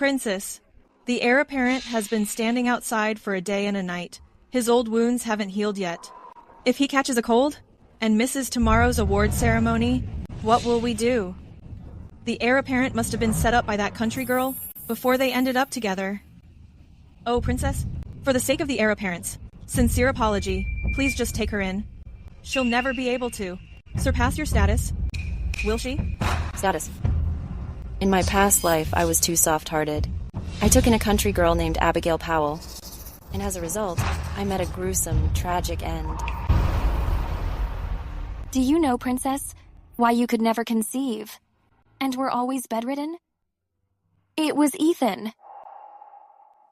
Princess, the heir apparent has been standing outside for a day and a night. His old wounds haven't healed yet. If he catches a cold and misses tomorrow's award ceremony, what will we do? The heir apparent must have been set up by that country girl before they ended up together. Oh, Princess, for the sake of the heir apparents, sincere apology, please just take her in. She'll never be able to surpass your status. Will she? Status. In my past life, I was too soft-hearted. I took in a country girl named Abigail Powell, and as a result, I met a gruesome, tragic end. Do you know, Princess, why you could never conceive, and were always bedridden? It was Ethan.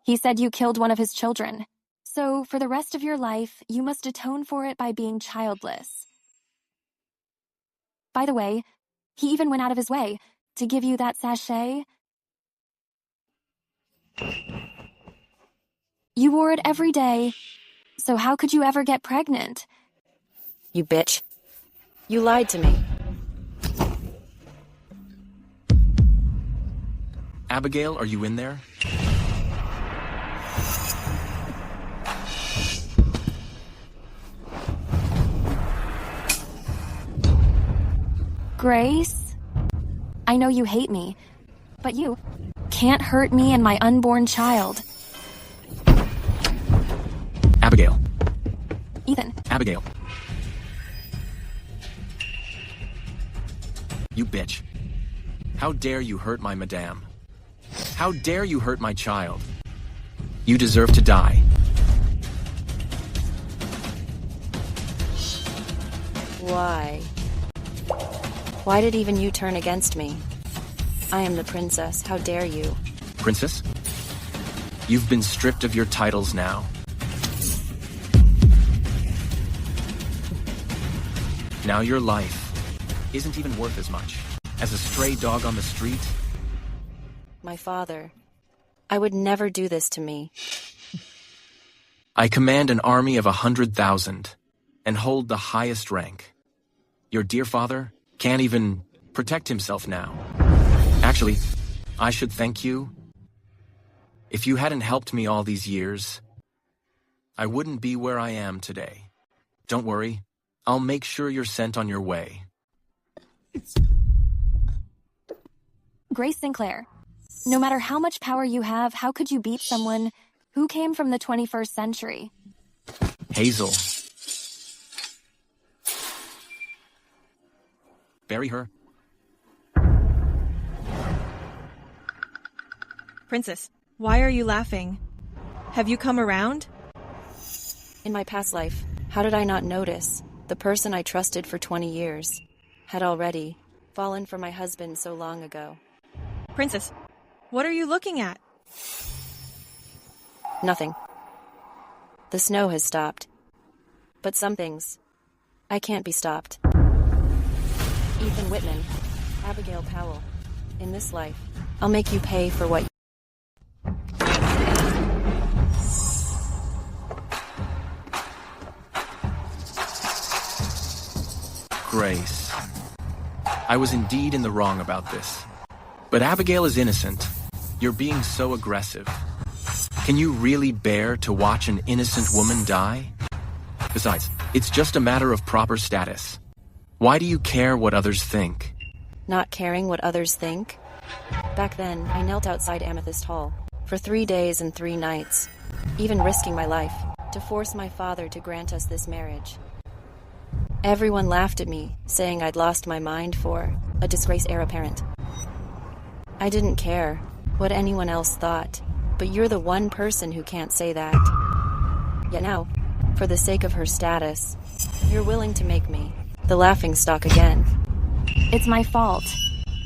He said you killed one of his children, so for the rest of your life, you must atone for it by being childless. By the way, he even went out of his way to give you that sachet. You wore it every day, so how could you ever get pregnant? You bitch. You lied to me. Abigail, are you in there? Grace? I know you hate me, but you can't hurt me and my unborn child. Abigail. Ethan. Abigail. You bitch. How dare you hurt my madame? How dare you hurt my child? You deserve to die. Why? Why did even you turn against me? I am the princess. How dare you? Princess? You've been stripped of your titles now. Now your life isn't even worth as much as a stray dog on the street. My father. I would never do this to me. I command an army of 100,000 and hold the highest rank. Your dear father can't even protect himself now. Actually, I should thank you. If you hadn't helped me all these years, I wouldn't be where I am today. Don't worry, I'll make sure you're sent on your way. Grace Sinclair, no matter how much power you have, how could you beat someone who came from the 21st century? Hazel. Bury her. Princess, why are you laughing? Have you come around? In my past life, how did I not notice? The person I trusted for 20 years had already fallen for my husband so long ago. Princess, what are you looking at? Nothing. The snow has stopped. But some things, I can't be stopped. Ethan Whitman, Abigail Powell, in this life, I'll make you pay for what Grace. I was indeed in the wrong about this. But Abigail is innocent. You're being so aggressive. Can you really bear to watch an innocent woman die? Besides, it's just a matter of proper status. Why do you care what others think? Not caring what others think? Back then, I knelt outside Amethyst Hall for 3 days and 3 nights, even risking my life, to force my father to grant us this marriage. Everyone laughed at me, saying I'd lost my mind for a disgraced heir apparent. I didn't care what anyone else thought, but you're the one person who can't say that. Yet now, for the sake of her status, you're willing to make me the laughingstock again. It's my fault.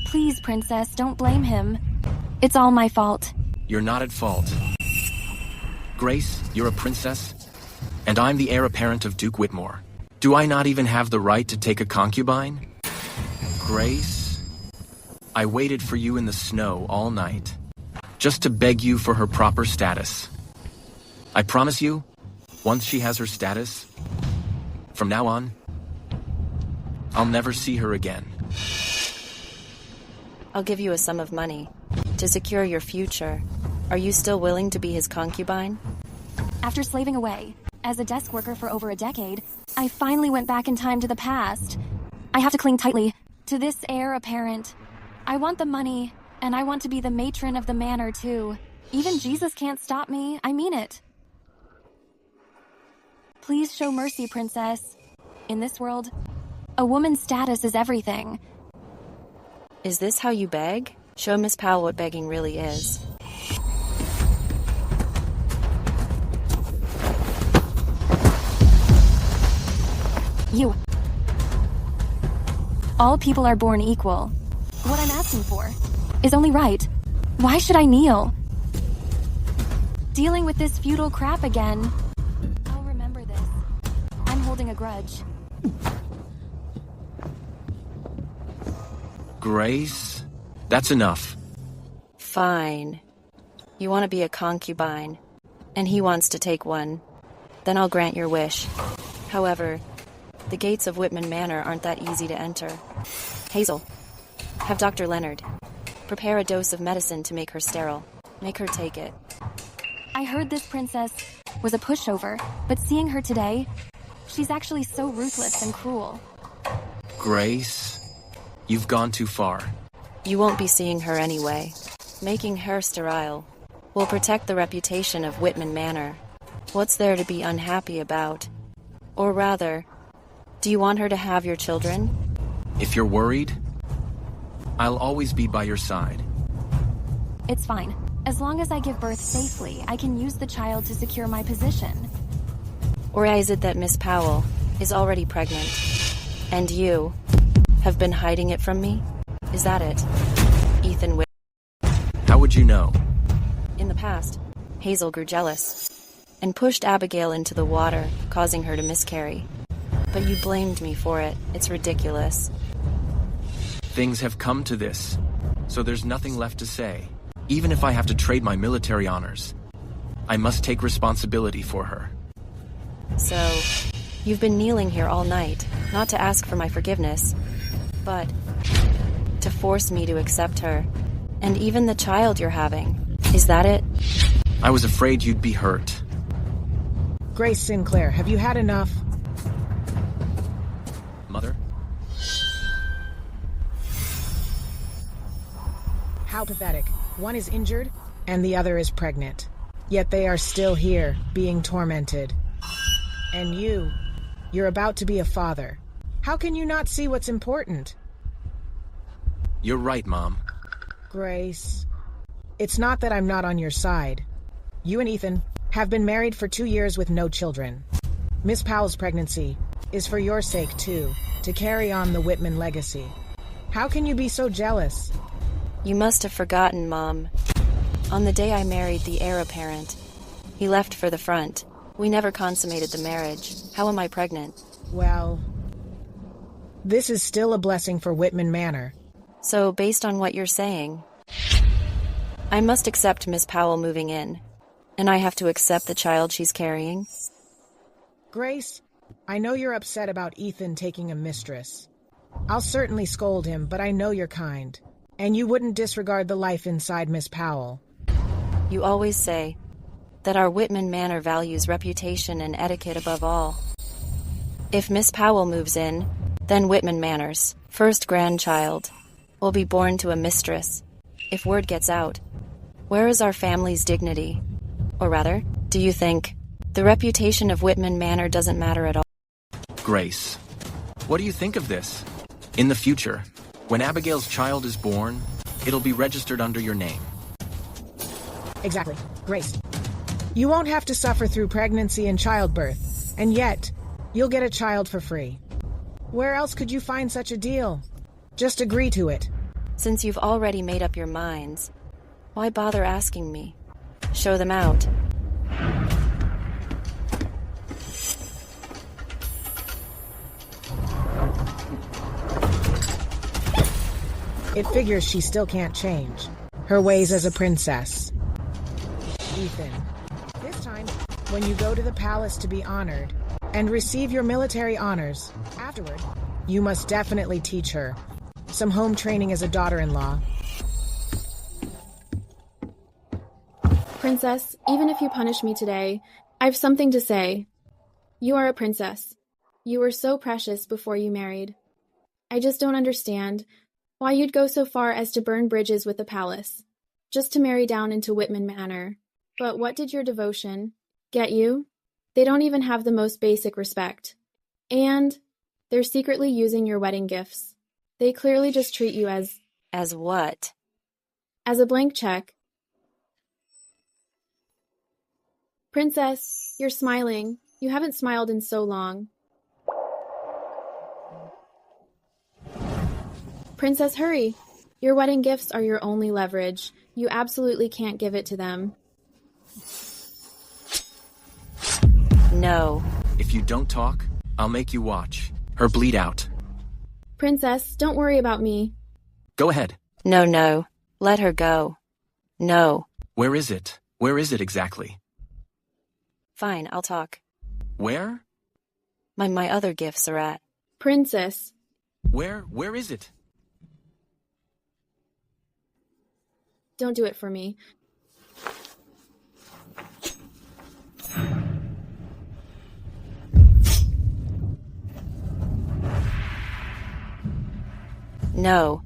Please, Princess, don't blame him. It's all my fault. You're not at fault. Grace, you're a princess, and I'm the heir apparent of Duke Whitmore. Do I not even have the right to take a concubine? Grace, I waited for you in the snow all night, just to beg you for her proper status. I promise you, once she has her status, from now on, I'll never see her again. I'll give you a sum of money to secure your future. Are you still willing to be his concubine? After slaving away as a desk worker for over a decade, I finally went back in time to the past. I have to cling tightly to this heir apparent. I want the money, and I want to be the matron of the manor too. Even Jesus can't stop me, I mean it. Please show mercy, princess. In this world, a woman's status is everything. Is this how you beg? Show Miss Powell what begging really is. You. All people are born equal. What I'm asking for is only right. Why should I kneel? Dealing with this feudal crap again. I'll remember this. I'm holding a grudge. Grace? That's enough. Fine. You want to be a concubine, and he wants to take one. Then I'll grant your wish. However, the gates of Whitman Manor aren't that easy to enter. Hazel, have Dr. Leonard prepare a dose of medicine to make her sterile. Make her take it. I heard this princess was a pushover, but seeing her today, she's actually so ruthless and cruel. Grace, you've gone too far. You won't be seeing her anyway. Making her sterile will protect the reputation of Whitman Manor. What's there to be unhappy about? Or rather, do you want her to have your children? If you're worried, I'll always be by your side. It's fine. As long as I give birth safely, I can use the child to secure my position. Or is it that Miss Powell is already pregnant, and you have been hiding it from me? Is that it? Ethan How would you know? In the past, Hazel grew jealous and pushed Abigail into the water, causing her to miscarry. But you blamed me for it. It's ridiculous. Things have come to this, so there's nothing left to say. Even if I have to trade my military honors, I must take responsibility for her. So, you've been kneeling here all night, not to ask for my forgiveness, but to force me to accept her, and even the child you're having. Is that it? I was afraid you'd be hurt. Grace Sinclair, have you had enough? Mother? How pathetic. One is injured, and the other is pregnant. Yet they are still here, being tormented. And you're about to be a father. How can you not see what's important? You're right, Mom. Grace, it's not that I'm not on your side. You and Ethan have been married for 2 years with no children. Miss Powell's pregnancy is for your sake, too, to carry on the Whitman legacy. How can you be so jealous? You must have forgotten, Mom. On the day I married the heir apparent, he left for the front. We never consummated the marriage. How am I pregnant? Well, this is still a blessing for Whitman Manor. So, based on what you're saying, I must accept Miss Powell moving in, and I have to accept the child she's carrying? Grace, I know you're upset about Ethan taking a mistress. I'll certainly scold him, but I know you're kind. And you wouldn't disregard the life inside Miss Powell. You always say that our Whitman Manor values reputation and etiquette above all. If Miss Powell moves in, then Whitman Manor's first grandchild will be born to a mistress. If word gets out, where is our family's dignity? Or rather, do you think the reputation of Whitman Manor doesn't matter at all? Grace, what do you think of this? In the future, when Abigail's child is born, it'll be registered under your name. Exactly. Grace, you won't have to suffer through pregnancy and childbirth, and yet, you'll get a child for free. Where else could you find such a deal? Just agree to it. Since you've already made up your minds, why bother asking me? Show them out. It figures she still can't change her ways as a princess. Ethan, this time, when you go to the palace to be honored and receive your military honors, afterward, you must definitely teach her some home training as a daughter-in-law. Princess, even if you punish me today, I've something to say. You are a princess. You were so precious before you married. I just don't understand why you'd go so far as to burn bridges with the palace, just to marry down into Whitman Manor. But what did your devotion get you? They don't even have the most basic respect. And they're secretly using your wedding gifts. They clearly just treat you as... As what? As a blank check. Princess, you're smiling. You haven't smiled in so long. Princess, hurry! Your wedding gifts are your only leverage. You absolutely can't give it to them. No. If you don't talk, I'll make you watch her bleed out. Princess, don't worry about me. Go ahead. No. Let her go. No. Where is it? Where is it exactly? Fine, I'll talk. Where? My other gifts are at. Princess. Where is it? Don't do it for me. No.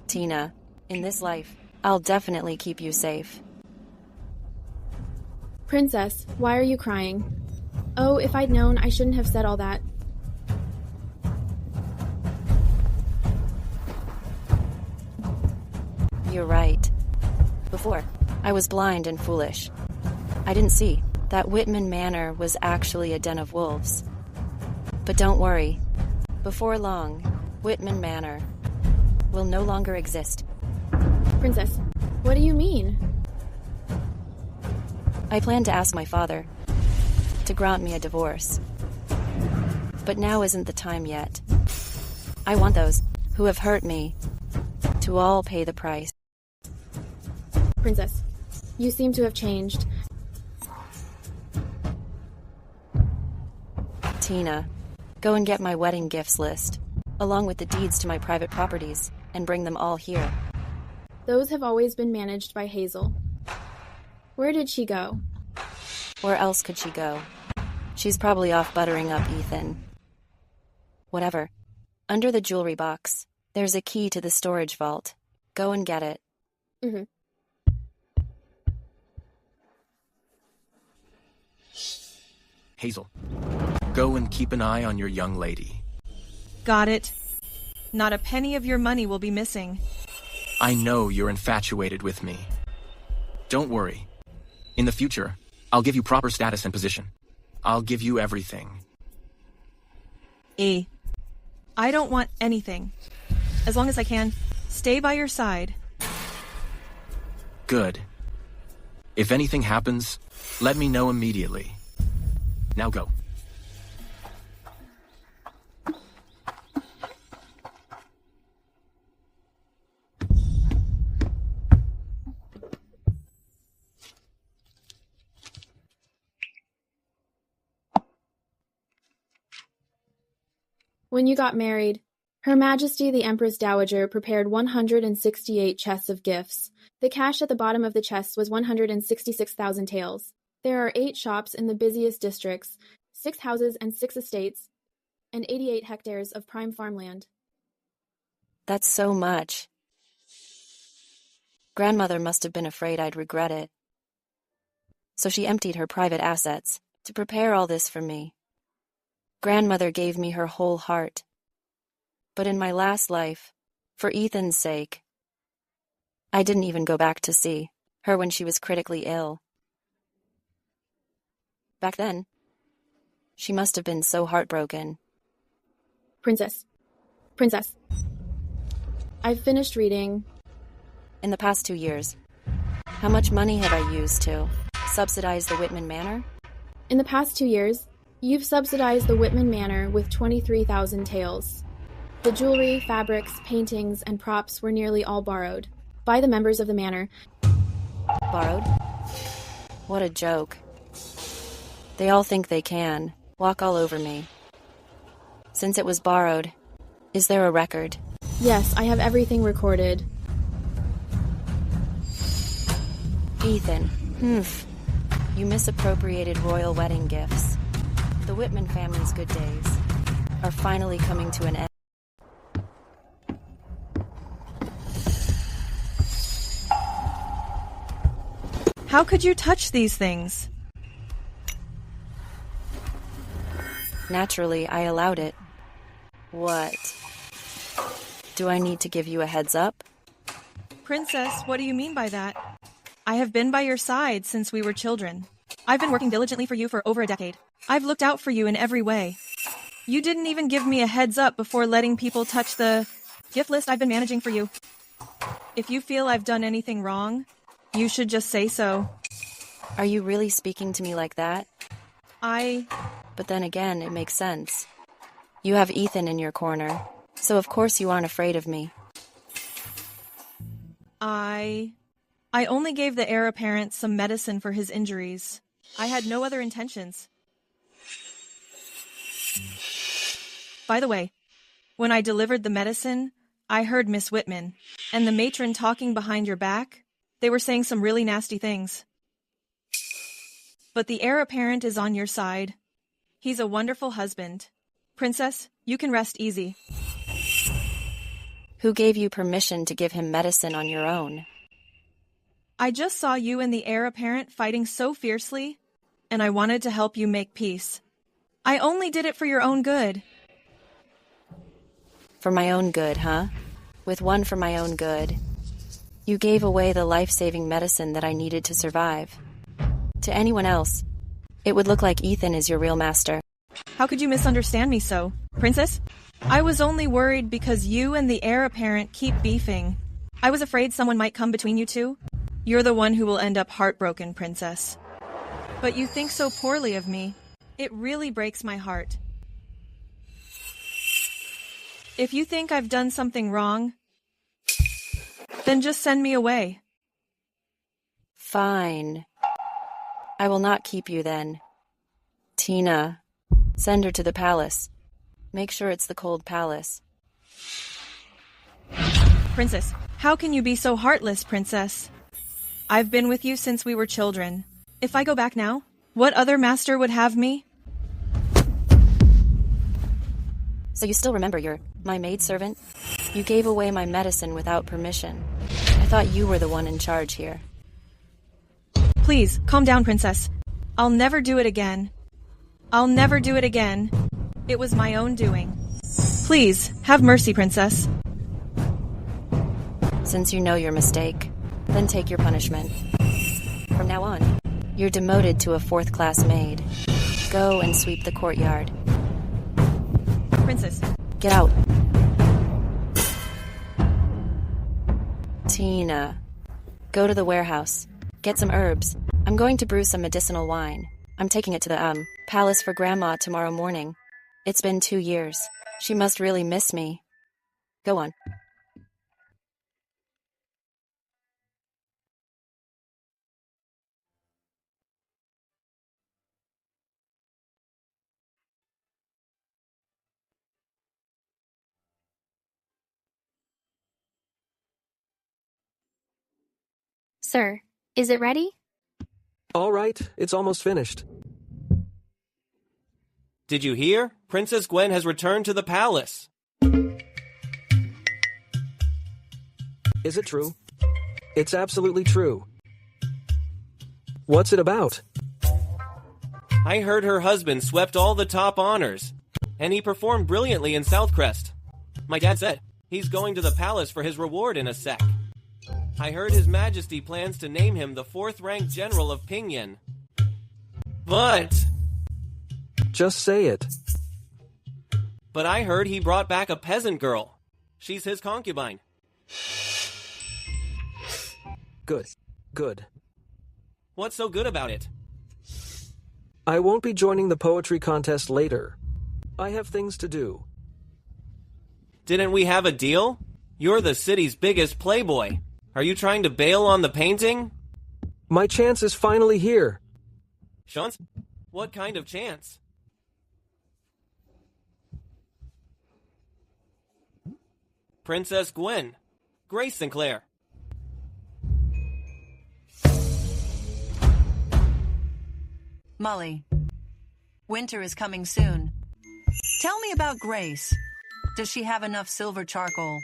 Tina, in this life, I'll definitely keep you safe. Princess, why are you crying? Oh, if I'd known, I shouldn't have said all that. You're right. Before, I was blind and foolish. I didn't see that Whitman Manor was actually a den of wolves. But don't worry. Before long, Whitman Manor will no longer exist. Princess, what do you mean? I planned to ask my father to grant me a divorce. But now isn't the time yet. I want those who have hurt me to all pay the price. Princess, you seem to have changed. Tina, go and get my wedding gifts list, along with the deeds to my private properties, and bring them all here. Those have always been managed by Hazel. Where did she go? Where else could she go? She's probably off buttering up Ethan. Whatever. Under the jewelry box, there's a key to the storage vault. Go and get it. Mm-hmm. Hazel, go and keep an eye on your young lady. Got it. Not a penny of your money will be missing. I know you're infatuated with me. Don't worry. In the future, I'll give you proper status and position. I'll give you everything. I don't want anything. As long as I can, stay by your side. Good. If anything happens, let me know immediately. Now go. When you got married, Her Majesty the Empress Dowager prepared 168 chests of gifts. The cash at the bottom of the chests was 166,000 taels. There are 8 shops in the busiest districts, 6 houses and 6 estates, and 88 hectares of prime farmland. That's so much. Grandmother must have been afraid I'd regret it. So she emptied her private assets to prepare all this for me. Grandmother gave me her whole heart. But in my last life, for Ethan's sake, I didn't even go back to see her when she was critically ill. Back then, she must have been so heartbroken. Princess. I've finished reading. In the past 2 years, how much money have I used to subsidize the Whitman Manor? In the past 2 years, you've subsidized the Whitman Manor with 23,000 taels. The jewelry, fabrics, paintings, and props were nearly all borrowed. by the members of the manor. Borrowed? What a joke. They all think they can walk all over me. Since it was borrowed, is there a record? Yes, I have everything recorded. Ethan, you misappropriated royal wedding gifts. The Whitman family's good days are finally coming to an end. How could you touch these things? Naturally, I allowed it. What? Do I need to give you a heads up? Princess, what do you mean by that? I have been by your side since we were children. I've been working diligently for you for over a decade. I've looked out for you in every way. You didn't even give me a heads up before letting people touch the gift list I've been managing for you. If you feel I've done anything wrong, you should just say so. Are you really speaking to me like that? But then again, it makes sense. You have Ethan in your corner, so of course you aren't afraid of me. I only gave the heir apparent some medicine for his injuries. I had no other intentions. By the way, when I delivered the medicine, I heard Miss Whitman and the matron talking behind your back. They were saying some really nasty things. But the heir apparent is on your side. He's a wonderful husband. Princess, you can rest easy. Who gave you permission to give him medicine on your own? I just saw you and the heir apparent fighting so fiercely, and I wanted to help you make peace. I only did it for your own good. For my own good, huh? With one for my own good. You gave away the life-saving medicine that I needed to survive. To anyone else, it would look like Ethan is your real master. How could you misunderstand me so, Princess? I was only worried because you and the heir apparent keep beefing. I was afraid someone might come between you two. You're the one who will end up heartbroken, Princess. But you think so poorly of me. It really breaks my heart. If you think I've done something wrong, then just send me away. Fine. I will not keep you then. Tina, send her to the palace. Make sure it's the cold palace. Princess, how can you be so heartless, Princess? I've been with you since we were children. If I go back now, what other master would have me? So you still remember my maidservant? You gave away my medicine without permission. I thought you were the one in charge here. Please, calm down, Princess. I'll never do it again. I'll never do it again. It was my own doing. Please, have mercy, Princess. Since you know your mistake, then take your punishment. From now on, you're demoted to a fourth-class maid. Go and sweep the courtyard. Princess. Get out. Tina, go to the warehouse. Get some herbs. I'm going to brew some medicinal wine. I'm taking it to the, palace for Grandma tomorrow morning. It's been 2 years. She must really miss me. Go on. Sir, is it ready? All right, it's almost finished. Did you hear? Princess Gwen has returned to the palace. Is it true? It's absolutely true. What's it about? I heard her husband swept all the top honors, and he performed brilliantly in Southcrest. My dad said he's going to the palace for his reward in a sec. I heard His Majesty plans to name him the 4th-ranked General of Pingyang. But Just say it. I heard he brought back a peasant girl. She's his concubine. Good. What's so good about it? I won't be joining the poetry contest later. I have things to do. Didn't we have a deal? You're the city's biggest playboy. Are you trying to bail on the painting? My chance is finally here. Chance? What kind of chance? Princess Gwen. Grace Sinclair. Molly, winter is coming soon. Tell me about Grace. Does she have enough silver charcoal?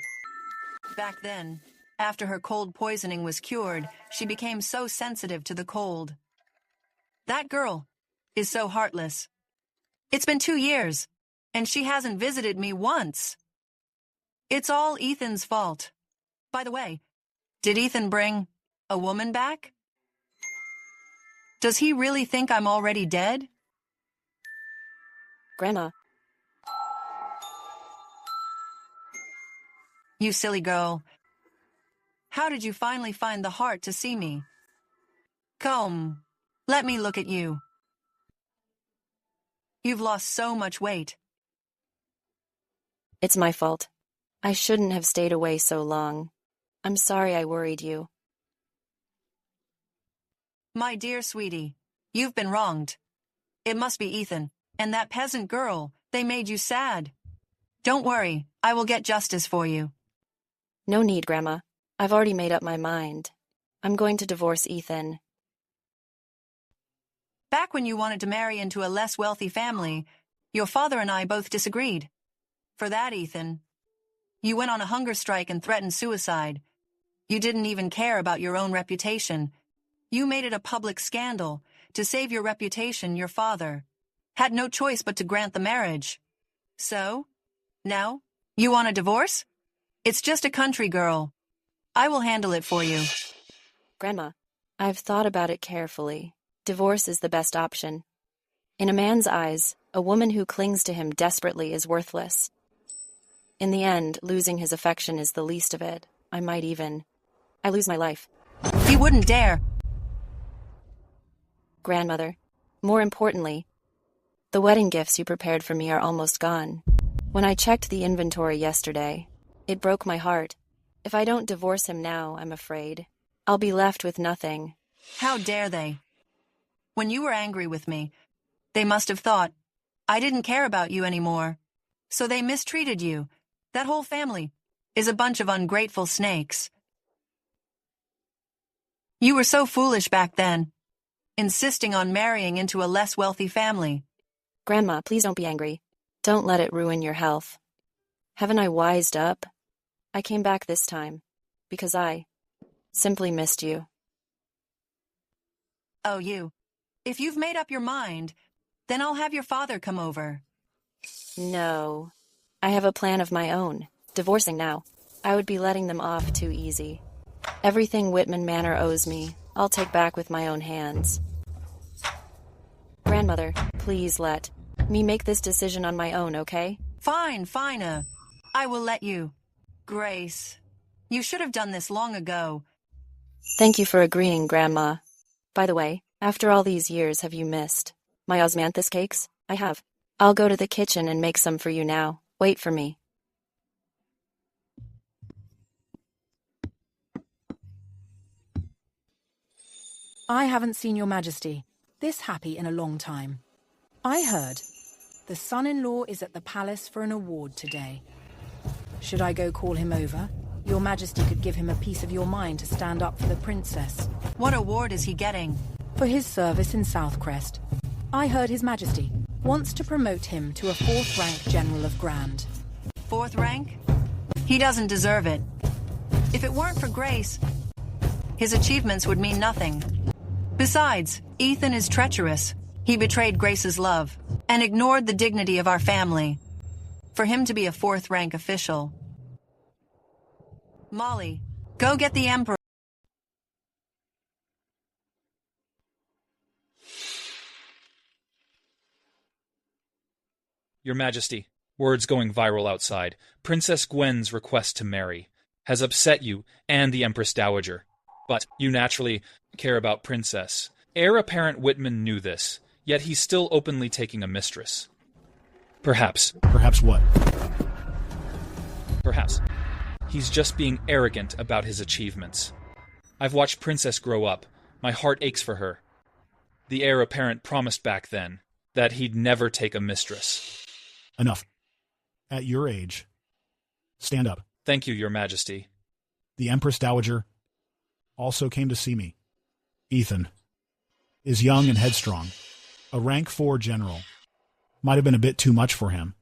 Back then, after her cold poisoning was cured, she became so sensitive to the cold. That girl is so heartless. It's been 2 years, and she hasn't visited me once. It's all Ethan's fault. By the way, did Ethan bring a woman back? Does he really think I'm already dead? Grandma, You silly girl. How did you finally find the heart to see me? Come, let me look at you. You've lost so much weight. it's my fault. I shouldn't have stayed away so long. I'm sorry I worried you. My dear sweetie, you've been wronged. It must be Ethan and that peasant girl. They made you sad. Don't worry, I will get justice for you. No need, Grandma. I've already made up my mind. I'm going to divorce Ethan. Back when you wanted to marry into a less wealthy family, your father and I both disagreed. For that, Ethan, you went on a hunger strike and threatened suicide. You didn't even care about your own reputation. You made it a public scandal. To save your reputation, your father had no choice but to grant the marriage. So, now, you want a divorce? It's just a country girl. I will handle it for you. Grandma, I've thought about it carefully. Divorce is the best option. In a man's eyes, a woman who clings to him desperately is worthless. In the end, losing his affection is the least of it. I lose my life. He wouldn't dare. Grandmother, more importantly, the wedding gifts you prepared for me are almost gone. When I checked the inventory yesterday, it broke my heart. If I don't divorce him now, I'm afraid I'll be left with nothing. How dare they? When you were angry with me, they must have thought I didn't care about you anymore. So they mistreated you. That whole family is a bunch of ungrateful snakes. You were so foolish back then, insisting on marrying into a less wealthy family. Grandma, please don't be angry. Don't let it ruin your health. Haven't I wised up? I came back this time because I simply missed you. Oh, you. If you've made up your mind, then I'll have your father come over. No. I have a plan of my own. Divorcing now. I would be letting them off too easy. Everything Whitman Manor owes me, I'll take back with my own hands. Grandmother, please let me make this decision on my own, okay? Fine. I will let you. Grace, you should have done this long ago. Thank you for agreeing, Grandma. By the way, after all these years, have you missed my osmanthus cakes? I have. I'll go to the kitchen and make some for you now. Wait for me. I haven't seen your majesty this happy in a long time. I heard the son-in-law is at the palace for an award today. Should I go call him over? Your majesty could give him a piece of your mind to stand up for the princess. What award is he getting? For his service in Southcrest. I heard his majesty wants to promote him to a 4th rank General of Grand. 4th rank? He doesn't deserve it. If it weren't for Grace, his achievements would mean nothing. Besides, Ethan is treacherous. He betrayed Grace's love and ignored the dignity of our family. For him to be a 4th rank official. Molly, go get the Emperor. Your Majesty, words going viral outside. Princess Gwen's request to marry has upset you and the Empress Dowager. But you naturally care about Princess. Heir apparent Whitman knew this, yet he's still openly taking a mistress. Perhaps. Perhaps what? Perhaps. He's just being arrogant about his achievements. I've watched Princess grow up. My heart aches for her. The heir apparent promised back then that he'd never take a mistress. Enough. At your age, stand up. Thank you, Your Majesty. The Empress Dowager also came to see me. Ethan is young and headstrong. A rank 4 general. Might have been a bit too much for him.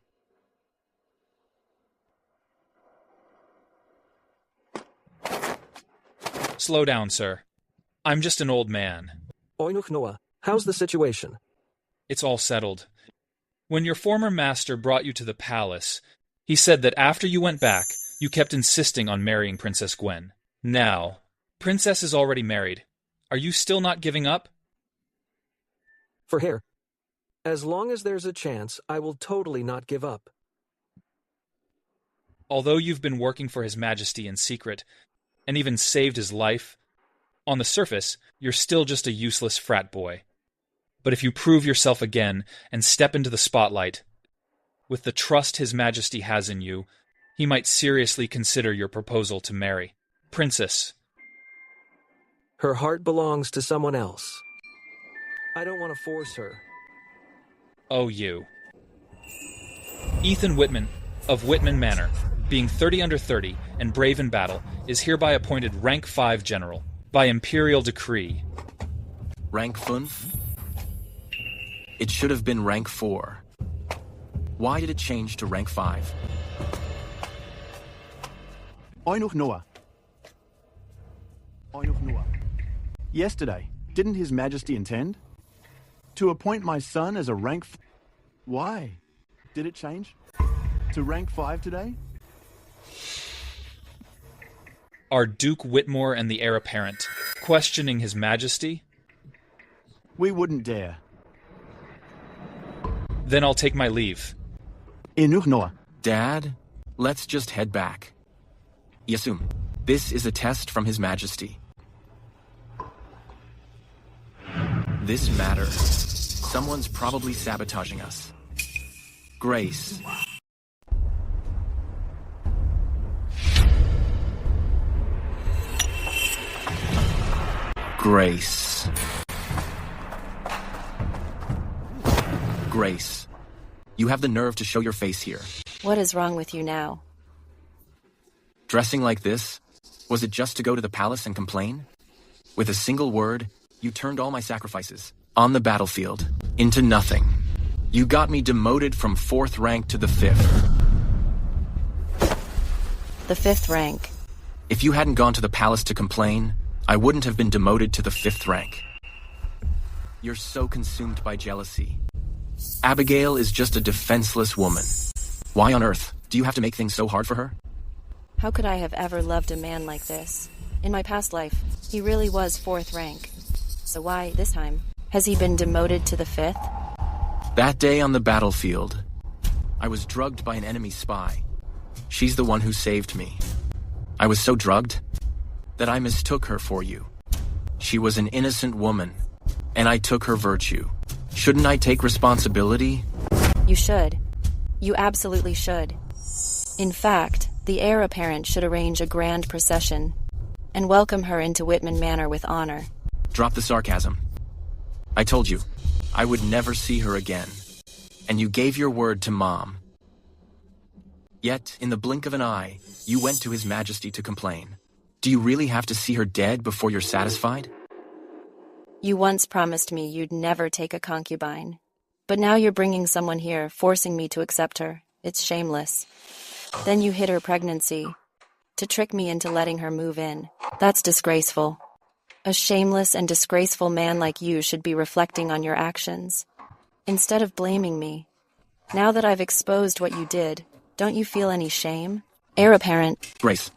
Slow down, sir. I'm just an old man. Oinuch Noah, how's the situation? It's all settled. When your former master brought you to the palace, he said that after you went back, you kept insisting on marrying Princess Gwen. Now, Princess is already married. Are you still not giving up? For hair. As long as there's a chance, I will totally not give up. Although you've been working for His Majesty in secret, and even saved his life, on the surface, you're still just a useless frat boy. But if you prove yourself again and step into the spotlight, with the trust His Majesty has in you, he might seriously consider your proposal to marry Princess. Her heart belongs to someone else. I don't want to force her. Oh, you. Ethan Whitman, of Whitman Manor, being 30 under 30 and brave in battle, is hereby appointed rank 5 general, by imperial decree. Rank 5? It should have been rank 4. Why did it change to rank 5? Oinuch Noah. Oinuch Noah. Yesterday, didn't His Majesty intend to appoint my son as a rank Why? Did it change to rank 5 today? Are Duke Whitmore and the heir apparent questioning His Majesty? We wouldn't dare. Then I'll take my leave. Inuch Noah. Dad, let's just head back. Yasum, this is a test from His Majesty. This matter. Someone's probably sabotaging us. Grace. Grace. Grace. You have the nerve to show your face here. What is wrong with you now? Dressing like this? Was it just to go to the palace and complain? With a single word, you turned all my sacrifices on the battlefield into nothing. You got me demoted from 4th rank to the 5th. The 5th rank. If you hadn't gone to the palace to complain, I wouldn't have been demoted to the 5th rank. You're so consumed by jealousy. Abigail is just a defenseless woman. Why on earth do you have to make things so hard for her? How could I have ever loved a man like this? In my past life, he really was 4th rank. So why, this time, has he been demoted to the 5th? That day on the battlefield, I was drugged by an enemy spy. She's the one who saved me. I was so drugged that I mistook her for you. She was an innocent woman, and I took her virtue. Shouldn't I take responsibility? You should. You absolutely should. In fact, the heir apparent should arrange a grand procession and welcome her into Whitman Manor with honor. Drop the sarcasm. I told you, I would never see her again. And you gave your word to Mom. Yet, in the blink of an eye, you went to His Majesty to complain. Do you really have to see her dead before you're satisfied? You once promised me you'd never take a concubine. But now you're bringing someone here, forcing me to accept her. It's shameless. Then you hid her pregnancy to trick me into letting her move in. That's disgraceful. A shameless and disgraceful man like you should be reflecting on your actions, instead of blaming me. Now that I've exposed what you did, don't you feel any shame? Heir apparent. Grace.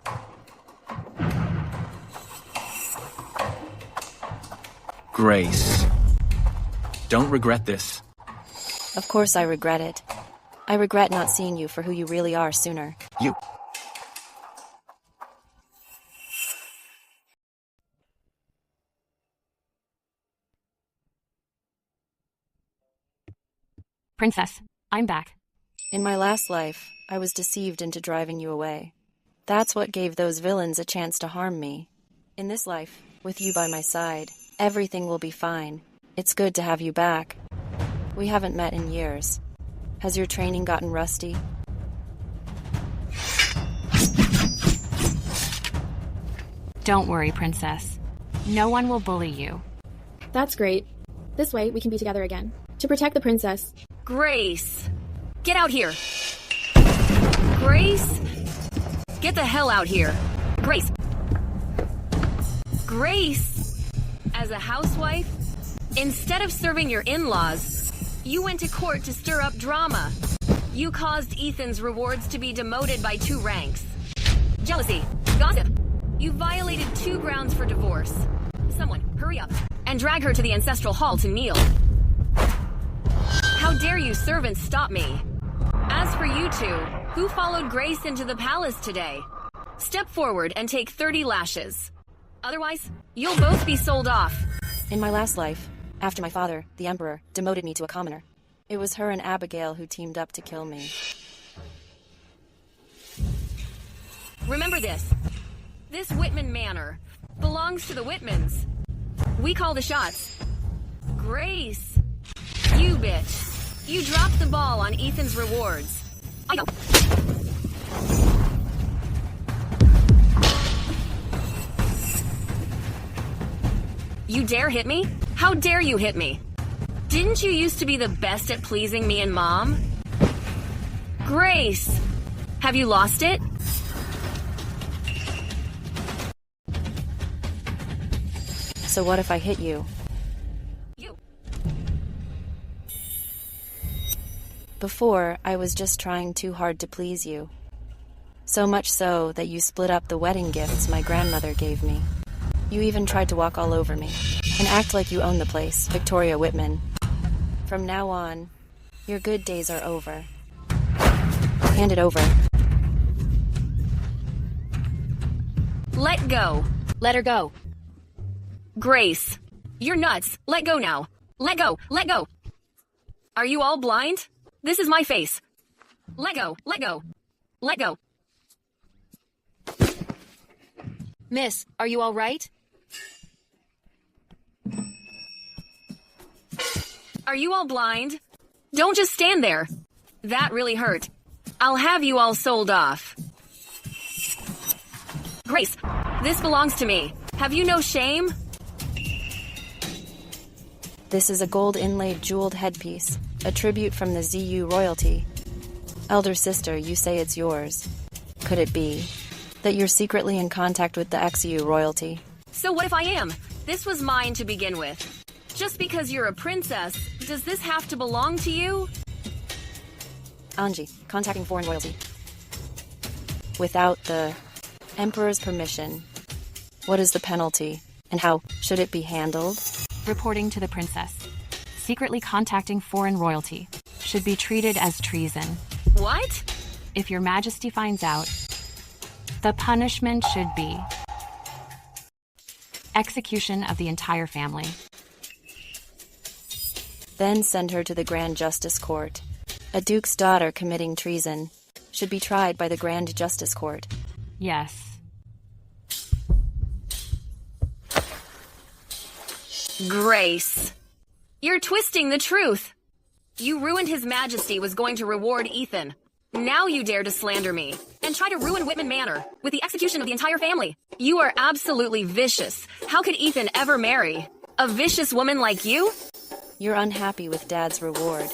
Grace. Don't regret this. Of course I regret it. I regret not seeing you for who you really are sooner. You. Princess, I'm back. In my last life, I was deceived into driving you away. That's what gave those villains a chance to harm me. In this life, With you by my side, everything will be fine. It's good to have you back. We haven't met in years. Has your training gotten rusty? Don't worry, Princess. No one will bully you. That's great. This way, we can be together again. To protect the princess. Grace! Get out here! Grace! Get the hell out here! Grace! Grace! As a housewife, instead of serving your in-laws, you went to court to stir up drama. You caused Ethan's rewards to be demoted by 2 ranks. Jealousy, gossip. You violated 2 grounds for divorce. Someone, hurry up, and drag her to the ancestral hall to kneel. How dare you servants stop me? As for you 2, who followed Grace into the palace today? Step forward and take 30 lashes. Otherwise, you'll both be sold off. In my last life, after my father, the Emperor, demoted me to a commoner, it was her and Abigail who teamed up to kill me. Remember this. This Whitman Manor belongs to the Whitmans. We call the shots. Grace, you bitch. You dropped the ball on Ethan's rewards. I know. You dare hit me? How dare you hit me? Didn't you used to be the best at pleasing me and Mom? Grace, have you lost it? So what if I hit you? You. Before, I was just trying too hard to please you. So much so that you split up the wedding gifts my grandmother gave me. You even tried to walk all over me and act like you own the place, Victoria Whitman. From now on, your good days are over. Hand it over. Let go. Let her go. Grace, you're nuts. Let go now. Let go. Let go. Are you all blind? This is my face. Let go. Let go. Let go. Miss, are you all right? Are you all blind? Don't just stand there. That really hurt. I'll have you all sold off. Grace, this belongs to me. Have you no shame? This is a gold inlaid jeweled headpiece, a tribute from the ZU royalty. Elder sister, you say it's yours. Could it be that you're secretly in contact with the XU royalty? So what if I am? This was mine to begin with. Just because you're a princess, does this have to belong to you? Anji, contacting foreign royalty. Without the Emperor's permission, what is the penalty, and how should it be handled? Reporting to the princess. Secretly contacting foreign royalty. Should be treated as treason. What? If your majesty finds out, the punishment should be execution of the entire family. Then send her to the Grand Justice Court. A duke's daughter committing treason should be tried by the Grand Justice Court. Yes. Grace, you're twisting the truth. You ruined His Majesty was going to reward Ethan. Now you dare to slander me and try to ruin Whitman Manor with the execution of the entire family. You are absolutely vicious. How could Ethan ever marry a vicious woman like you? You're unhappy with Dad's reward.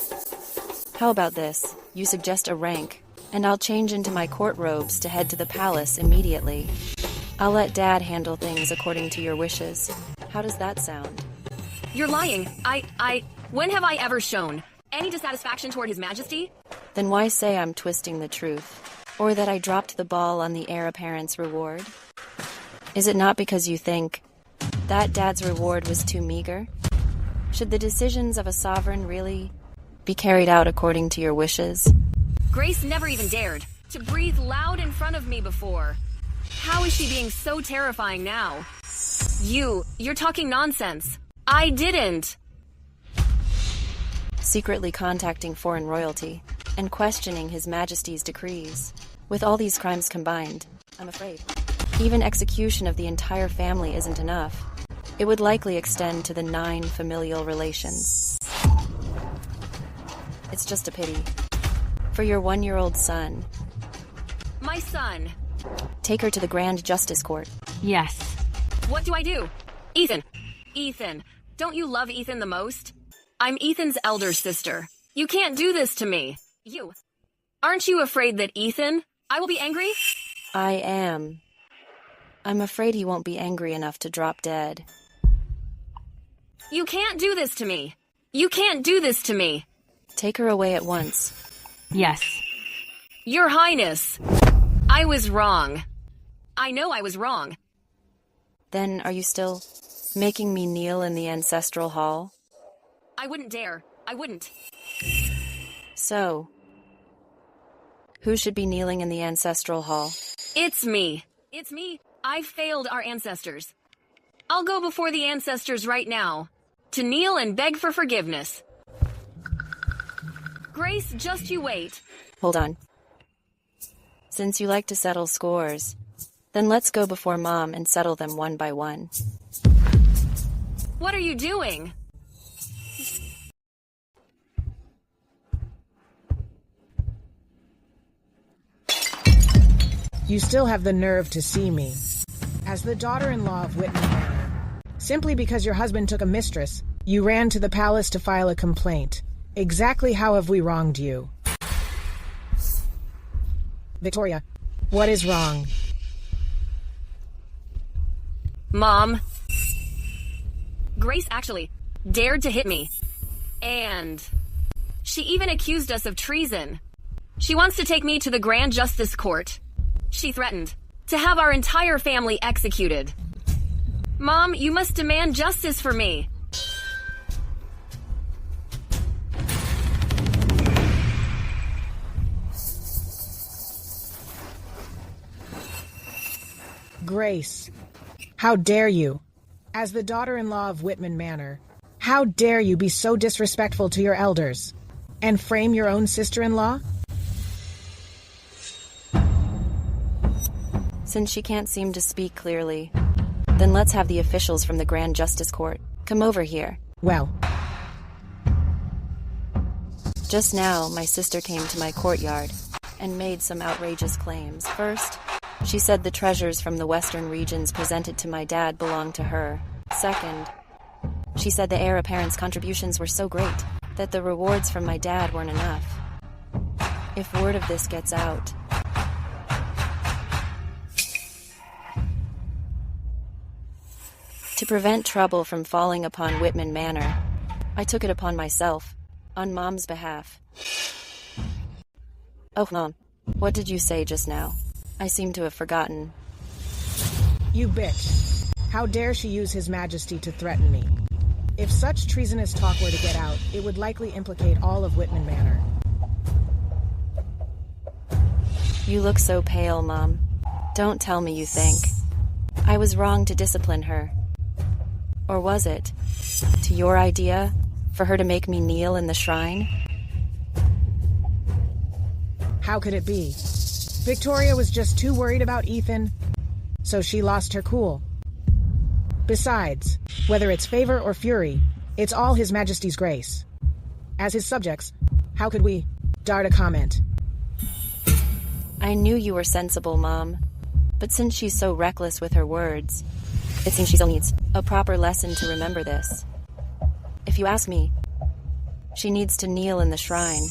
How about this? You suggest a rank, and I'll change into my court robes to head to the palace immediately. I'll let Dad handle things according to your wishes. How does that sound? You're lying. When have I ever shown any dissatisfaction toward His Majesty? Then why say I'm twisting the truth? Or that I dropped the ball on the heir apparent's reward? Is it not because you think that Dad's reward was too meager? Should the decisions of a sovereign really be carried out according to your wishes? Grace never even dared to breathe loud in front of me before. How is she being so terrifying now? You're talking nonsense. I didn't. Secretly contacting foreign royalty and questioning His Majesty's decrees. With all these crimes combined, I'm afraid even execution of the entire family isn't enough. It would likely extend to the 9 familial relations. It's just a pity. For your 1-year-old son. My son. Take her to the Grand Justice Court. Yes. What do I do? Ethan. Ethan. Don't you love Ethan the most? I'm Ethan's elder sister. You can't do this to me. You. Aren't you afraid that Ethan? I will be angry? I am. I'm afraid he won't be angry enough to drop dead. You can't do this to me. You can't do this to me. Take her away at once. Yes. Your Highness. I was wrong. I know I was wrong. Then are you still making me kneel in the ancestral hall? I wouldn't dare. I wouldn't. So, who should be kneeling in the ancestral hall? It's me. It's me. I failed our ancestors. I'll go before the ancestors right now, to kneel and beg for forgiveness. Grace, just you wait. Hold on. Since you like to settle scores, then let's go before Mom and settle them one by one. What are you doing? You still have the nerve to see me. As the daughter-in-law of Whitman Manor, simply because your husband took a mistress, you ran to the palace to file a complaint. Exactly how have we wronged you? Victoria, what is wrong? Mom. Grace actually dared to hit me. And she even accused us of treason. She wants to take me to the Grand Justice Court. She threatened to have our entire family executed. Mom, you must demand justice for me. Grace, how dare you? As the daughter-in-law of Whitman Manor, how dare you be so disrespectful to your elders and frame your own sister-in-law? Since she can't seem to speak clearly, then let's have the officials from the Grand Justice Court come over here. Well, just now, my sister came to my courtyard and made some outrageous claims. First, she said the treasures from the western regions presented to my dad belonged to her. Second, she said the heir apparent's contributions were so great that the rewards from my dad weren't enough. If word of this gets out, to prevent trouble from falling upon Whitman Manor, I took it upon myself, on Mom's behalf. Oh, Mom, what did you say just now? I seem to have forgotten. You bitch. How dare she use His Majesty to threaten me? If such treasonous talk were to get out, it would likely implicate all of Whitman Manor. You look so pale, Mom. Don't tell me you think I was wrong to discipline her. Or was it, to your idea, for her to make me kneel in the shrine? How could it be? Victoria was just too worried about Ethan, so she lost her cool. Besides, whether it's favor or fury, it's all His Majesty's grace. As his subjects, how could we dare to comment? I knew you were sensible, Mom. But since she's so reckless with her words, it seems she still needs a proper lesson to remember this. If you ask me, she needs to kneel in the shrine,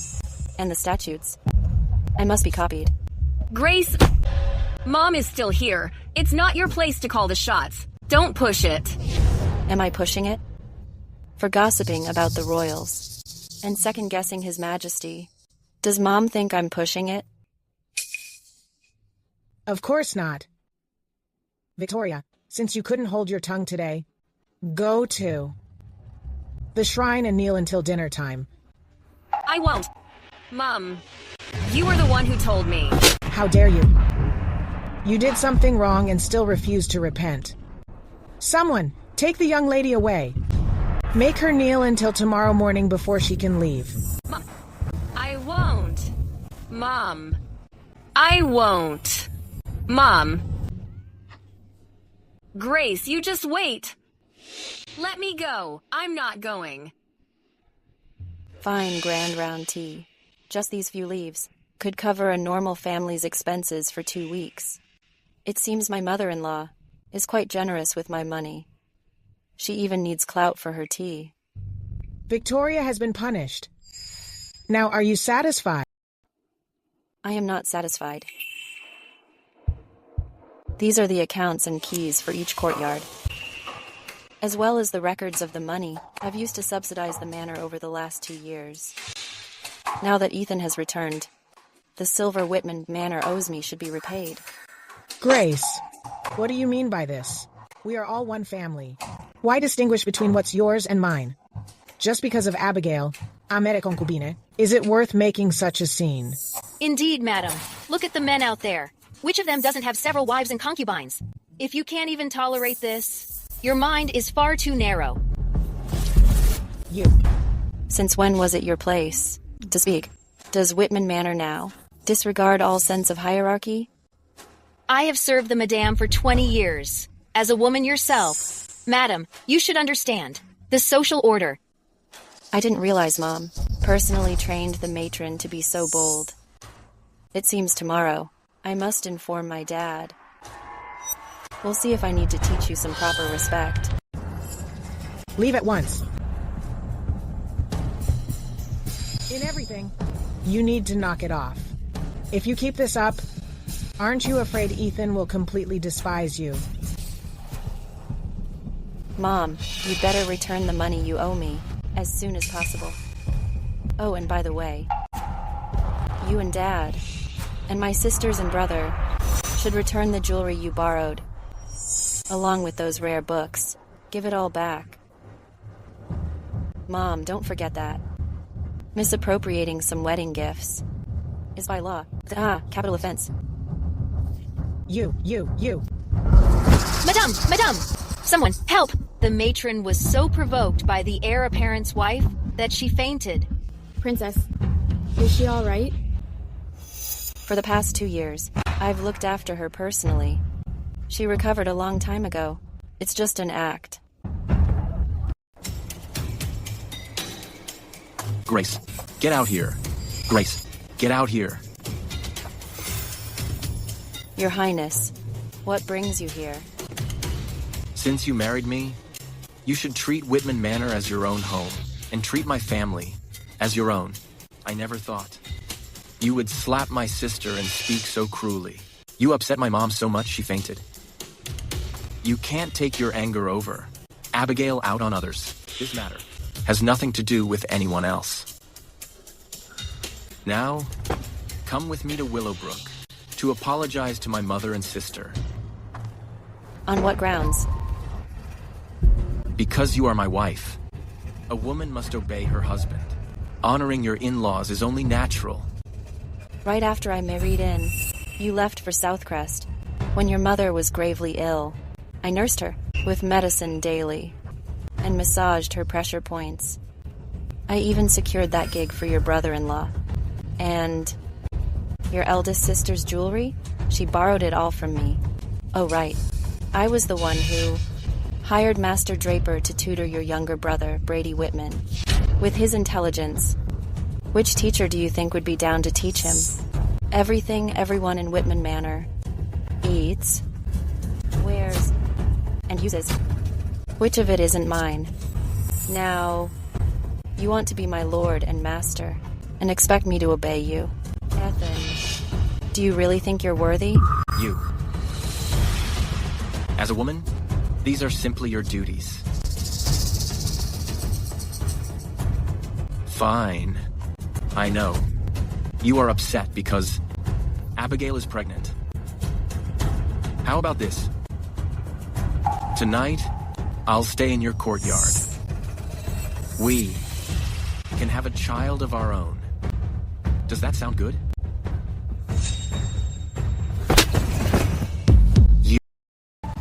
and the statutes. I must be copied. Grace, Mom is still here. It's not your place to call the shots. Don't push it. Am I pushing it? For gossiping about the royals, and second-guessing His Majesty. Does Mom think I'm pushing it? Of course not. Victoria, since you couldn't hold your tongue today, go to the shrine and kneel until dinner time. I won't. Mom, you were the one who told me. How dare you? You did something wrong and still refuse to repent. Someone, take the young lady away. Make her kneel until tomorrow morning before she can leave. Mom, I won't. Mom, I won't. Mom. Grace, you just wait. Let me go. I'm not going. Fine, grand round tea. Just these few leaves could cover a normal family's expenses for 2 weeks. It seems my mother-in-law is quite generous with my money. She even needs clout for her tea. Victoria has been punished. Now, are you satisfied? I am not satisfied. These are the accounts and keys for each courtyard, as well as the records of the money I've used to subsidize the manor over the last 2 years. Now that Ethan has returned, the silver Whitman Manor owes me should be repaid. Grace, what do you mean by this? We are all one family. Why distinguish between what's yours and mine? Just because of Abigail, amere concubine, is it worth making such a scene? Indeed, madam. Look at the men out there. Which of them doesn't have several wives and concubines? If you can't even tolerate this, your mind is far too narrow. You. Since when was it your place to speak? Does Whitman Manor now disregard all sense of hierarchy? I have served the madame for 20 years. As a woman yourself, madam, you should understand the social order. I didn't realize Mom personally trained the matron to be so bold. It seems tomorrow I must inform my dad. We'll see if I need to teach you some proper respect. Leave at once. In everything, you need to knock it off. If you keep this up, aren't you afraid Ethan will completely despise you? Mom, you'd better return the money you owe me as soon as possible. Oh, and by the way, you and Dad, and my sisters and brother, should return the jewelry you borrowed, along with those rare books. Give it all back. Mom, don't forget that. Misappropriating some wedding gifts is by law. Capital offense. You. Madame! Someone, help! The matron was so provoked by the heir apparent's wife that she fainted. Princess, is she all right? For the past 2 years, I've looked after her personally. She recovered a long time ago. It's just an act. Grace, get out here. Grace, get out here. Your Highness, what brings you here? Since you married me, you should treat Whitman Manor as your own home, and treat my family as your own. I never thought you would slap my sister and speak so cruelly. You upset my mom so much she fainted. You can't take your anger over Abigail out on others. This matter has nothing to do with anyone else. Now, come with me to Willowbrook to apologize to my mother and sister. On what grounds? Because you are my wife. A woman must obey her husband. Honoring your in-laws is only natural. Right after I married in, you left for Southcrest, when your mother was gravely ill. I nursed her with medicine daily, and massaged her pressure points. I even secured that gig for your brother-in-law. And your eldest sister's jewelry? She borrowed it all from me. Oh, right. I was the one who hired Master Draper to tutor your younger brother, Brady Whitman. With his intelligence, which teacher do you think would be down to teach him everything everyone in Whitman Manor eats, wears, and uses? Which of it isn't mine? Now, you want to be my lord and master, and expect me to obey you. Ethan, do you really think you're worthy? You. As a woman, these are simply your duties. Fine. I know. You are upset because Abigail is pregnant. How about this? Tonight, I'll stay in your courtyard. We can have a child of our own. Does that sound good?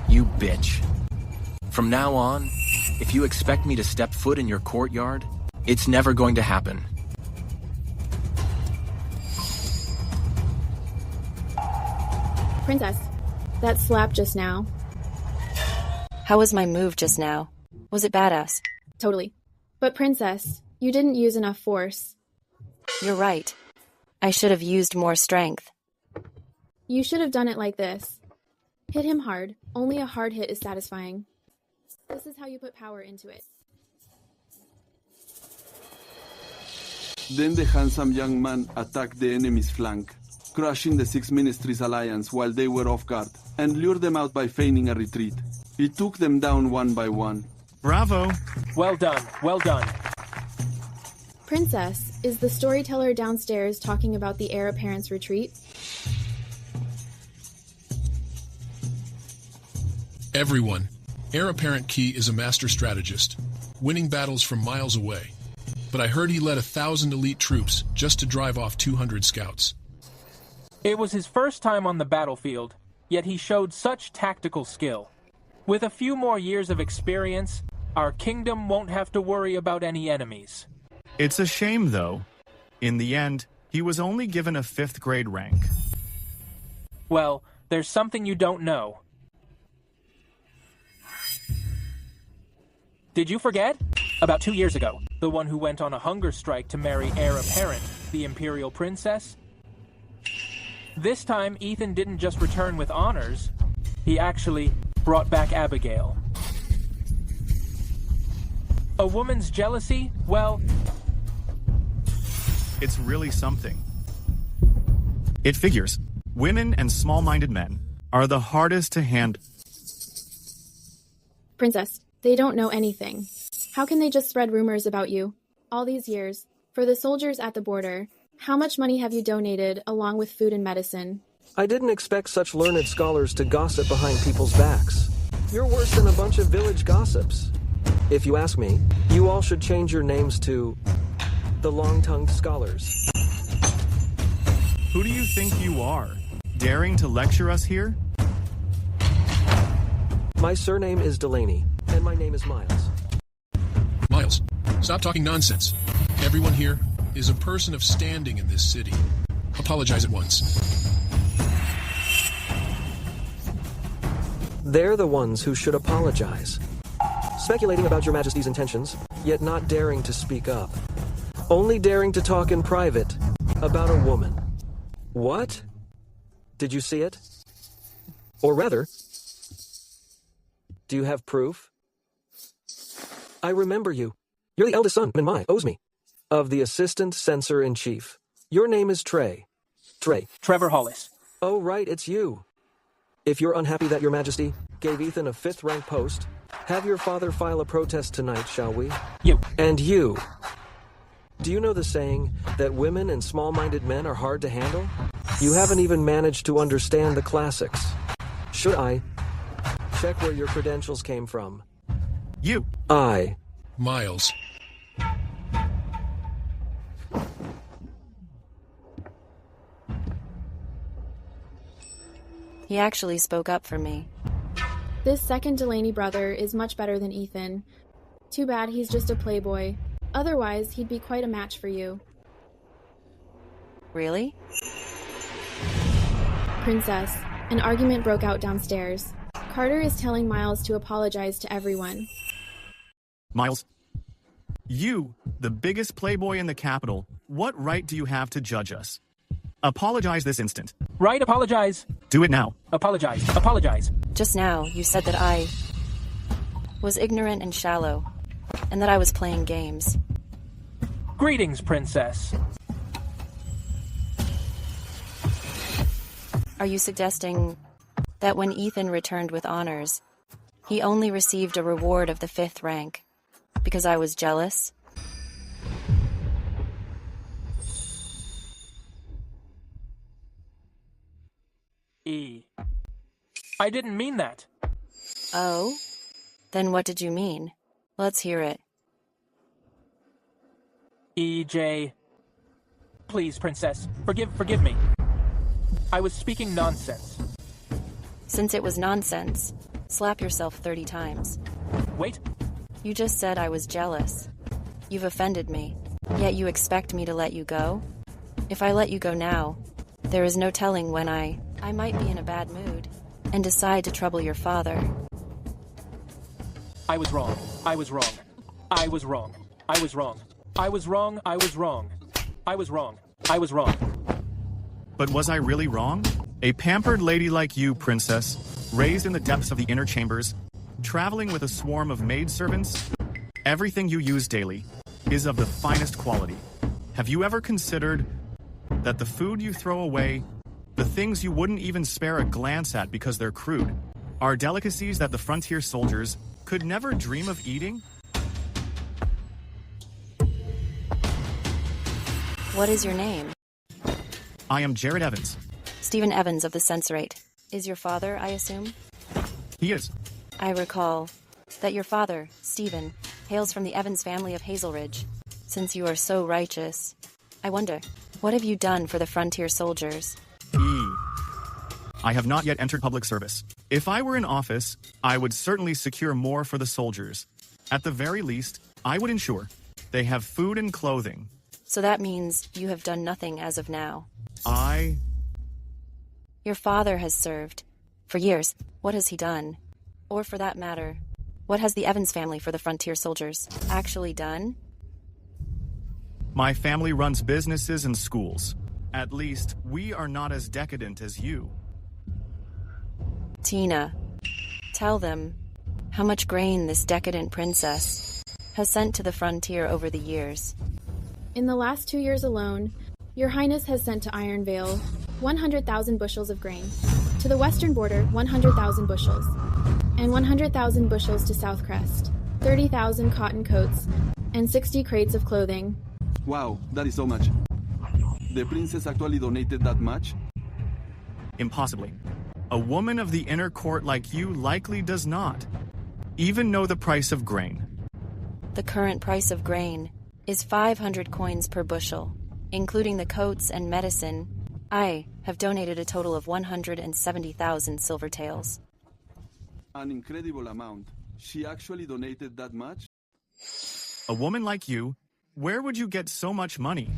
You bitch. From now on, if you expect me to step foot in your courtyard, it's never going to happen. Princess, that slap just now. How was my move just now? Was it badass? Totally. But Princess, you didn't use enough force. You're right. I should have used more strength. You should have done it like this. Hit him hard. Only a hard hit is satisfying. This is how you put power into it. Then the handsome young man attacked the enemy's flank, crushing the Six Ministries alliance while they were off guard, and lured them out by feigning a retreat. He took them down one by one. Bravo! Well done, well done. Princess, is the storyteller downstairs talking about the heir apparent's retreat? Everyone. Heir apparent Key is a master strategist, winning battles from miles away. But I heard he led 1,000 elite troops just to drive off 200 scouts. It was his first time on the battlefield, yet he showed such tactical skill. With a few more years of experience, our kingdom won't have to worry about any enemies. It's a shame, though. In the end, he was only given a 5th grade rank. Well, there's something you don't know. Did you forget? About 2 years ago, the one who went on a hunger strike to marry heir apparent, the imperial princess? This time, Ethan didn't just return with honors. He actually brought back Abigail. A woman's jealousy? Well, it's really something. It figures. Women and small-minded men are the hardest to handle. Princess, they don't know anything. How can they just spread rumors about you? All these years, for the soldiers at the border, how much money have you donated along with food and medicine? I didn't expect such learned scholars to gossip behind people's backs. You're worse than a bunch of village gossips. If you ask me, you all should change your names to the Long-Tongued Scholars. Who do you think you are? Daring to lecture us here? My surname is Delaney, and my name is Miles. Miles, stop talking nonsense. Everyone here is a person of standing in this city. Apologize at once. They're the ones who should apologize. Speculating about your Majesty's intentions, yet not daring to speak up. Only daring to talk in private about a woman. What? Did you see it? Or rather, do you have proof? I remember you. You're the eldest son, owes me, of the Assistant Censor-in-Chief. Your name is Trey. Trevor Hollis. Oh, right, it's you. If you're unhappy that your Majesty gave Ethan a 5th rank post, have your father file a protest tonight, shall we? You. And you. Do you know the saying that women and small-minded men are hard to handle? You haven't even managed to understand the classics. Should I check where your credentials came from? You. Miles. He actually spoke up for me. This second Delaney brother is much better than Ethan. Too bad he's just a playboy. Otherwise, he'd be quite a match for you. Really? Princess, an argument broke out downstairs. Carter is telling Miles to apologize to everyone. Miles, you, the biggest playboy in the capital, what right do you have to judge us? Apologize this instant. Right, apologize. Do it now. Apologize. Just now, you said that I was ignorant and shallow, and that I was playing games. Greetings, Princess. Are you suggesting that when Ethan returned with honors, he only received a reward of the 5th rank because I was jealous? I didn't mean that. Oh? Then what did you mean? Let's hear it. EJ. Please, Princess, forgive me. I was speaking nonsense. Since it was nonsense, slap yourself 30 times. Wait. You just said I was jealous. You've offended me, yet you expect me to let you go? If I let you go now, there is no telling when I might be in a bad mood and decide to trouble your father. I was wrong. I was wrong. I was wrong. I was wrong. I was wrong. I was wrong. I was wrong. I was wrong. But was I really wrong? A pampered lady like you, princess, raised in the depths of the inner chambers, traveling with a swarm of maidservants, everything you use daily is of the finest quality. Have you ever considered that the food you throw away, the things you wouldn't even spare a glance at because they're crude, are delicacies that the frontier soldiers could never dream of eating? What is your name? I am Jared Evans. Stephen Evans of the Censorate. Is your father, I assume? He is. I recall that your father, Stephen, hails from the Evans family of Hazel Ridge. Since you are so righteous, I wonder, what have you done for the frontier soldiers? I have not yet entered public service. If I were in office, I would certainly secure more for the soldiers. At the very least, I would ensure they have food and clothing. So that means you have done nothing as of now. Your father has served. For years, what has he done? Or for that matter, what has the Evans family for the frontier soldiers actually done? My family runs businesses and schools. At least, we are not as decadent as you. Tina, tell them how much grain this decadent princess has sent to the frontier over the years. In the last 2 years alone, Your Highness has sent to Iron Vale 100,000 bushels of grain, to the western border 100,000 bushels, and 100,000 bushels to South Crest, 30,000 cotton coats, and 60 crates of clothing. Wow, that is so much. The princess actually donated that much? Impossibly. A woman of the inner court like you likely does not even know the price of grain. The current price of grain is 500 coins per bushel, including the coats and medicine. I have donated a total of 170,000 silver taels. An incredible amount. She actually donated that much? A woman like you, where would you get so much money?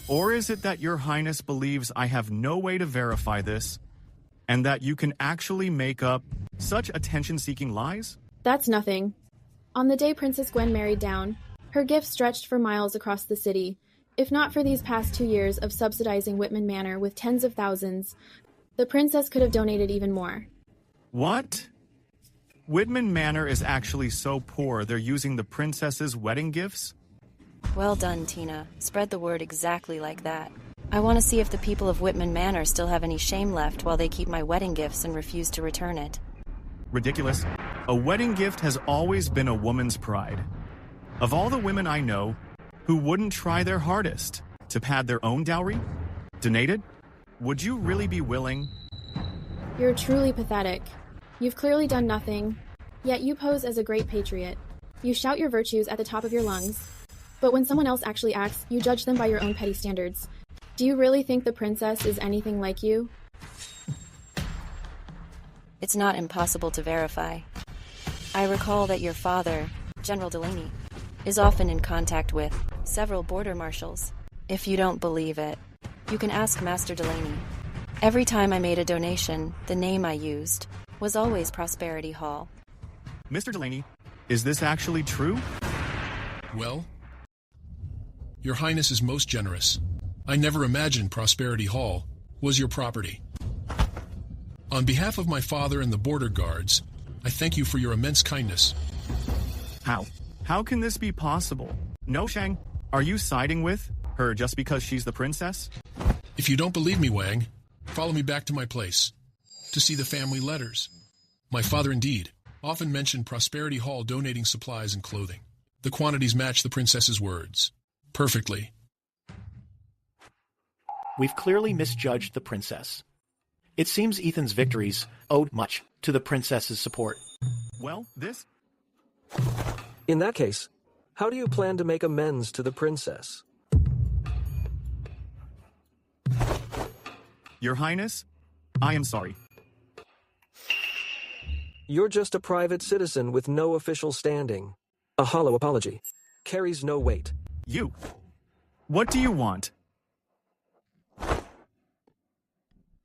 Or is it that Your Highness believes I have no way to verify this, and that you can actually make up such attention-seeking lies? That's nothing. On the day Princess Gwen married down, her gifts stretched for miles across the city. If not for these past 2 years of subsidizing Whitman Manor with tens of thousands, the princess could have donated even more. What? Whitman Manor is actually so poor they're using the princess's wedding gifts? Well done, Tina. Spread the word exactly like that. I want to see if the people of Whitman Manor still have any shame left while they keep my wedding gifts and refuse to return it. Ridiculous. A wedding gift has always been a woman's pride. Of all the women I know, who wouldn't try their hardest to pad their own dowry? Donated? Would you really be willing? You're truly pathetic. You've clearly done nothing, yet you pose as a great patriot. You shout your virtues at the top of your lungs, but when someone else actually acts, you judge them by your own petty standards. Do you really think the princess is anything like you? It's not impossible to verify. I recall that your father, General Delaney, is often in contact with several border marshals. If you don't believe it, you can ask Master Delaney. Every time I made a donation, the name I used was always Prosperity Hall. Mr. Delaney, is this actually true? Well, Your Highness is most generous. I never imagined Prosperity Hall was your property. On behalf of my father and the border guards, I thank you for your immense kindness. How? How can this be possible? No, Shang, are you siding with her just because she's the princess? If you don't believe me, Wang, follow me back to my place to see the family letters. My father, indeed, often mentioned Prosperity Hall donating supplies and clothing. The quantities match the princess's words perfectly. We've clearly misjudged the princess. It seems Ethan's victories owed much to the princess's support. Well, this... In that case, how do you plan to make amends to the princess? Your Highness, I am sorry. You're just a private citizen with no official standing. A hollow apology carries no weight. You. What do you want?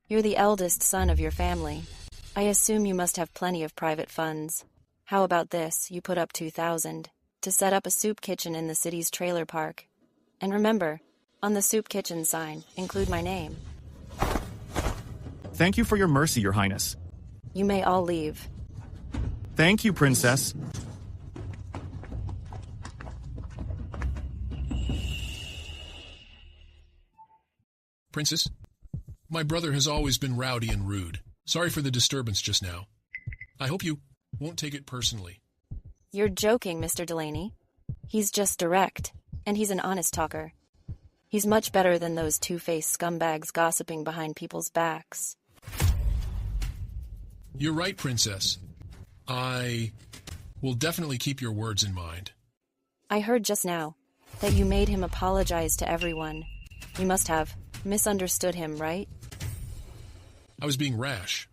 You're the eldest son of your family. I assume you must have plenty of private funds. How about this? You put up 2,000 to set up a soup kitchen in the city's trailer park. And remember, on the soup kitchen sign, include my name. Thank you for your mercy, Your Highness. You may all leave. Thank you, Princess. Princess, my brother has always been rowdy and rude. Sorry for the disturbance just now. I hope you won't take it personally. You're joking, Mr. Delaney. He's just direct, and he's an honest talker. He's much better than those two-faced scumbags gossiping behind people's backs. You're right, Princess. I will definitely keep your words in mind. I heard just now that you made him apologize to everyone. You must have misunderstood him, right? I was being rash.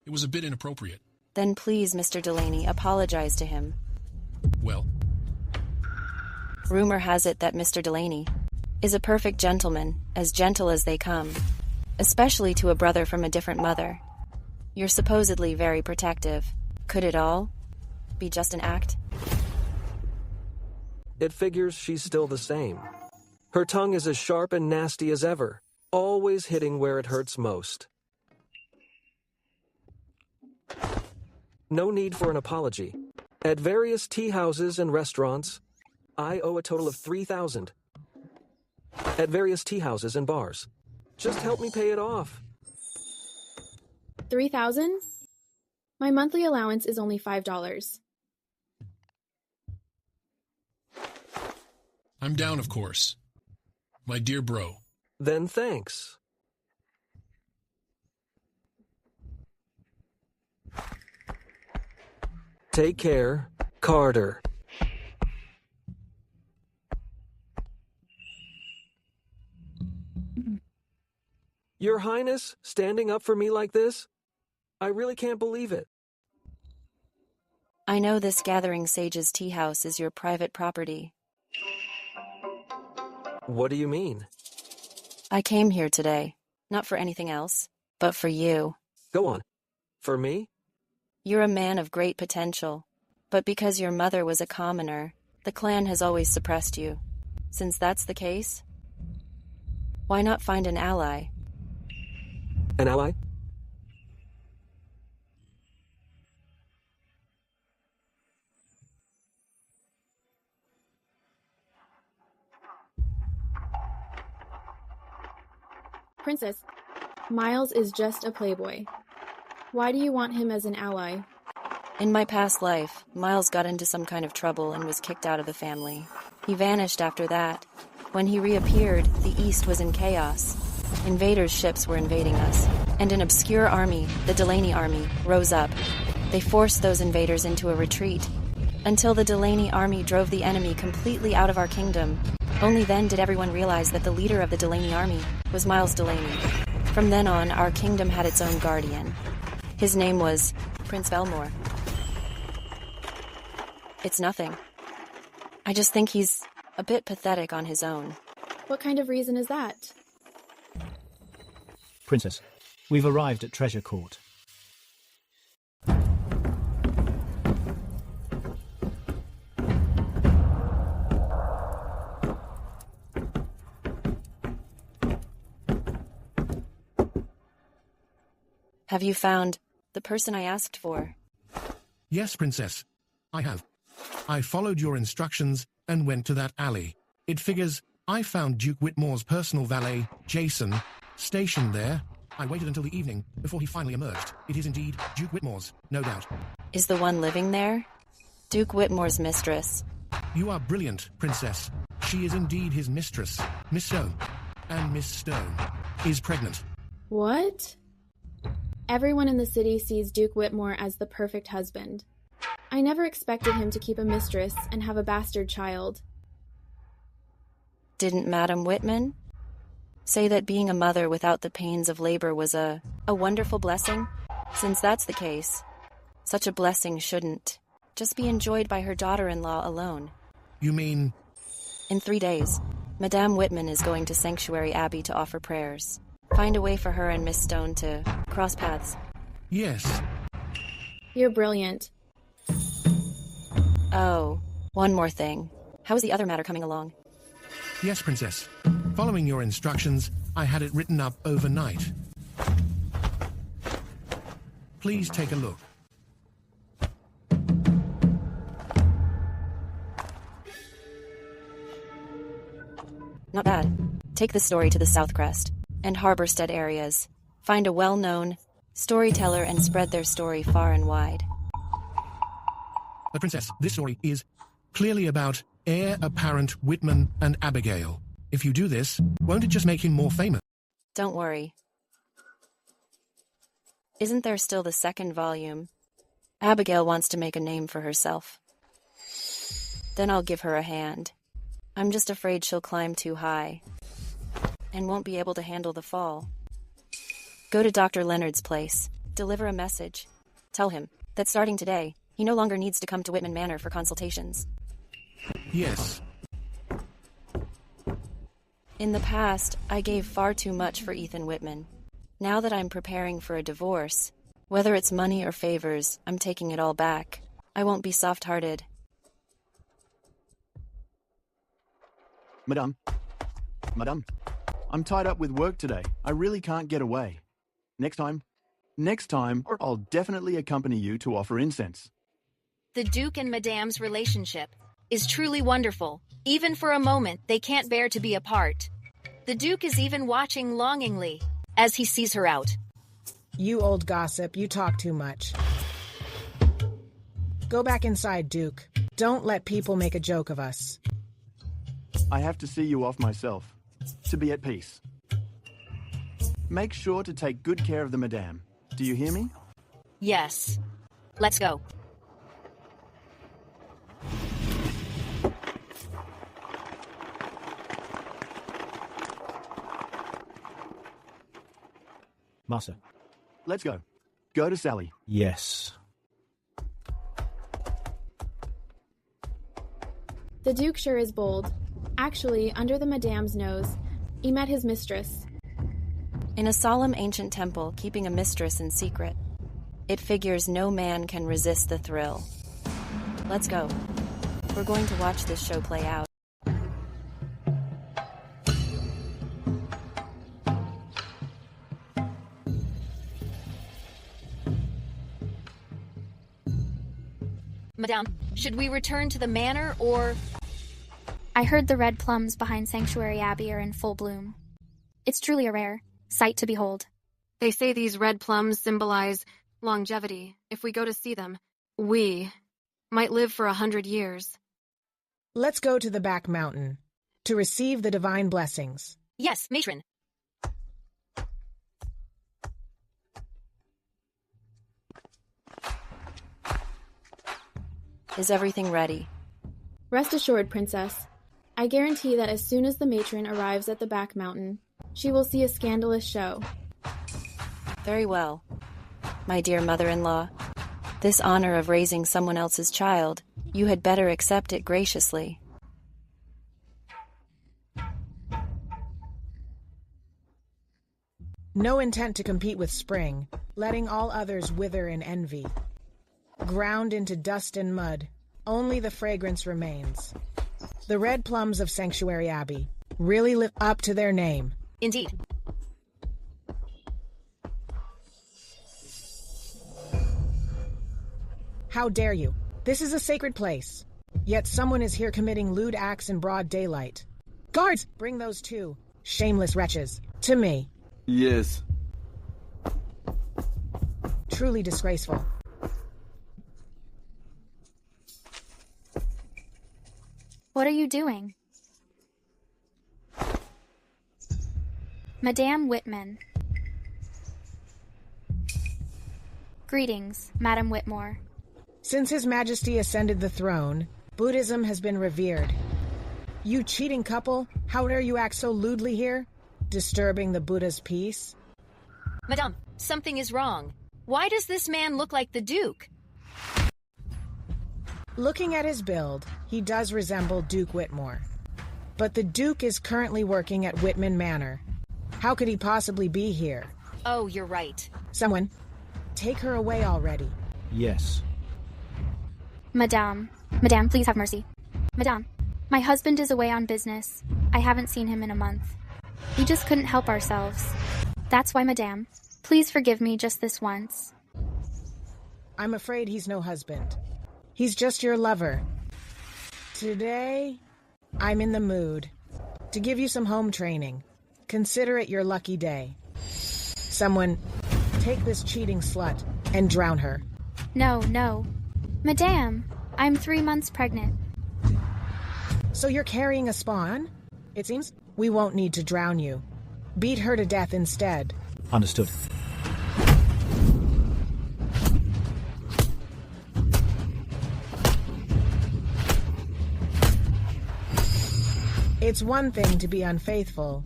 It was a bit inappropriate. Then please, Mr. Delaney, apologize to him. Well? Rumor has it that Mr. Delaney is a perfect gentleman, as gentle as they come, especially to a brother from a different mother. You're supposedly very protective. Could it all be just an act? It figures she's still the same. Her tongue is as sharp and nasty as ever, always hitting where it hurts most. No need for an apology. At various tea houses and restaurants, I owe a total of 3,000. At various tea houses and bars. Just help me pay it off. 3,000? My monthly allowance is only $5. I'm down, of course. My dear bro. Then thanks. Take care, Carter. Your Highness, standing up for me like this? I really can't believe it. I know this Gathering Sage's tea house is your private property. What do you mean? I came here today, not for anything else, but for you. Go on. For me? You're a man of great potential, but because your mother was a commoner, the clan has always suppressed you. Since that's the case, why not find an ally? An ally? Princess, Miles is just a playboy. Why do you want him as an ally? In my past life, Miles got into some kind of trouble and was kicked out of the family. He vanished after that. When he reappeared, the East was in chaos. Invaders' ships were invading us, and an obscure army, the Delaney Army, rose up. They forced those invaders into a retreat, until the Delaney Army drove the enemy completely out of our kingdom. Only then did everyone realize that the leader of the Delaney Army was Miles Delaney. From then on, our kingdom had its own guardian. His name was Prince Belmore. It's nothing. I just think he's a bit pathetic on his own. What kind of reason is that? Princess, we've arrived at Treasure Court. Have you found the person I asked for? Yes, Princess, I have. I followed your instructions and went to that alley. It figures I found Duke Whitmore's personal valet, Jason, stationed there. I waited until the evening before he finally emerged. It is indeed Duke Whitmore's, no doubt. Is the one living there Duke Whitmore's mistress? You are brilliant, Princess. She is indeed his mistress, Miss Stone. And Miss Stone is pregnant. What? Everyone in the city sees Duke Whitmore as the perfect husband. I never expected him to keep a mistress and have a bastard child. Didn't Madame Whitman say that being a mother without the pains of labor was a wonderful blessing? Since that's the case, such a blessing shouldn't just be enjoyed by her daughter-in-law alone. You mean? In 3 days, Madame Whitman is going to Sanctuary Abbey to offer prayers. Find a way for her and Miss Stone to cross paths. Yes. You're brilliant. Oh, one more thing. How is the other matter coming along? Yes, Princess. Following your instructions, I had it written up overnight. Please take a look. Not bad. Take the story to the South Crest and Harborstead areas. Find a well-known storyteller and spread their story far and wide. But Princess, this story is clearly about heir apparent Whitman and Abigail. If you do this, won't it just make him more famous? Don't worry. Isn't there still the second volume? Abigail wants to make a name for herself. Then I'll give her a hand. I'm just afraid she'll climb too high and won't be able to handle the fall. Go to Dr. Leonard's place. Deliver a message. Tell him that starting today, he no longer needs to come to Whitman Manor for consultations. Yes. In the past, I gave far too much for Ethan Whitman. Now that I'm preparing for a divorce, whether it's money or favors, I'm taking it all back. I won't be soft-hearted. Madame, I'm tied up with work today. I really can't get away. Next time, I'll definitely accompany you to offer incense. The Duke and Madame's relationship is truly wonderful. Even for a moment, they can't bear to be apart. The Duke is even watching longingly as he sees her out. You old gossip, you talk too much. Go back inside, Duke. Don't let people make a joke of us. I have to see you off myself, to be at peace. Make sure to take good care of the Madame. Do you hear me? Yes. Let's go. Master. Let's go. Go to Sally. Yes. The Duke sure is bold. Actually, under the Madame's nose, he met his mistress. In a solemn ancient temple, keeping a mistress in secret. It figures no man can resist the thrill. Let's go. We're going to watch this show play out. Madame, should we return to the manor, or... I heard the red plums behind Sanctuary Abbey are in full bloom. It's truly a rare sight to behold. They say these red plums symbolize longevity. If we go to see them, we might live for 100 years. Let's go to the back mountain to receive the divine blessings. Yes, matron. Is everything ready? Rest assured, Princess. I guarantee that as soon as the matron arrives at the back mountain, she will see a scandalous show. Very well. My dear mother-in-law, this honor of raising someone else's child, you had better accept it graciously. No intent to compete with spring, letting all others wither in envy. Ground into dust and mud, only the fragrance remains. The red plums of Sanctuary Abbey really live up to their name. Indeed. How dare you? This is a sacred place. Yet someone is here committing lewd acts in broad daylight. Guards, bring those two shameless wretches to me. Yes. Truly disgraceful. What are you doing? Madame Whitman. Greetings, Madame Whitmore. Since His Majesty ascended the throne, Buddhism has been revered. You cheating couple, how dare you act so lewdly here? Disturbing the Buddha's peace? Madame, something is wrong. Why does this man look like the Duke? Looking at his build, he does resemble Duke Whitmore. But the Duke is currently working at Whitman Manor. How could he possibly be here? Oh, you're right. Someone, take her away already. Yes. Madame, please have mercy. Madame, my husband is away on business. I haven't seen him in a month. We just couldn't help ourselves. That's why, Madame, please forgive me just this once. I'm afraid he's no husband. He's just your lover. Today, I'm in the mood to give you some home training. Consider it your lucky day. Someone, take this cheating slut and drown her. No. Madame, I'm 3 months pregnant. So you're carrying a spawn? It seems we won't need to drown you. Beat her to death instead. Understood. It's one thing to be unfaithful,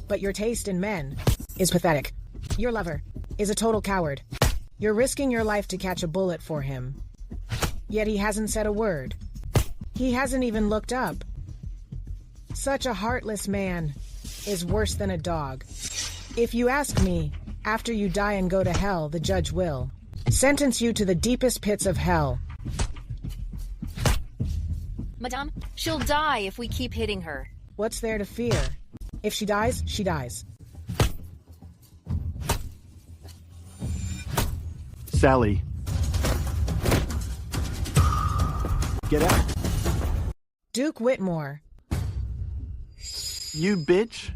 but your taste in men is pathetic. Your lover is a total coward. You're risking your life to catch a bullet for him. Yet he hasn't said a word. He hasn't even looked up. Such a heartless man is worse than a dog. If you ask me, after you die and go to hell, the judge will sentence you to the deepest pits of hell. Madame, she'll die if we keep hitting her. What's there to fear? If she dies, she dies. Sally. Get out. Duke Whitmore. You bitch.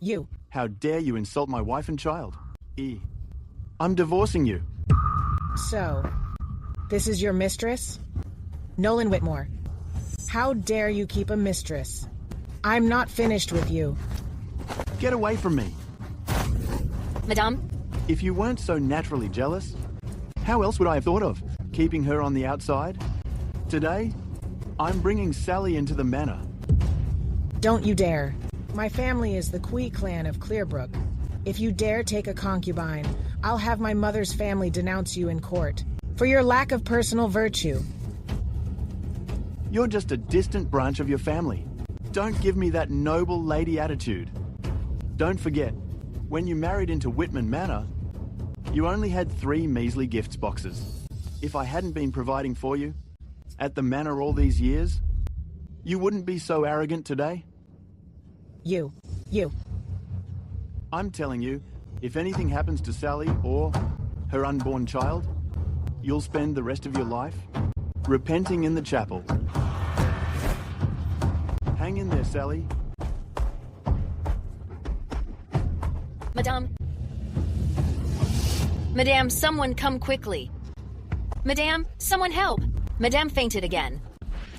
You. How dare you insult my wife and child? I'm divorcing you. So, this is your mistress? Nolan Whitmore. How dare you keep a mistress? I'm not finished with you. Get away from me. Madame? If you weren't so naturally jealous, how else would I have thought of keeping her on the outside? Today, I'm bringing Sally into the manor. Don't you dare. My family is the Quee clan of Clearbrook. If you dare take a concubine, I'll have my mother's family denounce you in court for your lack of personal virtue. You're just a distant branch of your family. Don't give me that noble lady attitude. Don't forget, when you married into Whitman Manor, you only had 3 measly gifts boxes. If I hadn't been providing for you at the manor all these years, you wouldn't be so arrogant today. You. I'm telling you, if anything happens to Sally or her unborn child, you'll spend the rest of your life repenting in the chapel. Hang in there, Sally. Madame, someone come quickly. Madame, someone help. Madame fainted again.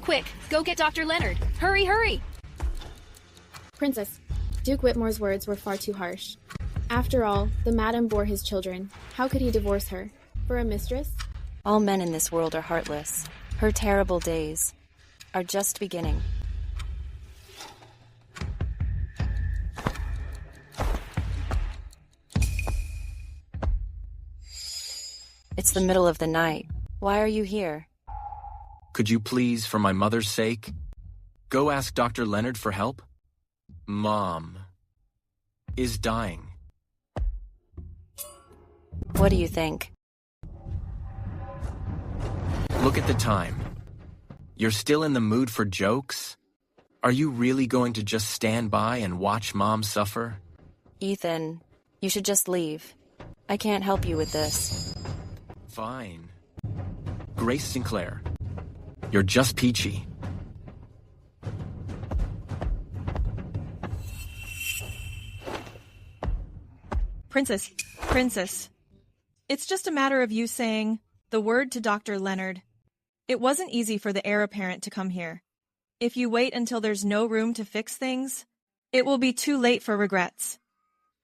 Quick, go get Dr. Leonard. Hurry! Princess, Duke Whitmore's words were far too harsh. After all, the madam bore his children. How could he divorce her? For a mistress? All men in this world are heartless. Her terrible days are just beginning. It's the middle of the night. Why are you here? Could you please, for my mother's sake, go ask Dr. Leonard for help? Mom is dying. What do you think? Look at the time. You're still in the mood for jokes? Are you really going to just stand by and watch Mom suffer? Ethan, you should just leave. I can't help you with this. Fine. Grace Sinclair, you're just peachy. Princess. It's just a matter of you saying the word to Dr. Leonard. It wasn't easy for the heir apparent to come here. If you wait until there's no room to fix things, it will be too late for regrets.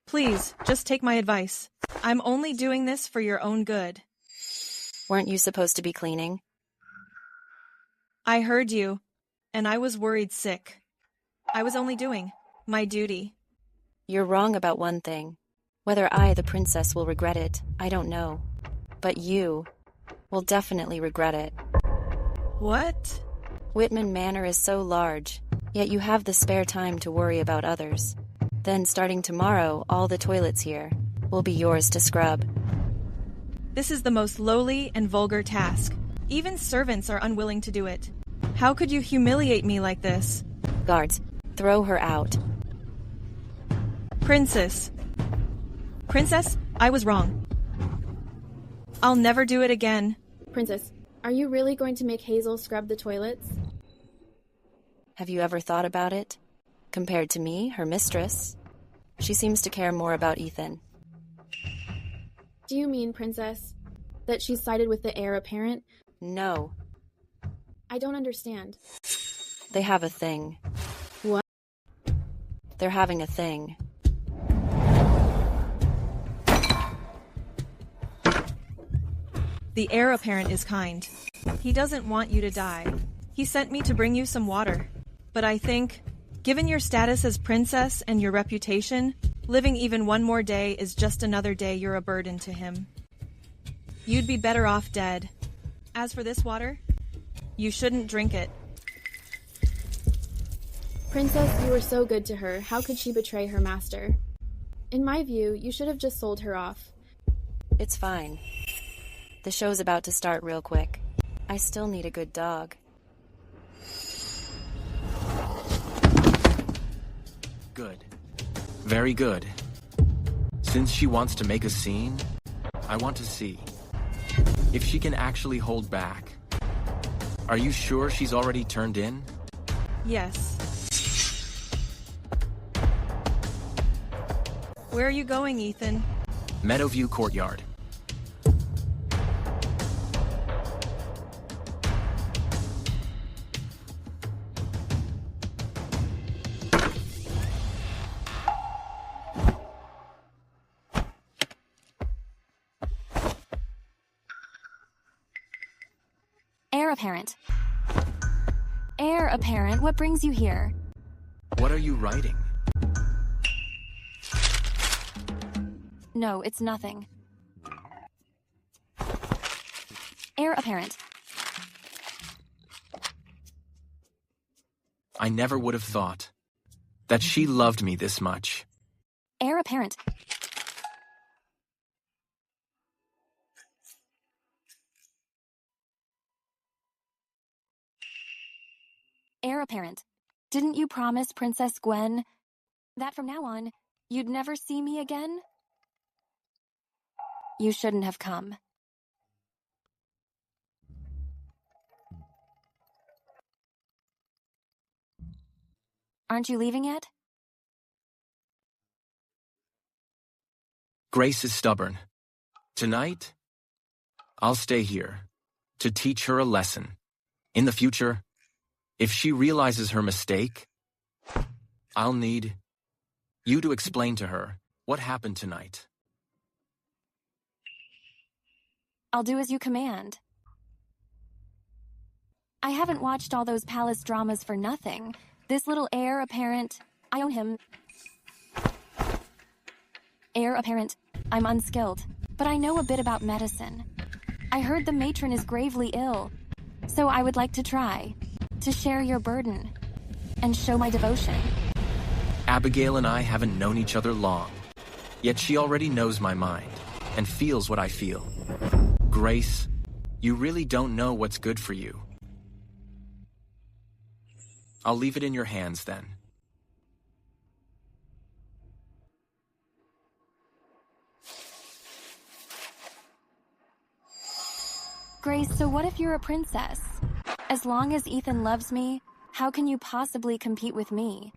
Please, just take my advice. I'm only doing this for your own good. Weren't you supposed to be cleaning? I heard you, and I was worried sick. I was only doing my duty. You're wrong about one thing. Whether I, the princess, will regret it, I don't know. But you will definitely regret it. What? Whitman Manor is so large, yet you have the spare time to worry about others. Then, starting tomorrow, all the toilets here will be yours to scrub. This is the most lowly and vulgar task. Even servants are unwilling to do it. How could you humiliate me like this? Guards, throw her out. Princess, I was wrong. I'll never do it again. Princess, are you really going to make Hazel scrub the toilets? Have you ever thought about it? Compared to me, her mistress, she seems to care more about Ethan. Do you mean, Princess, that she's sided with the heir apparent? No. I don't understand. They have a thing. What? They're having a thing. The heir apparent is kind. He doesn't want you to die. He sent me to bring you some water. But I think, given your status as princess and your reputation, living even one more day is just another day you're a burden to him. You'd be better off dead. As for this water, you shouldn't drink it. Princess, you were so good to her. How could she betray her master? In my view, you should have just sold her off. It's fine. The show's about to start real quick. I still need a good dog. Good. Very good. Since she wants to make a scene, I want to see if she can actually hold back. Are you sure she's already turned in? Yes. Where are you going, Ethan? Meadowview Courtyard. Heir apparent, what brings you here? What are you writing? No, it's nothing. Heir apparent. I never would have thought that she loved me this much. Heir apparent. Heir apparent. Didn't you promise Princess Gwen that from now on, you'd never see me again? You shouldn't have come. Aren't you leaving yet? Grace is stubborn. Tonight, I'll stay here to teach her a lesson. In the future, if she realizes her mistake, I'll need you to explain to her what happened tonight. I'll do as you command. I haven't watched all those palace dramas for nothing. This little heir apparent, I own him. Heir apparent, I'm unskilled, but I know a bit about medicine. I heard the matron is gravely ill, so I would like to try to share your burden and show my devotion. Abigail and I haven't known each other long, yet she already knows my mind and feels what I feel. Grace, you really don't know what's good for you. I'll leave it in your hands then. Grace, so what if you're a princess? As long as Ethan loves me, how can you possibly compete with me?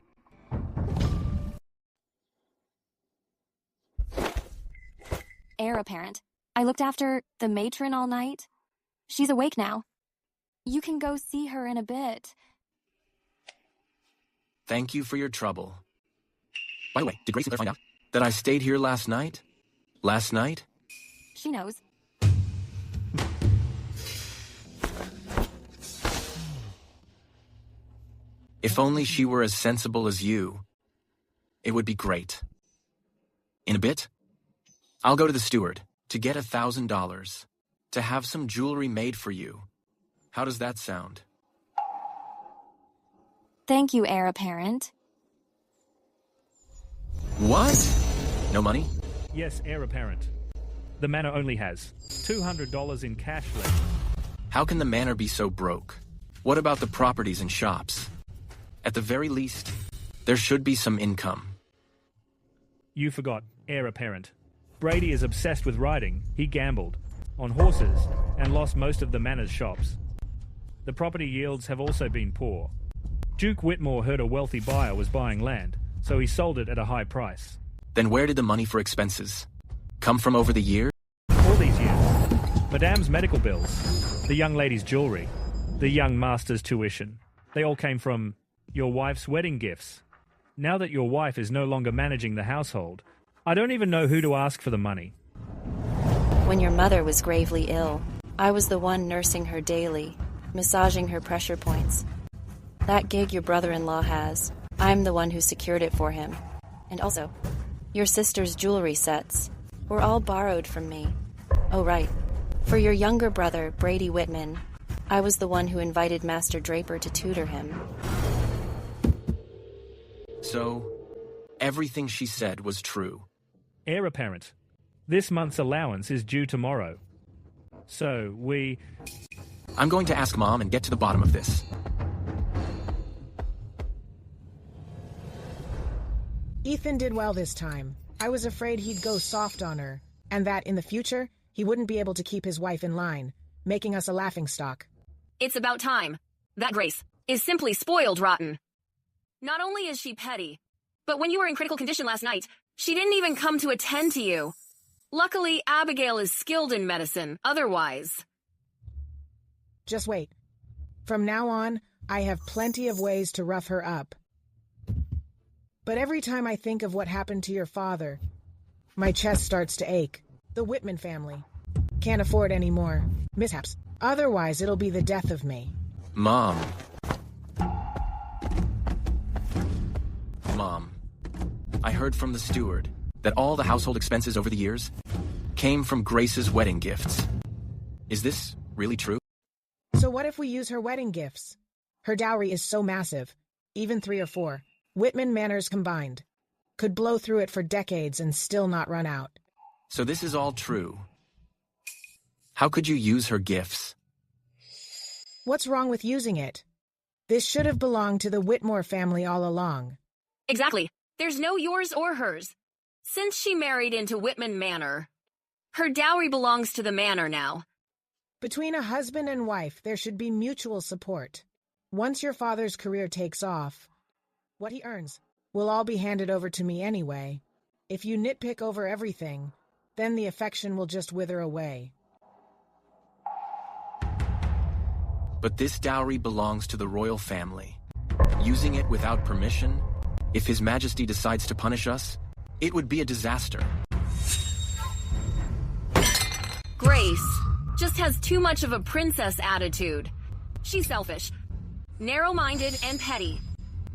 Heir apparent. I looked after the matron all night. She's awake now. You can go see her in a bit. Thank you for your trouble. By the way, did Grace find out that I stayed here last night? Last night? She knows. If only she were as sensible as you, it would be great. In a bit, I'll go to the steward to get $1,000 to have some jewelry made for you. How does that sound? Thank you, heir apparent. What? No money? Yes, heir apparent. The manor only has $200 in cash left. How can the manor be so broke? What about the properties and shops? At the very least, there should be some income. You forgot, heir apparent. Brady is obsessed with riding. He gambled on horses and lost most of the manor's shops. The property yields have also been poor. Duke Whitmore heard a wealthy buyer was buying land, so he sold it at a high price. Then where did the money for expenses come from over the years? All these years. Madame's medical bills, the young lady's jewelry, the young master's tuition. They all came from your wife's wedding gifts. Now that your wife is no longer managing the household, I don't even know who to ask for the money. When your mother was gravely ill, I was the one nursing her daily, massaging her pressure points. That gig your brother-in-law has, I'm the one who secured it for him. And also, your sister's jewelry sets were all borrowed from me. Oh, right. For your younger brother, Brady Whitman, I was the one who invited Master Draper to tutor him. So, everything she said was true. Heir apparent. This month's allowance is due tomorrow. So, I'm going to ask Mom and get to the bottom of this. Ethan did well this time. I was afraid he'd go soft on her, and that in the future, he wouldn't be able to keep his wife in line, making us a laughingstock. It's about time. That Grace is simply spoiled rotten. Not only is she petty, but when you were in critical condition last night, she didn't even come to attend to you. Luckily, Abigail is skilled in medicine, otherwise. Just wait. From now on, I have plenty of ways to rough her up. But every time I think of what happened to your father, my chest starts to ache. The Whitman family can't afford any more mishaps. Otherwise, it'll be the death of me. Mom, I heard from the steward that all the household expenses over the years came from Grace's wedding gifts. Is this really true? So what if we use her wedding gifts? Her dowry is so massive, even 3 or 4. Whitman manors combined could blow through it for decades and still not run out. So this is all true. How could you use her gifts? What's wrong with using it? This should have belonged to the Whitmore family all along. Exactly. There's no yours or hers. Since she married into Whitman Manor, her dowry belongs to the manor now. Between a husband and wife, there should be mutual support. Once your father's career takes off, what he earns will all be handed over to me anyway. If you nitpick over everything, then the affection will just wither away. But this dowry belongs to the royal family. Using it without permission, if His Majesty decides to punish us, it would be a disaster. Grace just has too much of a princess attitude. She's selfish, narrow-minded, and petty.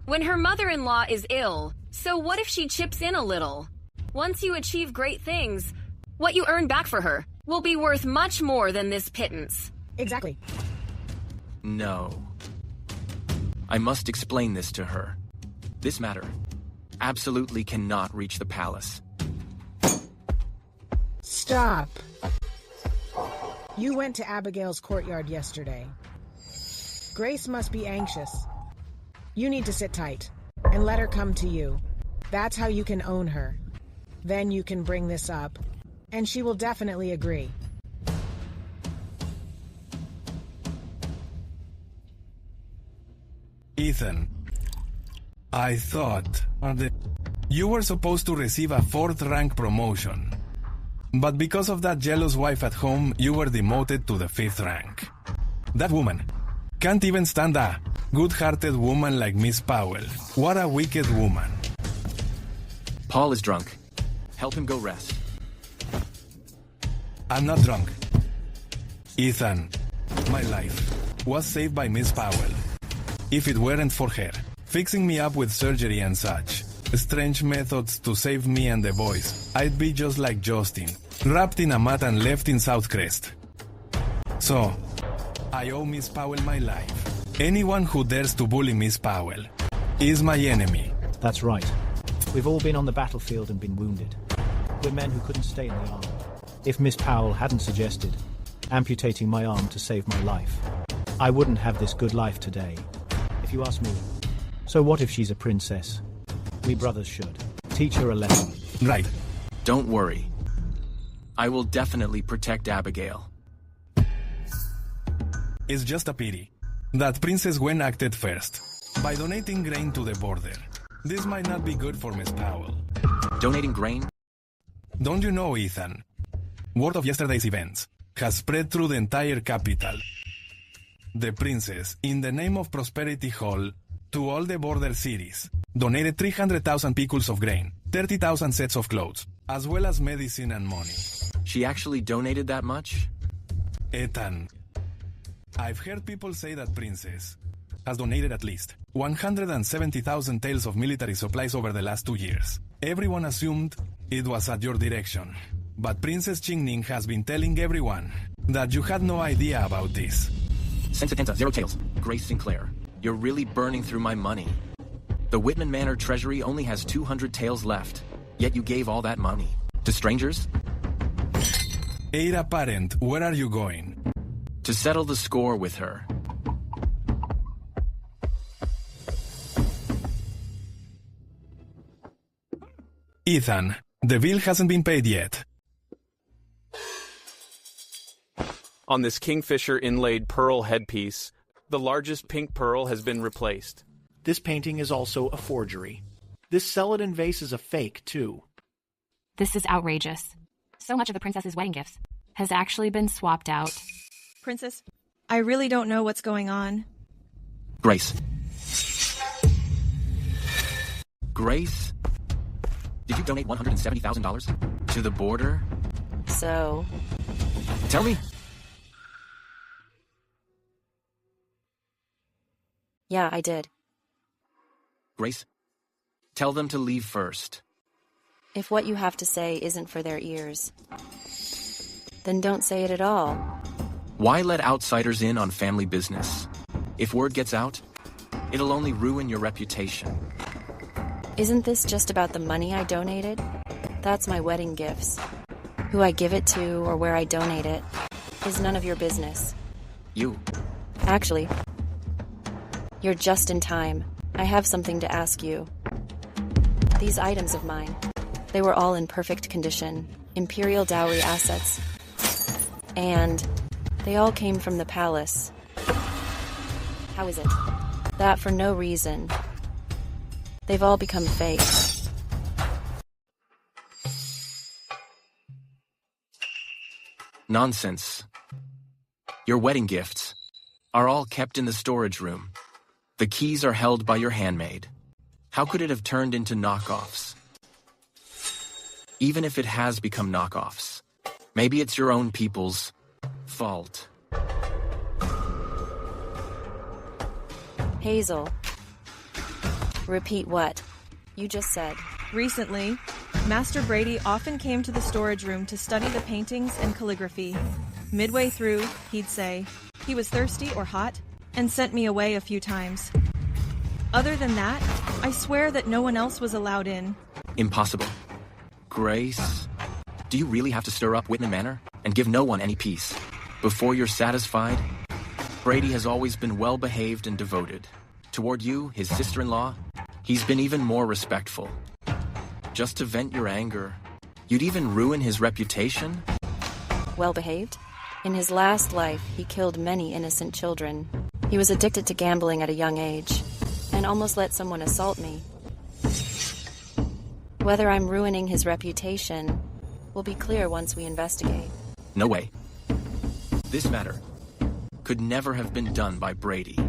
When her mother-in-law is ill, so what if she chips in a little? Once you achieve great things, what you earn back for her will be worth much more than this pittance. Exactly. No. I must explain this to her. This matter absolutely cannot reach the palace. Stop. You went to Abigail's courtyard yesterday. Grace must be anxious. You need to sit tight and let her come to you. That's how you can own her. Then you can bring this up, and she will definitely agree. Ethan, I thought you were supposed to receive a 4th rank promotion. But because of that jealous wife at home, you were demoted to the 5th rank. That woman can't even stand a good-hearted woman like Miss Powell. What a wicked woman. Paul is drunk. Help him go rest. I'm not drunk. Ethan, my life was saved by Miss Powell. If it weren't for her, fixing me up with surgery and such, strange methods to save me and the boys, I'd be just like Justin, wrapped in a mat and left in Southcrest. So, I owe Miss Powell my life. Anyone who dares to bully Miss Powell is my enemy. That's right. We've all been on the battlefield and been wounded. We're men who couldn't stay in the army. If Miss Powell hadn't suggested amputating my arm to save my life, I wouldn't have this good life today, if you ask me. So what if she's a princess? We brothers should teach her a lesson. Right. Don't worry. I will definitely protect Abigail. It's just a pity that Princess Gwen acted first by donating grain to the border. This might not be good for Miss Powell. Donating grain? Don't you know, Ethan? Word of yesterday's events has spread through the entire capital. The princess, in the name of Prosperity Hall, to all the border cities, donated 300,000 piculs of grain, 30,000 sets of clothes, as well as medicine and money. She actually donated that much? Ethan, I've heard people say that Princess has donated at least 170,000 tales of military supplies over the last 2 years. Everyone assumed it was at your direction, but Princess Qingning has been telling everyone that you had no idea about this. Sensitenta, 0 tails. Grace Sinclair, you're really burning through my money. The Whitman Manor treasury only has 200 tails left, yet you gave all that money. To strangers? Heir apparent, where are you going? To settle the score with her. Ethan, the bill hasn't been paid yet. On this kingfisher inlaid pearl headpiece, the largest pink pearl has been replaced. This painting is also a forgery. This celadon vase is a fake, too. This is outrageous. So much of the princess's wedding gifts has actually been swapped out. Princess, I really don't know what's going on. Grace. Grace? Did you donate $170,000 to the border? So? Tell me. Yeah, I did. Grace, tell them to leave first. If what you have to say isn't for their ears, then don't say it at all. Why let outsiders in on family business? If word gets out, it'll only ruin your reputation. Isn't this just about the money I donated? That's my wedding gifts. Who I give it to or where I donate it is none of your business. You. Actually, you're just in time. I have something to ask you. These items of mine, they were all in perfect condition, imperial dowry assets, and they all came from the palace. How is it that for no reason, they've all become fake? Nonsense. Your wedding gifts are all kept in the storage room. The keys are held by your handmaid. How could it have turned into knockoffs? Even if it has become knockoffs, maybe it's your own people's fault. Hazel. Repeat what you just said. Recently, Master Brady often came to the storage room to study the paintings and calligraphy. Midway through, he'd say he was thirsty or hot, and sent me away a few times. Other than that, I swear that no one else was allowed in. Impossible. Grace, do you really have to stir up Whitman Manor and give no one any peace? Before you're satisfied, Brady has always been well-behaved and devoted. Toward you, his sister-in-law, he's been even more respectful. Just to vent your anger, you'd even ruin his reputation? Well-behaved? In his last life, he killed many innocent children. He was addicted to gambling at a young age, and almost let someone assault me. Whether I'm ruining his reputation will be clear once we investigate. No way. This matter could never have been done by Brady.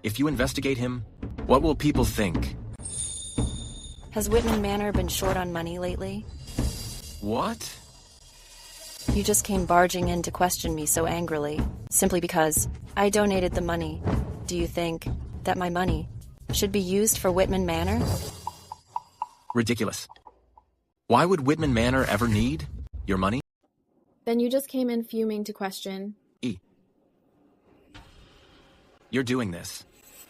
If you investigate him, what will people think? Has Whitman Manor been short on money lately? What? You just came barging in to question me so angrily, simply because I donated the money. Do you think that my money should be used for Whitman Manor? Ridiculous. Why would Whitman Manor ever need your money? Then you just came in fuming to question. You're doing this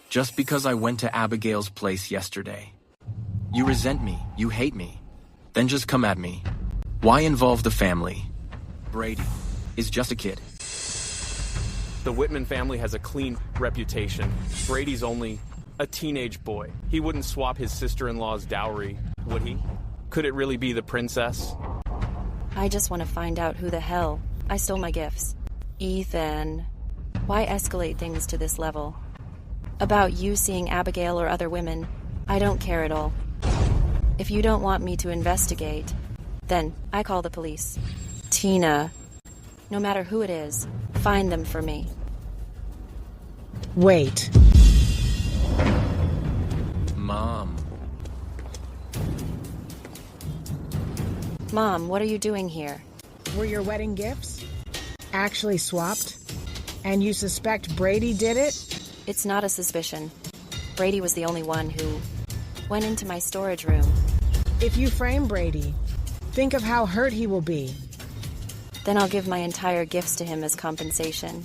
just because I went to Abigail's place yesterday. You resent me, you hate me, then just come at me. Why involve the family? Brady is just a kid. The Whitman family has a clean reputation. Brady's only a teenage boy. He wouldn't swap his sister-in-law's dowry, would he? Could it really be the princess? I just want to find out who the hell I stole my gifts. Ethan, why escalate things to this level? About you seeing Abigail or other women, I don't care at all. If you don't want me to investigate, then I call the police. Tina, no matter who it is, find them for me. Wait. Mom. Mom, what are you doing here? Were your wedding gifts actually swapped? And you suspect Brady did it? It's not a suspicion. Brady was the only one who went into my storage room. If you frame Brady, think of how hurt he will be. Then I'll give my entire gifts to him as compensation.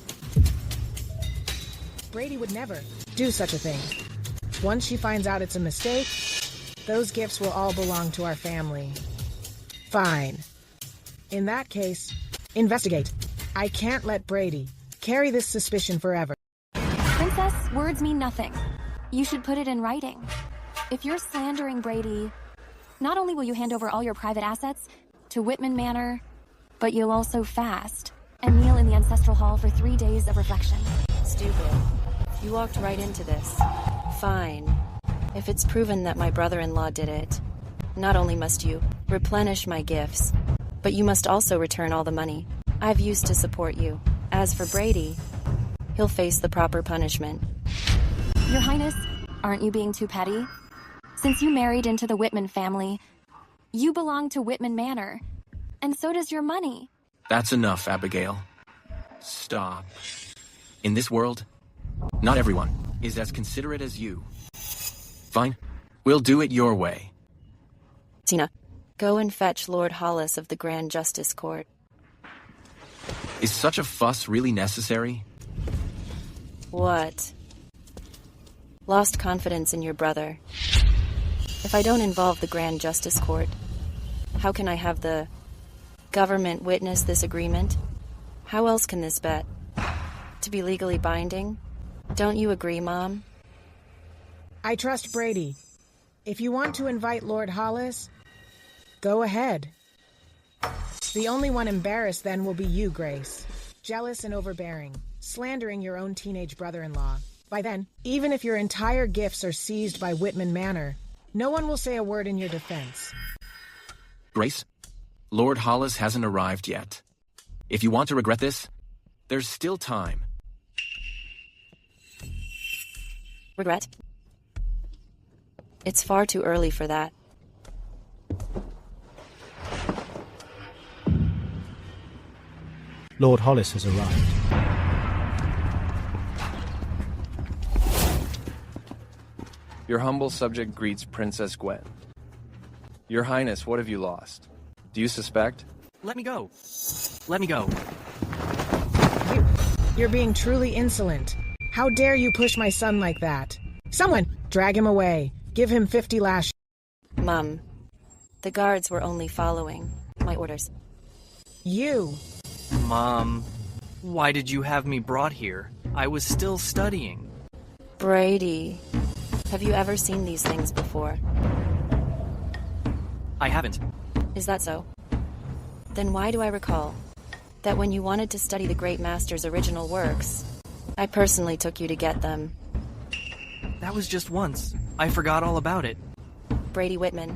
Brady would never do such a thing. Once she finds out it's a mistake, those gifts will all belong to our family. Fine. In that case, investigate. I can't let Brady carry this suspicion forever. Princess, words mean nothing. You should put it in writing. If you're slandering Brady, not only will you hand over all your private assets to Whitman Manor, but you'll also fast and kneel in the ancestral hall for 3 days of reflection. Stupid. You walked right into this. Fine. If it's proven that my brother-in-law did it, not only must you replenish my gifts, but you must also return all the money I've used to support you. As for Brady, he'll face the proper punishment. Your Highness, aren't you being too petty? Since you married into the Whitman family, you belong to Whitman Manor, and so does your money. That's enough, Abigail. Stop. In this world, not everyone is as considerate as you. Fine. We'll do it your way. Tina, go and fetch Lord Hollis of the Grand Justice Court. Is such a fuss really necessary? What? Lost confidence in your brother. If I don't involve the Grand Justice Court, how can I have the government witness this agreement? How else can this bet? To be legally binding? Don't you agree, Mom? I trust Brady. If you want to invite Lord Hollis, go ahead. The only one embarrassed then will be you, Grace. Jealous and overbearing, slandering your own teenage brother-in-law. By then, even if your entire gifts are seized by Whitman Manor, no one will say a word in your defense. Grace, Lord Hollis hasn't arrived yet. If you want to regret this, there's still time. Regret? It's far too early for that. Lord Hollis has arrived. Your humble subject greets Princess Gwen. Your Highness, what have you lost? Do you suspect? Let me go. Let me go. You're being truly insolent. How dare you push my son like that? Someone, drag him away. Give him 50 lashes. Mom, the guards were only following my orders. You. Mom, why did you have me brought here? I was still studying. Brady, have you ever seen these things before? I haven't. Is that so? Then why do I recall that when you wanted to study the great master's original works, I personally took you to get them? That was just once. I forgot all about it. Brady Whitman,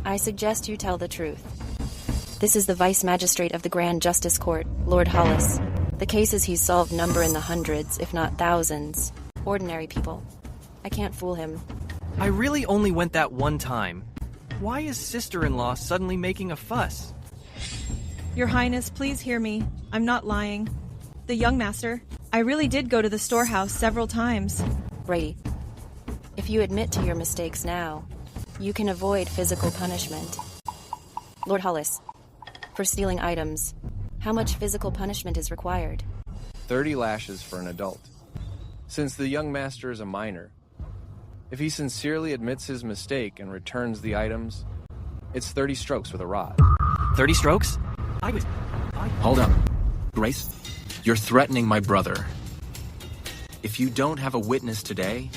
I suggest you tell the truth. This is the Vice Magistrate of the Grand Justice Court, Lord Hollis. The cases he's solved number in the hundreds, if not thousands. Ordinary people. I can't fool him. I really only went that one time. Why is sister-in-law suddenly making a fuss? Your Highness, please hear me. I'm not lying. The young master, I really did go to the storehouse several times. Brady, if you admit to your mistakes now, you can avoid physical punishment. Lord Hollis, for stealing items, how much physical punishment is required? 30 lashes for an adult. Since the young master is a minor, if he sincerely admits his mistake and returns the items, it's 30 strokes with a rod. 30 strokes? Hold up. Grace, you're threatening my brother. If you don't have a witness today,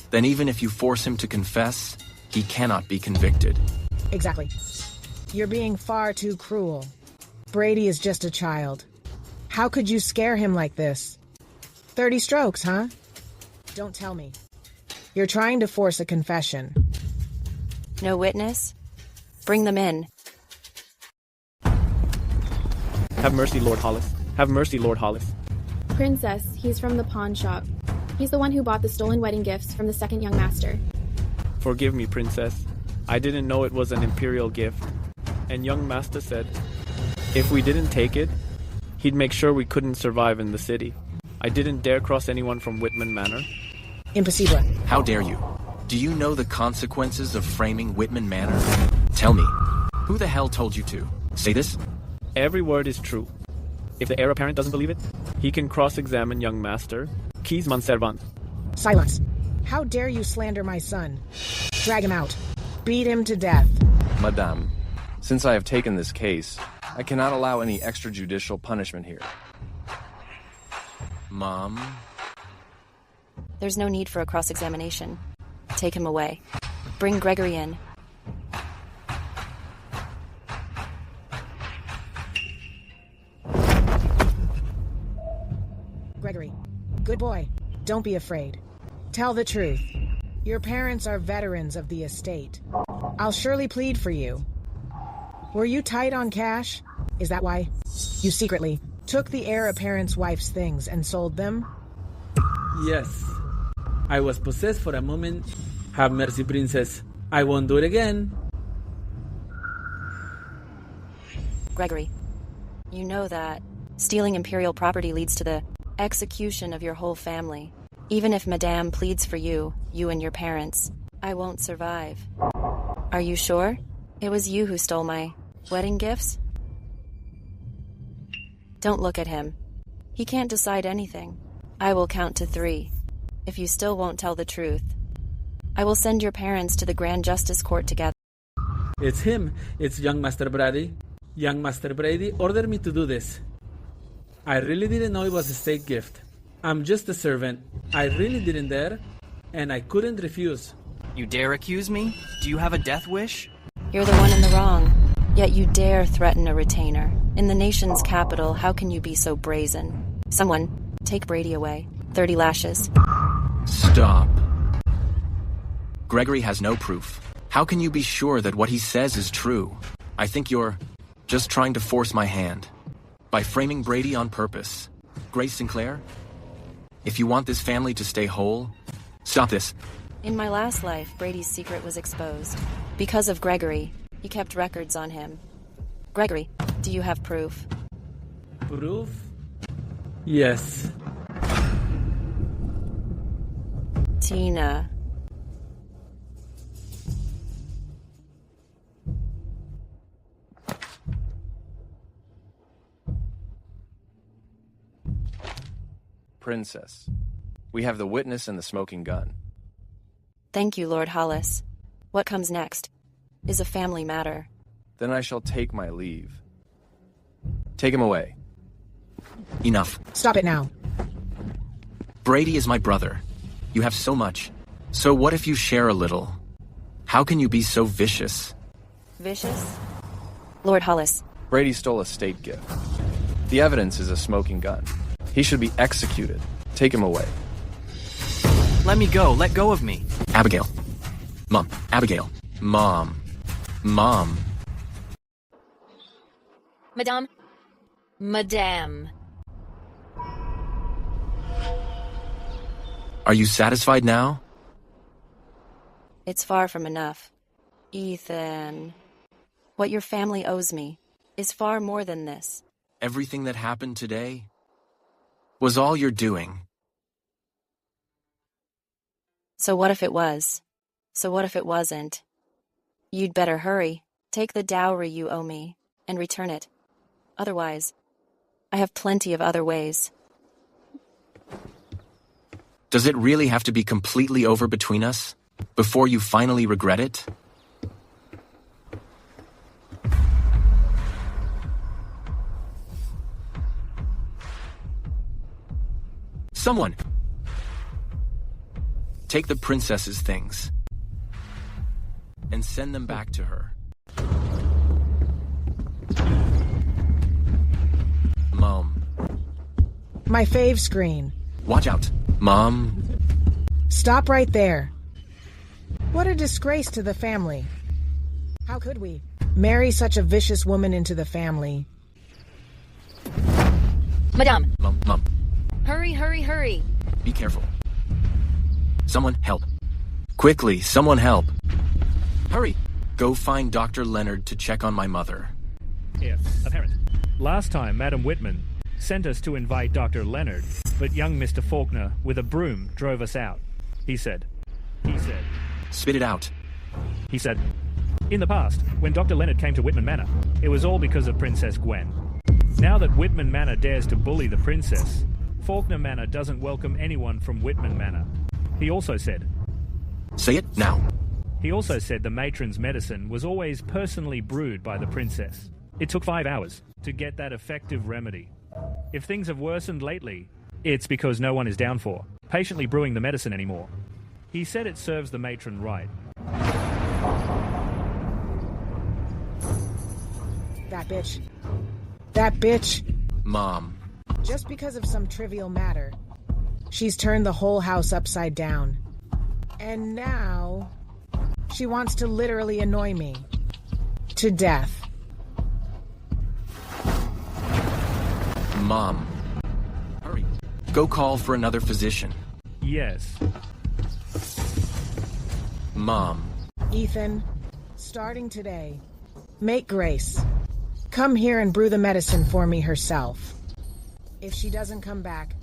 then even if you force him to confess, he cannot be convicted. Exactly. You're being far too cruel. Brady is just a child. How could you scare him like this? 30 strokes, huh? Don't tell me. You're trying to force a confession. No witness? Bring them in. Have mercy, Lord Hollis. Have mercy, Lord Hollis. Princess, he's from the pawn shop. He's the one who bought the stolen wedding gifts from the second young master. Forgive me, Princess. I didn't know it was an imperial gift. And young master said, if we didn't take it, he'd make sure we couldn't survive in the city. I didn't dare cross anyone from Whitman Manor. Impossible. How dare you? Do you know the consequences of framing Whitman Manor? Tell me, who the hell told you to say this? Every word is true. If the heir apparent doesn't believe it, he can cross-examine young master. Quis man servant. Silence. How dare you slander my son? Drag him out. Beat him to death. Madame, since I have taken this case, I cannot allow any extrajudicial punishment here. Mom? There's no need for a cross-examination. Take him away. Bring Gregory in. Gregory, good boy. Don't be afraid. Tell the truth. Your parents are veterans of the estate. I'll surely plead for you. Were you tight on cash? Is that why you secretly took the heir apparent's wife's things and sold them? Yes. I was possessed for a moment. Have mercy, princess. I won't do it again. Gregory, you know that stealing imperial property leads to the execution of your whole family. Even if Madame pleads for you, you and your parents, I won't survive. Are you sure? It was you who stole my wedding gifts? Don't look at him. He can't decide anything. I will count to 3. If you still won't tell the truth, I will send your parents to the Grand Justice Court together. It's him. It's young Master Brady. Young Master Brady ordered me to do this. I really didn't know it was a state gift. I'm just a servant. I really didn't dare, and I couldn't refuse. You dare accuse me? Do you have a death wish? You're the one in the wrong. Yet you dare threaten a retainer. In the nation's capital, how can you be so brazen? Someone, take Brady away. 30 lashes. Stop. Gregory has no proof. How can you be sure that what he says is true? I think you're just trying to force my hand. By framing Brady on purpose. Grace Sinclair? If you want this family to stay whole, stop this. In my last life, Brady's secret was exposed. Because of Gregory, he kept records on him. Gregory, do you have proof? Proof? Yes. Tina. Princess, we have the witness and the smoking gun. Thank you, Lord Hollis. What comes next is a family matter. Then I shall take my leave. Take him away. Enough. Stop it now. Brady is my brother. You have so much. So what if you share a little? How can you be so vicious? Vicious? Lord Hollis. Brady stole a state gift. The evidence is a smoking gun. He should be executed. Take him away. Let me go. Let go of me. Abigail. Mom. Abigail. Mom. Mom. Madame. Madame. Are you satisfied now? It's far from enough. Ethan. What your family owes me is far more than this. Everything that happened today was all you're doing. So what if it was? So what if it wasn't? You'd better hurry. Take the dowry you owe me and return it. Otherwise, I have plenty of other ways. Does it really have to be completely over between us before you finally regret it? Someone! Take the princess's things and send them back to her. Mom. My fave screen. Watch out, Mom. Stop right there. What a disgrace to the family. How could we marry such a vicious woman into the family? Madame. Mom. Hurry, hurry, hurry. Be careful. Someone help. Quickly, someone help. Hurry. Go find Dr. Leonard to check on my mother. If apparent. Last time, Madam Whitman sent us to invite Dr. Leonard, but young Mr. Faulkner with a broom drove us out. He said. Spit it out. He said, in the past, when Dr. Leonard came to Whitman Manor, it was all because of Princess Gwen. Now that Whitman Manor dares to bully the princess, Faulkner Manor doesn't welcome anyone from Whitman Manor. He also said... Say it now. He also said the matron's medicine was always personally brewed by the princess. It took 5 hours to get that effective remedy. If things have worsened lately, it's because no one is down for patiently brewing the medicine anymore. He said it serves the matron right. That bitch. That bitch. Mom. Just because of some trivial matter, she's turned the whole house upside down. And now, she wants to literally annoy me. To death. Mom. Hurry. Go call for another physician. Yes. Mom. Ethan, starting today, make Grace come here and brew the medicine for me herself. If she doesn't come back,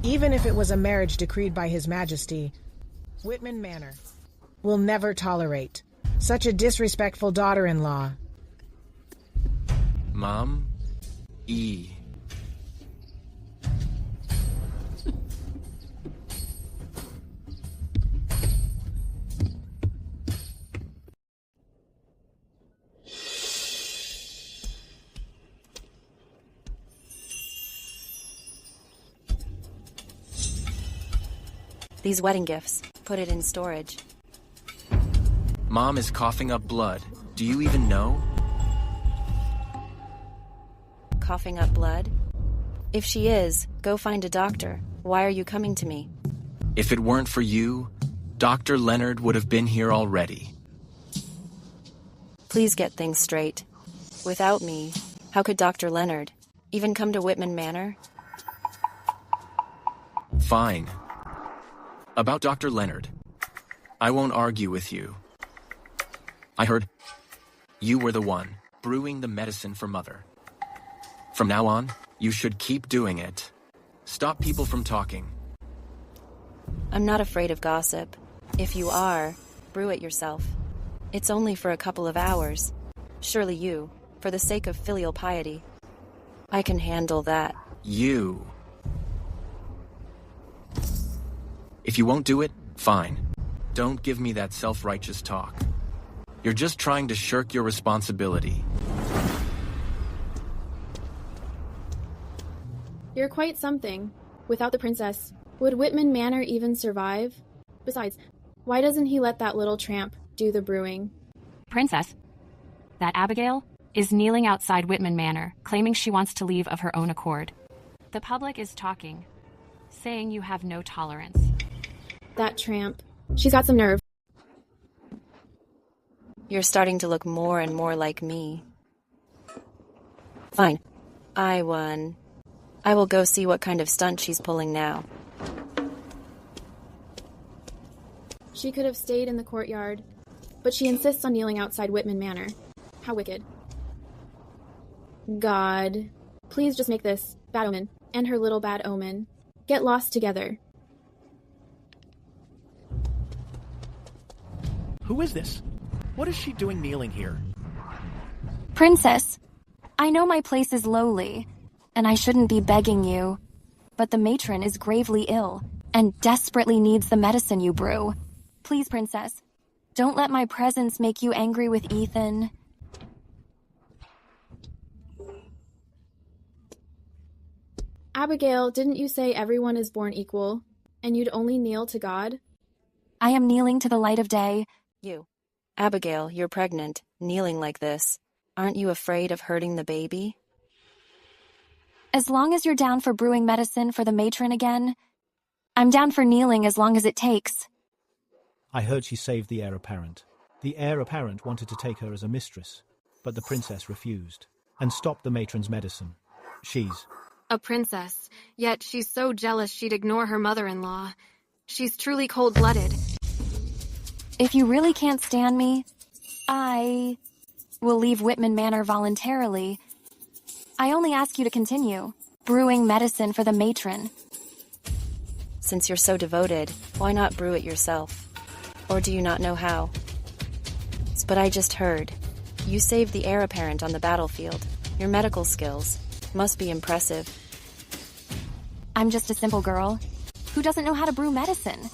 even if it was a marriage decreed by His Majesty, Whitman Manor will never tolerate such a disrespectful daughter-in-law. Mom. E. These wedding gifts. Put it in storage. Mom is coughing up blood. Do you even know? Coughing up blood? If she is, go find a doctor. Why are you coming to me? If it weren't for you, Dr. Leonard would have been here already. Please get things straight. Without me, how could Dr. Leonard even come to Whitman Manor? Fine. About Dr. Leonard, I won't argue with you. I heard you were the one brewing the medicine for Mother. From now on, you should keep doing it. Stop people from talking. I'm not afraid of gossip. If you are, brew it yourself. It's only for a couple of hours. Surely you, for the sake of filial piety. I can handle that. You. If you won't do it, fine. Don't give me that self-righteous talk. You're just trying to shirk your responsibility. You're quite something. Without the princess, would Whitman Manor even survive? Besides, why doesn't he let that little tramp do the brewing? Princess, that Abigail is kneeling outside Whitman Manor, claiming she wants to leave of her own accord. The public is talking, saying you have no tolerance. That tramp. She's got some nerve. You're starting to look more and more like me. Fine. I won. I will go see what kind of stunt she's pulling now. She could have stayed in the courtyard, but she insists on kneeling outside Whitman Manor. How wicked. God. Please just make this bad omen and her little bad omen get lost together. Who is this? What is she doing kneeling here? Princess, I know my place is lowly, and I shouldn't be begging you, but the matron is gravely ill and desperately needs the medicine you brew. Please, Princess, don't let my presence make you angry with Ethan. Abigail, didn't you say everyone is born equal, and you'd only kneel to God? I am kneeling to the light of day. You. Abigail, you're pregnant, kneeling like this. Aren't you afraid of hurting the baby? As long as you're down for brewing medicine for the matron again, I'm down for kneeling as long as it takes. I heard she saved the heir apparent. The heir apparent wanted to take her as a mistress, but the princess refused and stopped the matron's medicine. She's a princess, yet she's so jealous she'd ignore her mother-in-law. She's truly cold-blooded. If you really can't stand me, I will leave Whitman Manor voluntarily. I only ask you to continue brewing medicine for the matron. Since you're so devoted, why not brew it yourself? Or do you not know how? But I just heard. You saved the heir apparent on the battlefield. Your medical skills must be impressive. I'm just a simple girl who doesn't know how to brew medicine.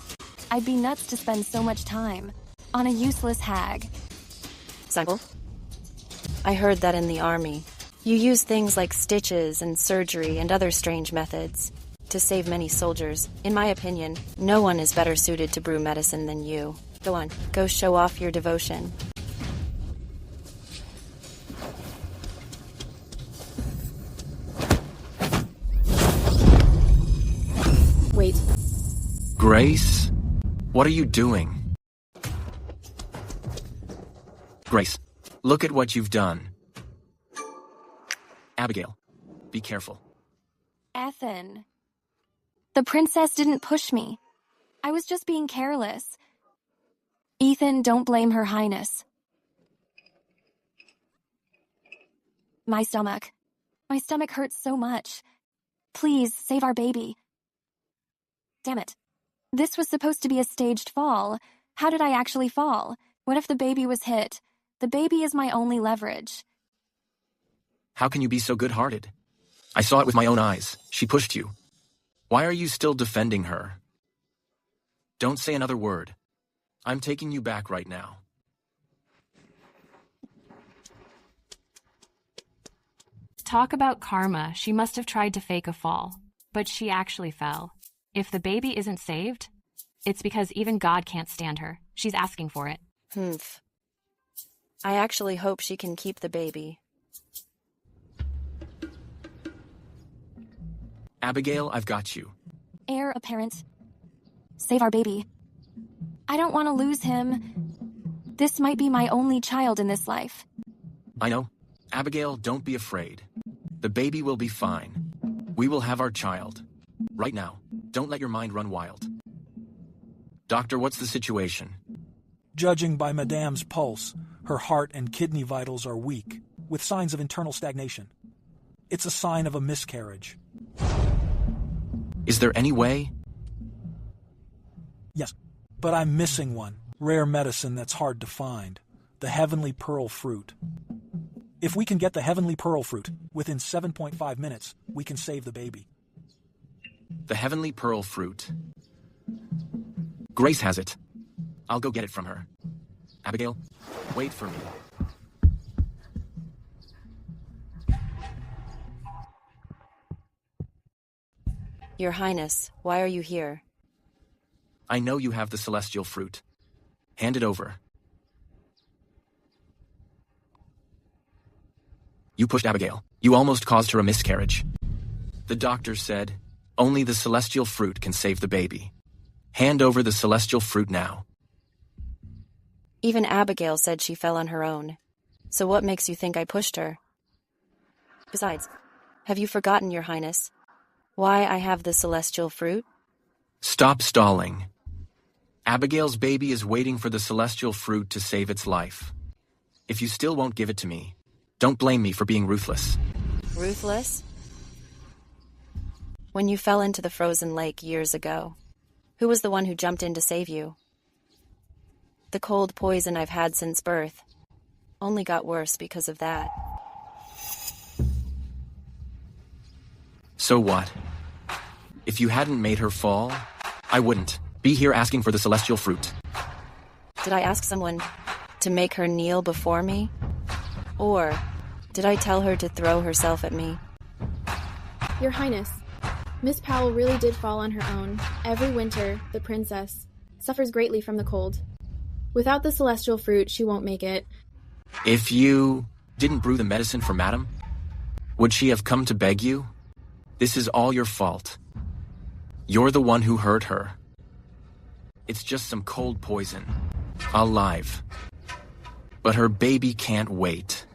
I'd be nuts to spend so much time on a useless hag. Simple? I heard that in the army, you use things like stitches and surgery and other strange methods to save many soldiers. In my opinion, no one is better suited to brew medicine than you. Go on, go show off your devotion. Wait. Grace? What are you doing? Grace, look at what you've done. Abigail, be careful. Ethan. The princess didn't push me. I was just being careless. Ethan, don't blame Her Highness. My stomach. My stomach hurts so much. Please, save our baby. Damn it. This was supposed to be a staged fall. How did I actually fall? What if the baby was hit? The baby is my only leverage. How can you be so good-hearted? I saw it with my own eyes. She pushed you. Why are you still defending her? Don't say another word. I'm taking you back right now. Talk about karma. She must have tried to fake a fall, but she actually fell. If the baby isn't saved, it's because even God can't stand her. She's asking for it. Humph. I actually hope she can keep the baby. Abigail, I've got you. Heir apparent. Save our baby. I don't want to lose him. This might be my only child in this life. I know. Abigail, don't be afraid. The baby will be fine. We will have our child. Right now. Don't let your mind run wild. Doctor, what's the situation? Judging by Madame's pulse, her heart and kidney vitals are weak, with signs of internal stagnation. It's a sign of a miscarriage. Is there any way? Yes, but I'm missing one. Rare medicine that's hard to find. The heavenly pearl fruit. If we can get the heavenly pearl fruit, within 7.5 minutes, we can save the baby. The heavenly pearl fruit. Grace has it. I'll go get it from her. Abigail, wait for me. Your Highness, why are you here? I know you have the celestial fruit. Hand it over. You pushed Abigail. You almost caused her a miscarriage. The doctor said, only the celestial fruit can save the baby. Hand over the celestial fruit now. Even Abigail said she fell on her own. So what makes you think I pushed her? Besides, have you forgotten, Your Highness, why I have the celestial fruit? Stop stalling. Abigail's baby is waiting for the celestial fruit to save its life. If you still won't give it to me, don't blame me for being ruthless. Ruthless? When you fell into the frozen lake years ago, who was the one who jumped in to save you? The cold poison I've had since birth only got worse because of that. So what? If you hadn't made her fall, I wouldn't be here asking for the celestial fruit. Did I ask someone to make her kneel before me? Or did I tell her to throw herself at me? Your Highness, Miss Powell really did fall on her own. Every winter, the princess suffers greatly from the cold. Without the celestial fruit, she won't make it. If you didn't brew the medicine for Madam, would she have come to beg you? This is all your fault. You're the one who hurt her. It's just some cold poison. Alive. But her baby can't wait.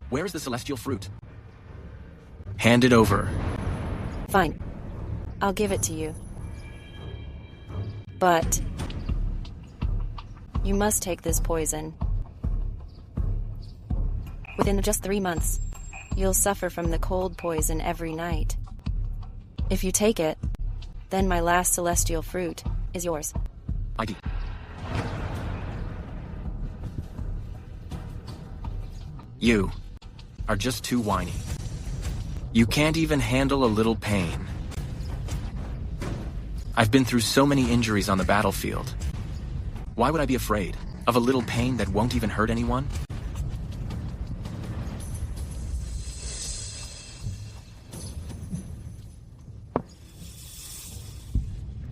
Where's the celestial fruit? Hand it over. Fine. I'll give it to you. But you must take this poison. Within just 3 months, you'll suffer from the cold poison every night. If you take it, then my last celestial fruit is yours. ID. You are just too whiny. You can't even handle a little pain. I've been through so many injuries on the battlefield. Why would I be afraid of a little pain that won't even hurt anyone?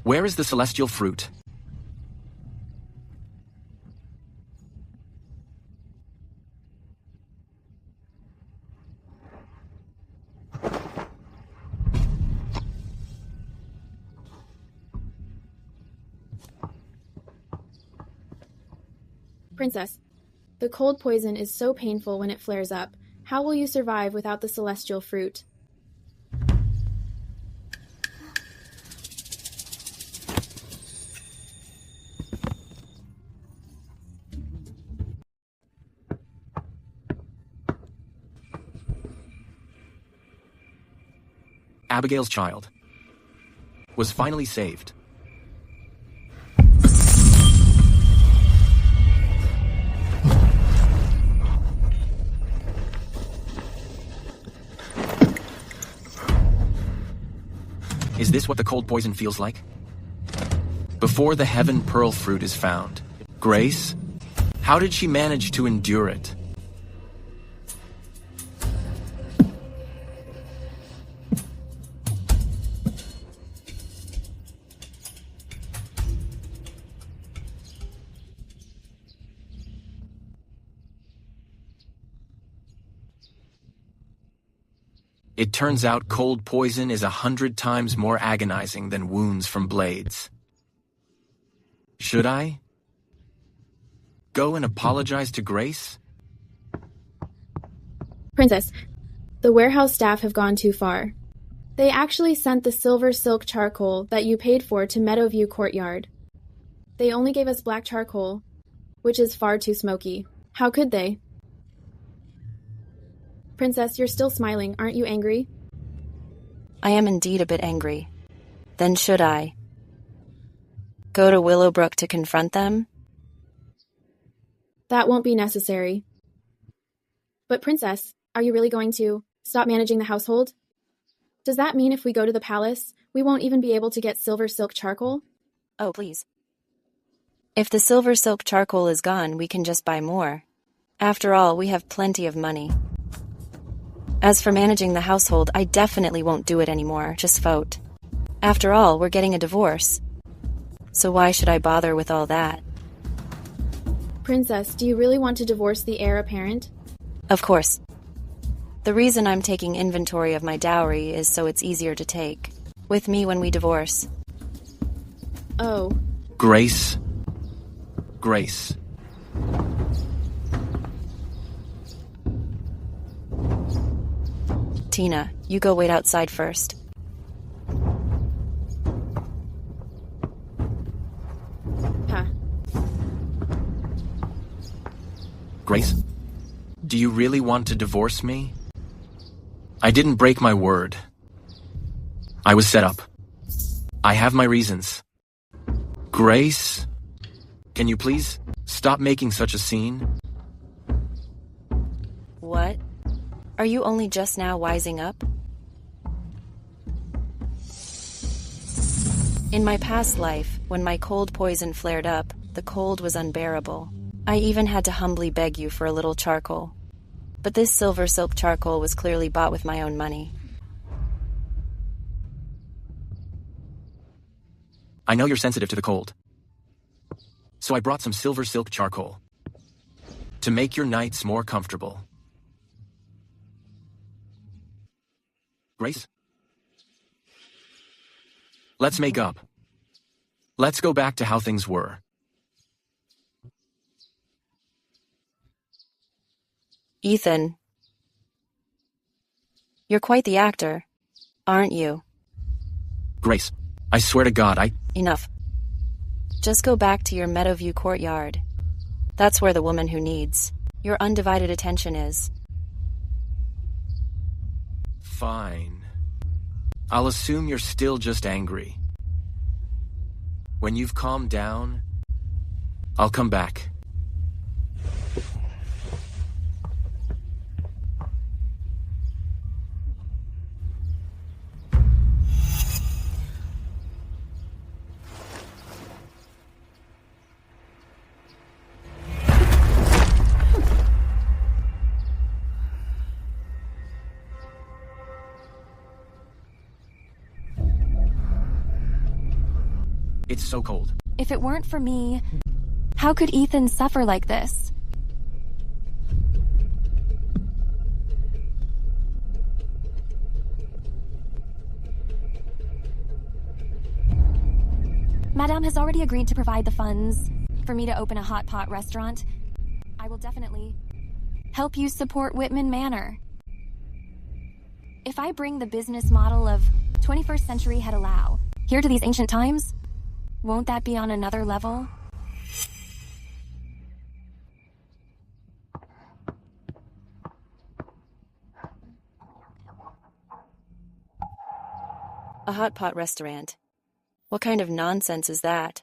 Where is the celestial fruit? Princess, the cold poison is so painful when it flares up. How will you survive without the celestial fruit? Abigail's child was finally saved. Is this what the cold poison feels like? Before the heaven pearl fruit is found, Grace, how did she manage to endure it? It turns out cold poison is 100 times more agonizing than wounds from blades. Should I go and apologize to Grace? Princess, the warehouse staff have gone too far. They actually sent the silver silk charcoal that you paid for to Meadowview Courtyard. They only gave us black charcoal, which is far too smoky. How could they? Princess, you're still smiling. Aren't you angry? I am indeed a bit angry. Then should I go to Willowbrook to confront them? That won't be necessary. But Princess, are you really going to stop managing the household? Does that mean if we go to the palace, we won't even be able to get silver silk charcoal? Oh, please. If the silver silk charcoal is gone, we can just buy more. After all, we have plenty of money. As for managing the household, I definitely won't do it anymore, just vote. After all, we're getting a divorce. So why should I bother with all that? Princess, do you really want to divorce the heir apparent? Of course. The reason I'm taking inventory of my dowry is so it's easier to take with me when we divorce. Oh. Grace. Grace. Tina, you go wait outside first. Huh. Grace, do you really want to divorce me? I didn't break my word. I was set up. I have my reasons. Grace, can you please stop making such a scene? What? Are you only just now wising up? In my past life, when my cold poison flared up, the cold was unbearable. I even had to humbly beg you for a little charcoal. But this silver silk charcoal was clearly bought with my own money. I know you're sensitive to the cold. So I brought some silver silk charcoal to make your nights more comfortable. Grace? Let's make up. Let's go back to how things were. Ethan, you're quite the actor, aren't you? Grace, I swear to God, Enough. Just go back to your Meadowview courtyard. That's where the woman who needs your undivided attention is. Fine. I'll assume you're still just angry. When you've calmed down, I'll come back. It's so cold. If it weren't for me, how could Ethan suffer like this? Madame has already agreed to provide the funds for me to open a hot pot restaurant. I will definitely help you support Whitman Manor. If I bring the business model of 21st century head allow here to these ancient times, won't that be on another level? A hot pot restaurant. What kind of nonsense is that?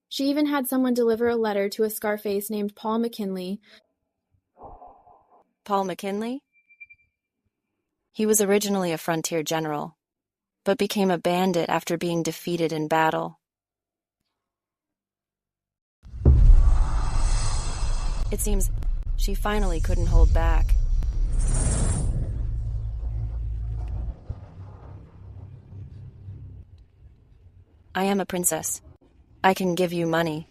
She even had someone deliver a letter to a Scarface named Paul McKinley. Paul McKinley? He was originally a frontier general, but became a bandit after being defeated in battle. It seems she finally couldn't hold back. I am a princess. I can give you money.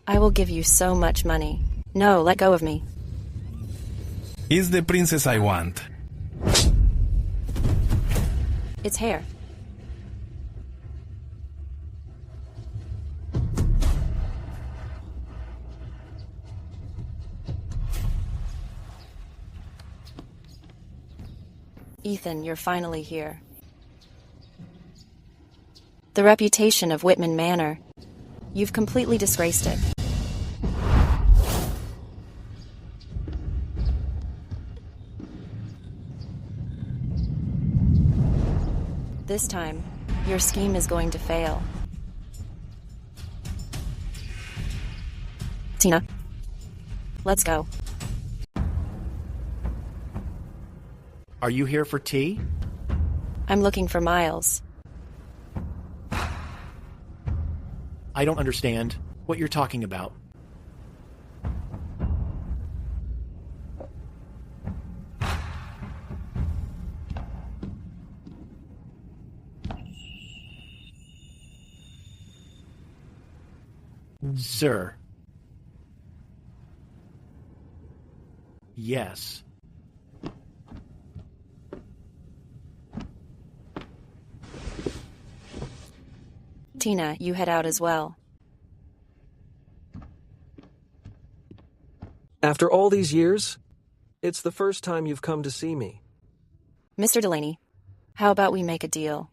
I will give you so much money. No, let go of me. Is the princess I want. It's hair. Ethan, you're finally here. The reputation of Whitman Manor. You've completely disgraced it. This time, your scheme is going to fail. Tina, let's go. Are you here for tea? I'm looking for Miles. I don't understand what you're talking about. Sir. Yes. Tina, you head out as well. After all these years, it's the first time you've come to see me. Mr. Delaney, how about we make a deal?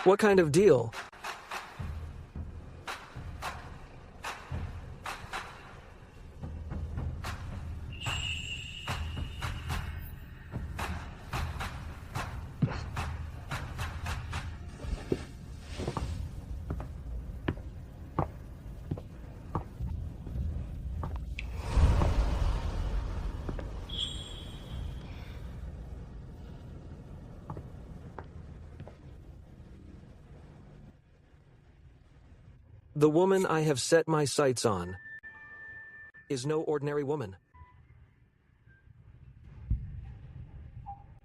What kind of deal? The woman I have set my sights on is no ordinary woman.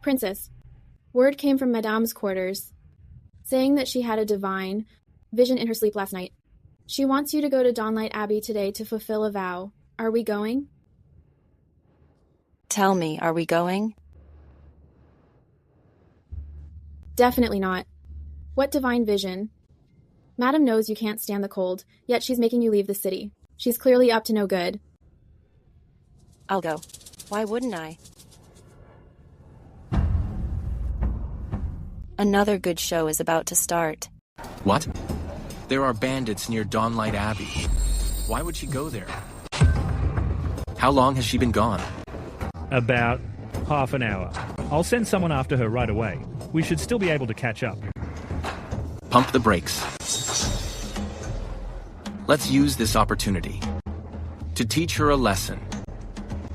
Princess, word came from Madame's quarters saying that she had a divine vision in her sleep last night. She wants you to go to Dawnlight Abbey today to fulfill a vow. Are we going? Tell me, are we going? Definitely not. What divine vision? Madam knows you can't stand the cold, yet she's making you leave the city. She's clearly up to no good. I'll go. Why wouldn't I? Another good show is about to start. What? There are bandits near Dawnlight Abbey. Why would she go there? How long has she been gone? About half an hour. I'll send someone after her right away. We should still be able to catch up. Pump the brakes. Let's use this opportunity to teach her a lesson.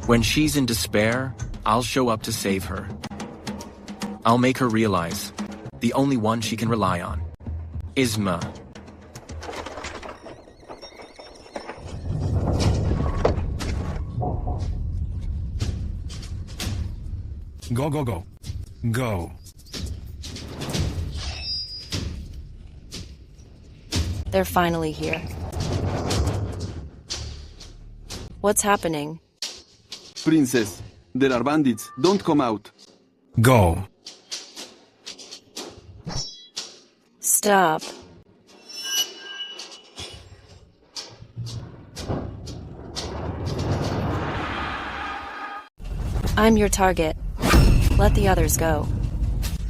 When she's in despair, I'll show up to save her. I'll make her realize the only one she can rely on is Ma. Go, go, go. Go. They're finally here. What's happening? Princess, there are bandits. Don't come out. Go. Stop. I'm your target. Let the others go.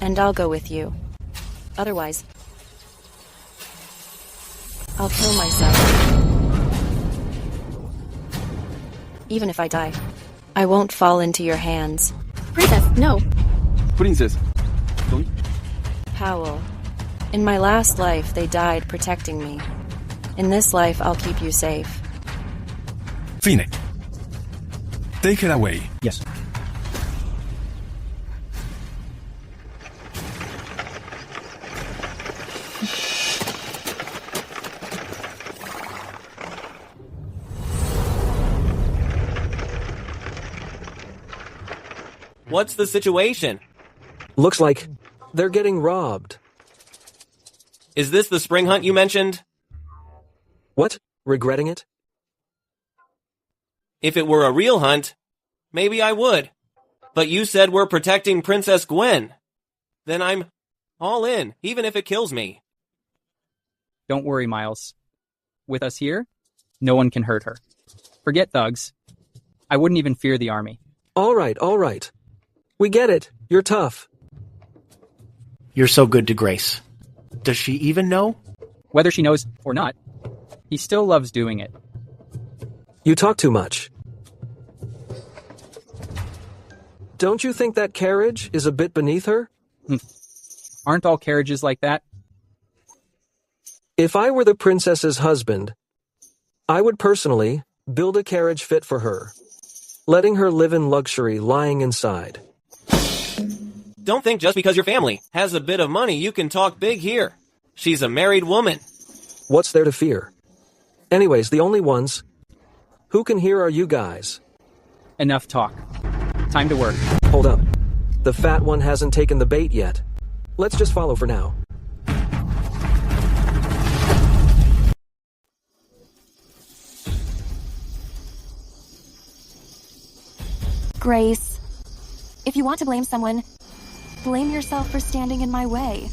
And I'll go with you. Otherwise, I'll kill myself. Even if I die, I won't fall into your hands. Princess, no. Princess, don't. Powell, in my last life, they died protecting me. In this life, I'll keep you safe. Fine. Take her away. Yes. What's the situation? Looks like they're getting robbed. Is this the spring hunt you mentioned? What? Regretting it? If it were a real hunt, maybe I would. But you said we're protecting Princess Gwen. Then I'm all in, even if it kills me. Don't worry, Miles. With us here, no one can hurt her. Forget thugs. I wouldn't even fear the army. All right, all right. We get it. You're tough. You're so good to Grace. Does she even know? Whether she knows or not, he still loves doing it. You talk too much. Don't you think that carriage is a bit beneath her? Aren't all carriages like that? If I were the princess's husband, I would personally build a carriage fit for her, letting her live in luxury lying inside. Don't think just because your family has a bit of money you can talk big here. She's a married woman. What's there to fear? Anyways, the only ones who can hear are you guys. Enough talk. Time to work. Hold up. The fat one hasn't taken the bait yet. Let's just follow for now. Grace, if you want to blame someone, blame yourself for standing in my way.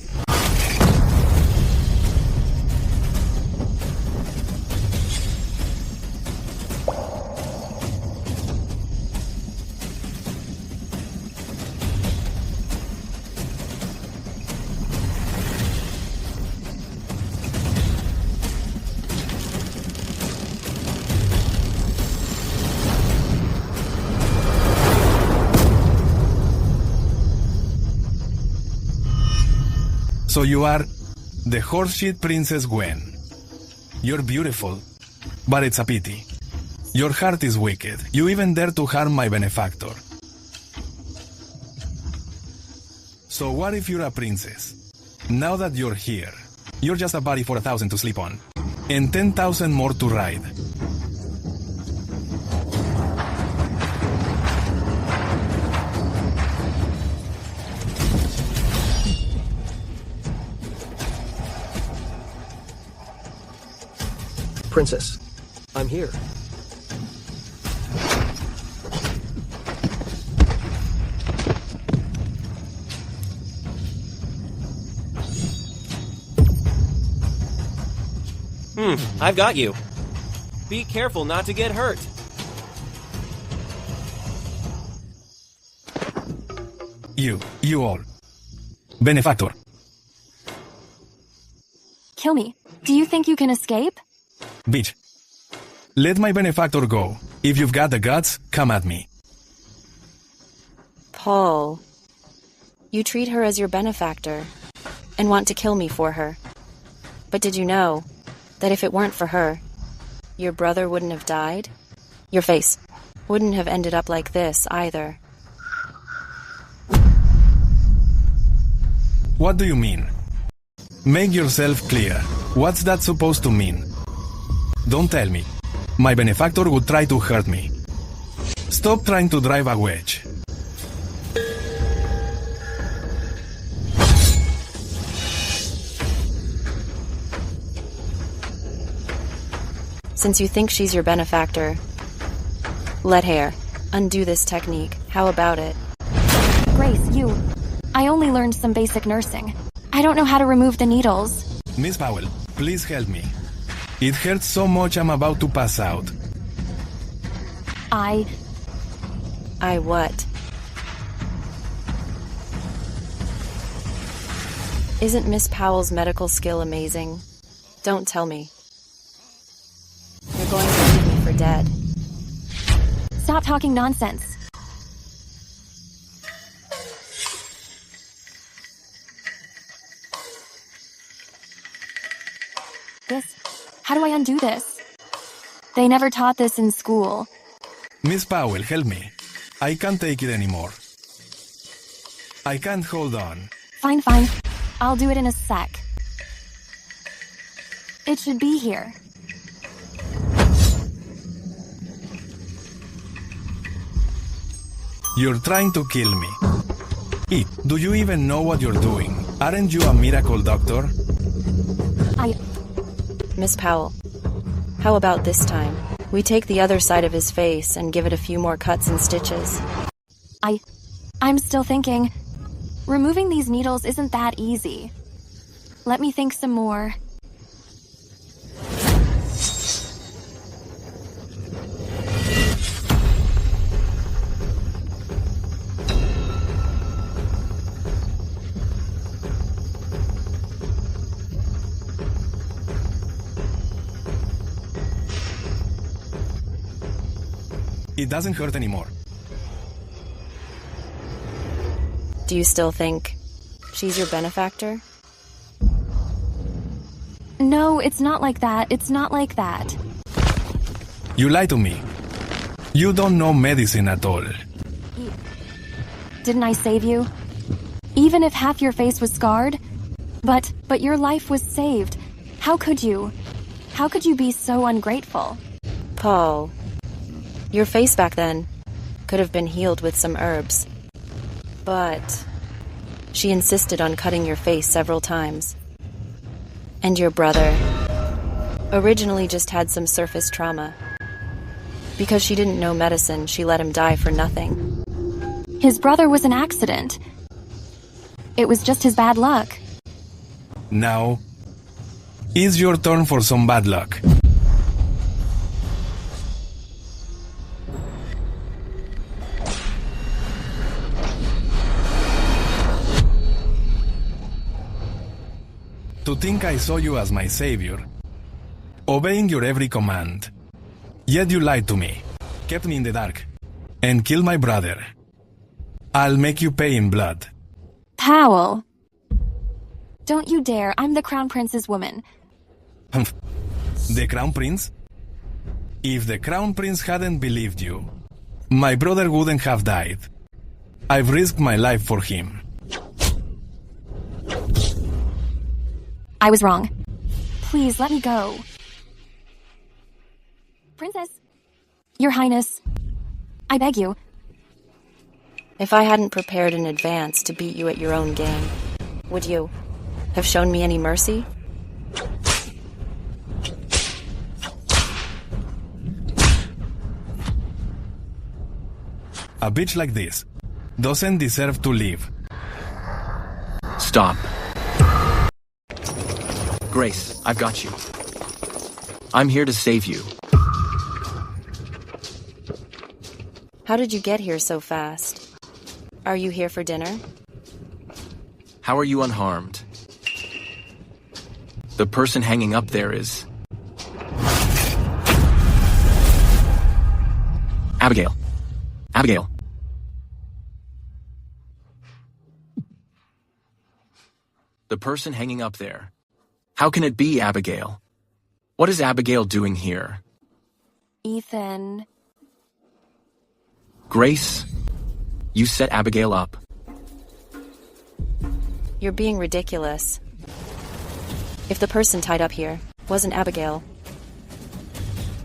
So you are the horseshit Princess Gwen. You're beautiful, but it's a pity. Your heart is wicked. You even dare to harm my benefactor. So what if you're a princess? Now that you're here, you're just a body for 1,000 to sleep on, and 10,000 more to ride. Princess. I'm here. I've got you. Be careful not to get hurt. You all. Benefactor. Kill me. Do you think you can escape? Bitch. Let my benefactor go. If you've got the guts, come at me. Paul, you treat her as your benefactor and want to kill me for her. But did you know that if it weren't for her, your brother wouldn't have died? Your face wouldn't have ended up like this either. What do you mean? Make yourself clear. What's that supposed to mean? Don't tell me. My benefactor would try to hurt me. Stop trying to drive a wedge. Since you think she's your benefactor, let Hare undo this technique. How about it? Grace, you... I only learned some basic nursing. I don't know how to remove the needles. Miss Powell, please help me. It hurts so much I'm about to pass out. I what? Isn't Miss Powell's medical skill amazing? Don't tell me. You're going to leave me for dead. Stop talking nonsense. How do I undo this? They never taught this in school. Miss Powell, help me. I can't take it anymore. I can't hold on. Fine. I'll do it in a sec. It should be here. You're trying to kill me. Do you even know what you're doing? Aren't you a miracle doctor? Miss Powell, how about this time? We take the other side of his face and give it a few more cuts and stitches. I'm still thinking. Removing these needles isn't that easy. Let me think some more. It doesn't hurt anymore. Do you still think she's your benefactor? No, it's not like that. It's not like that. You lie to me. You don't know medicine at all. Didn't I save you? Even if half your face was scarred? But your life was saved. How could you? How could you be so ungrateful? Paul, your face back then could have been healed with some herbs. But she insisted on cutting your face several times. And your brother originally just had some surface trauma. Because she didn't know medicine, she let him die for nothing. His brother was an accident. It was just his bad luck. Now, it's your turn for some bad luck. To think I saw you as my savior, obeying your every command. Yet you lied to me, kept me in the dark, and killed my brother. I'll make you pay in blood. Powell. Don't you dare, I'm the Crown Prince's woman. The Crown Prince? If the Crown Prince hadn't believed you, my brother wouldn't have died. I've risked my life for him. I was wrong. Please, let me go. Princess. Your Highness. I beg you. If I hadn't prepared in advance to beat you at your own game, would you have shown me any mercy? A bitch like this doesn't deserve to live. Stop. Grace, I've got you. I'm here to save you. How did you get here so fast? Are you here for dinner? How are you unharmed? The person hanging up there is... Abigail. Abigail. The person hanging up there. How can it be Abigail? What is Abigail doing here? Ethan. Grace, you set Abigail up. You're being ridiculous. If the person tied up here wasn't Abigail,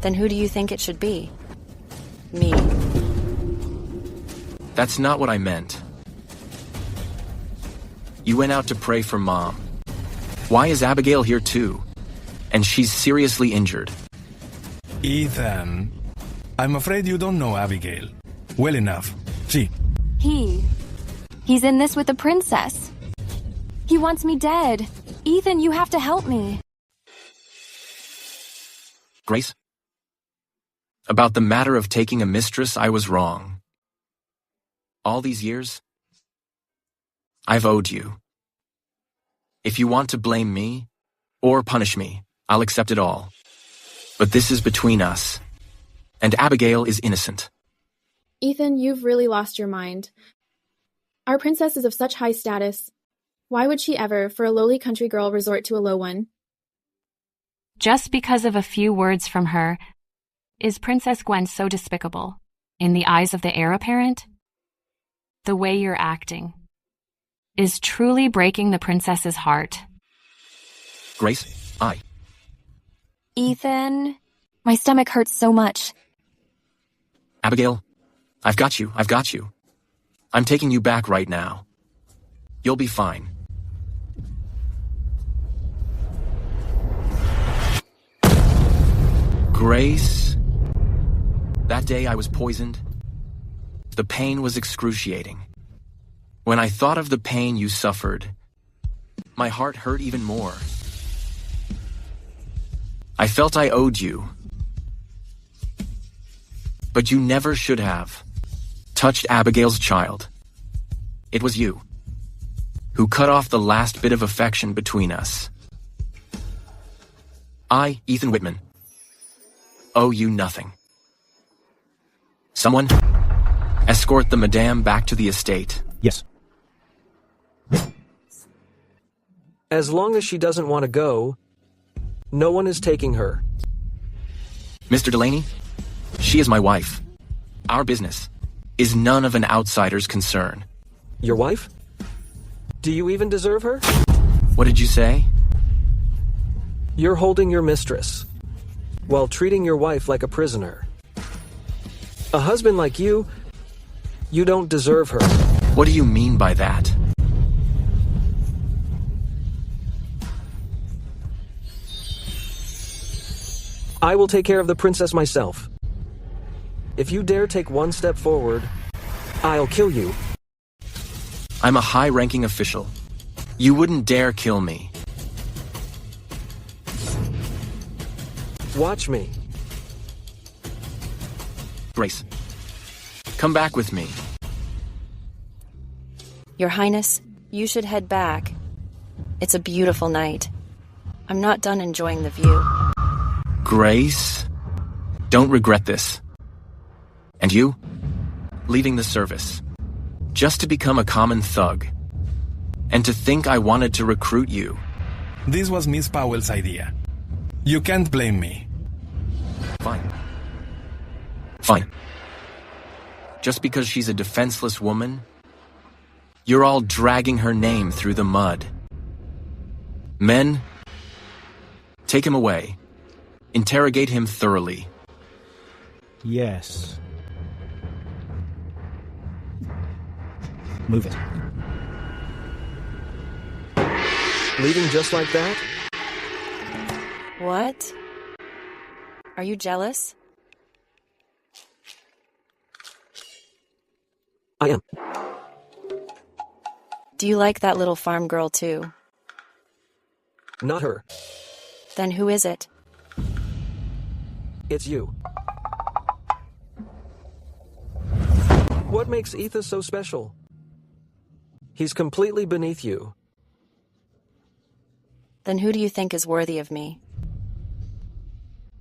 then who do you think it should be? Me. That's not what I meant. You went out to pray for Mom. Why is Abigail here too? And she's seriously injured. Ethan, I'm afraid you don't know Abigail well enough. See. He's in this with the princess. He wants me dead. Ethan, you have to help me. Grace? About the matter of taking a mistress, I was wrong. All these years, I've owed you. If you want to blame me, or punish me, I'll accept it all. But this is between us, and Abigail is innocent. Ethan, you've really lost your mind. Our princess is of such high status. Why would she ever, for a lowly country girl, resort to a low one? Just because of a few words from her, is Princess Gwen so despicable in the eyes of the heir apparent? The way you're acting is truly breaking the princess's heart. Grace, Ethan, my stomach hurts so much. Abigail, I've got you. I'm taking you back right now. You'll be fine. Grace, that day I was poisoned. The pain was excruciating. When I thought of the pain you suffered, my heart hurt even more. I felt I owed you. But you never should have touched Abigail's child. It was you who cut off the last bit of affection between us. I, Ethan Whitman, owe you nothing. Someone escort the madame back to the estate. Yes. As long as she doesn't want to go, no one is taking her. Mr. Delaney, she is my wife. Our business is none of an outsider's concern. Your wife? Do you even deserve her? What did you say? You're holding your mistress, while treating your wife like a prisoner. A husband like you don't deserve her. What do you mean by that? I will take care of the princess myself. If you dare take one step forward, I'll kill you. I'm a high-ranking official. You wouldn't dare kill me. Watch me. Grace, come back with me. Your Highness, you should head back. It's a beautiful night. I'm not done enjoying the view. Grace, don't regret this. And you, leaving the service, just to become a common thug. And to think I wanted to recruit you. This was Miss Powell's idea. You can't blame me. Fine. Just because she's a defenseless woman, you're all dragging her name through the mud. Men, take him away. Interrogate him thoroughly. Yes. Move it. Leaving just like that? What? Are you jealous? I am. Do you like that little farm girl too? Not her. Then who is it? It's you. What makes Ethan so special? He's completely beneath you. Then who do you think is worthy of me?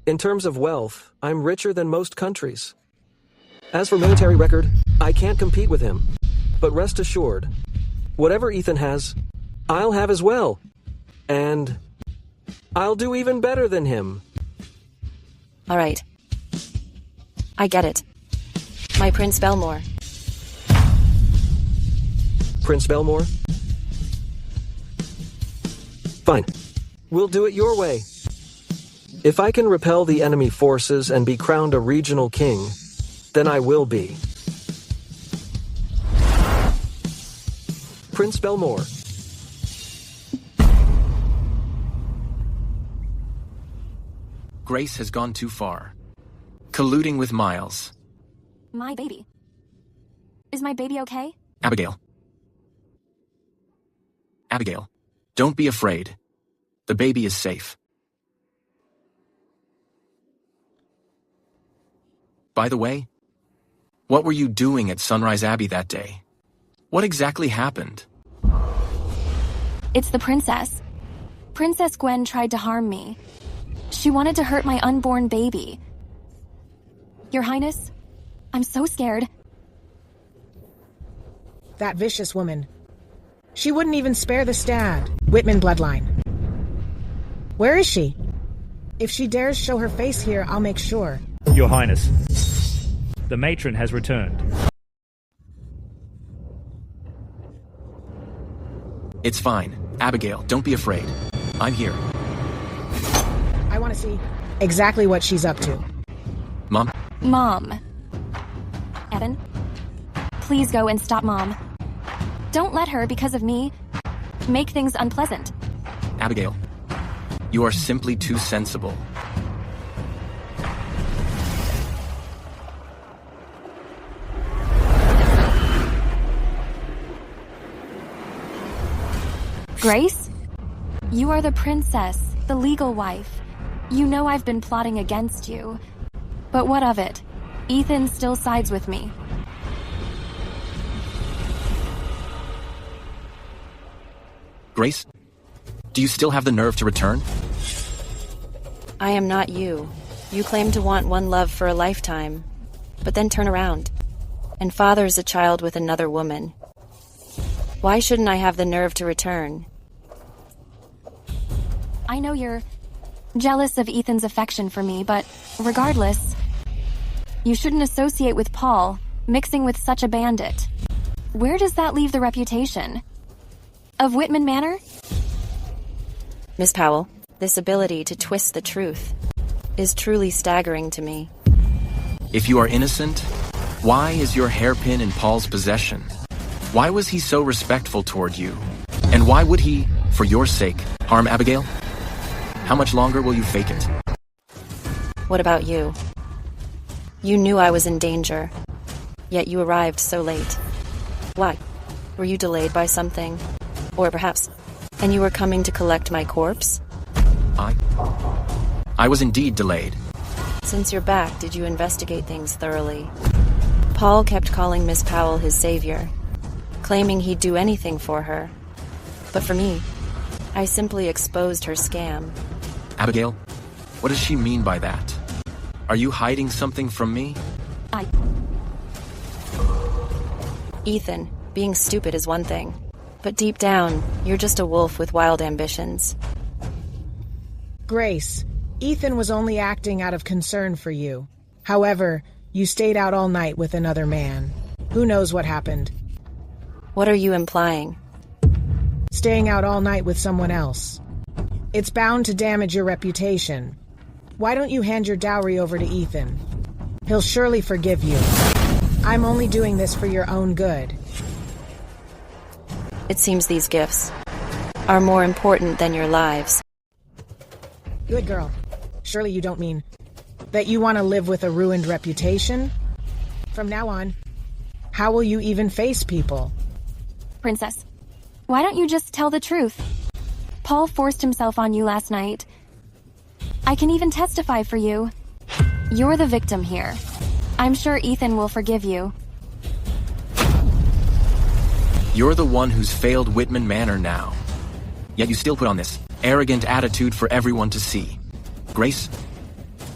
In terms of wealth, I'm richer than most countries. As for military record, I can't compete with him. But rest assured, whatever Ethan has, I'll have as well. And I'll do even better than him. All right. I get it. My Prince Belmore. Prince Belmore? Fine. We'll do it your way. If I can repel the enemy forces and be crowned a regional king, then I will be. Prince Belmore. Grace has gone too far. Colluding with Miles. My baby. Is my baby okay? Abigail. Abigail, don't be afraid. The baby is safe. By the way, what were you doing at Sunrise Abbey that day? What exactly happened? It's the princess. Princess Gwen tried to harm me. She wanted to hurt my unborn baby. Your Highness, I'm so scared. That vicious woman. She wouldn't even spare the stag. Whitman bloodline. Where is she? If she dares show her face here, I'll make sure. Your Highness, the matron has returned. It's fine. Abigail, don't be afraid. I'm here. I want to see exactly what she's up to. Mom? Mom. Evan, please go and stop Mom. Don't let her, because of me, make things unpleasant. Abigail, you are simply too sensible. Grace? You are the princess, the legal wife. You know I've been plotting against you. But what of it? Ethan still sides with me. Grace? Do you still have the nerve to return? I am not you. You claim to want one love for a lifetime, but then turn around and fathers a child with another woman. Why shouldn't I have the nerve to return? I know you're jealous of Ethan's affection for me, but regardless, you shouldn't associate with Paul, mixing with such a bandit. Where does that leave the reputation? Of Whitman Manor? Miss Powell, this ability to twist the truth is truly staggering to me. If you are innocent, why is your hairpin in Paul's possession? Why was he so respectful toward you? And why would he, for your sake, harm Abigail? How much longer will you fake it? What about you? You knew I was in danger, yet you arrived so late. Why? Were you delayed by something? Or perhaps, and you were coming to collect my corpse? I was indeed delayed. Since you're back, did you investigate things thoroughly? Paul kept calling Miss Powell his savior, claiming he'd do anything for her. But for me, I simply exposed her scam. Abigail, what does she mean by that? Are you hiding something from me? Ethan, being stupid is one thing, but deep down, you're just a wolf with wild ambitions. Grace, Ethan was only acting out of concern for you. However, you stayed out all night with another man. Who knows what happened? What are you implying? Staying out all night with someone else. It's bound to damage your reputation. Why don't you hand your dowry over to Ethan? He'll surely forgive you. I'm only doing this for your own good. It seems these gifts are more important than your lives. Good girl. Surely you don't mean that you want to live with a ruined reputation? From now on, How will you even face people? Princess, why don't you just tell the truth? Paul forced himself on you last night. I can even testify for you. You're the victim here. I'm sure Ethan will forgive you. You're the one who's failed Whitman Manor now. Yet you still put on this arrogant attitude for everyone to see. Grace,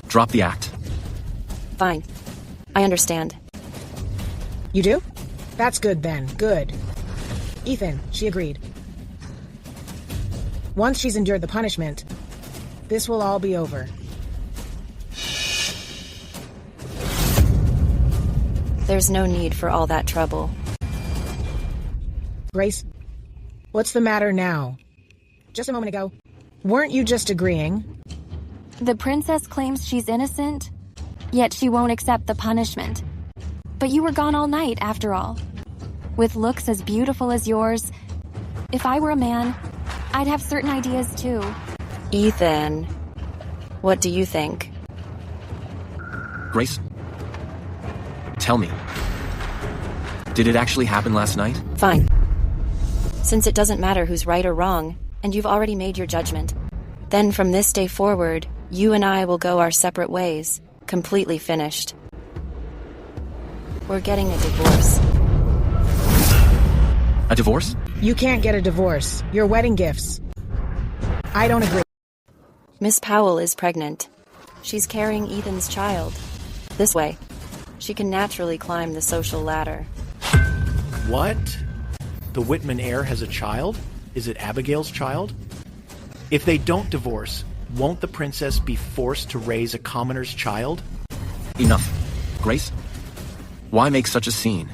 drop the act. Fine. I understand. You do? That's good then. Good. Ethan, she agreed. Once she's endured the punishment, this will all be over. There's no need for all that trouble. Grace, what's the matter now? Just a moment ago, weren't you just agreeing? The princess claims she's innocent, yet she won't accept the punishment. But you were gone all night, after all. With looks as beautiful as yours, if I were a man, I'd have certain ideas too. Ethan, what do you think? Grace, tell me. Did it actually happen last night? Fine. Since it doesn't matter who's right or wrong, and you've already made your judgment, then from this day forward, you and I will go our separate ways, completely finished. We're getting a divorce. A divorce? You can't get a divorce. Your wedding gifts. I don't agree. Miss Powell is pregnant. She's carrying Ethan's child. This way, she can naturally climb the social ladder. What? The Whitman heir has a child? Is it Abigail's child? If they don't divorce, won't the princess be forced to raise a commoner's child? Enough. Grace? Why make such a scene?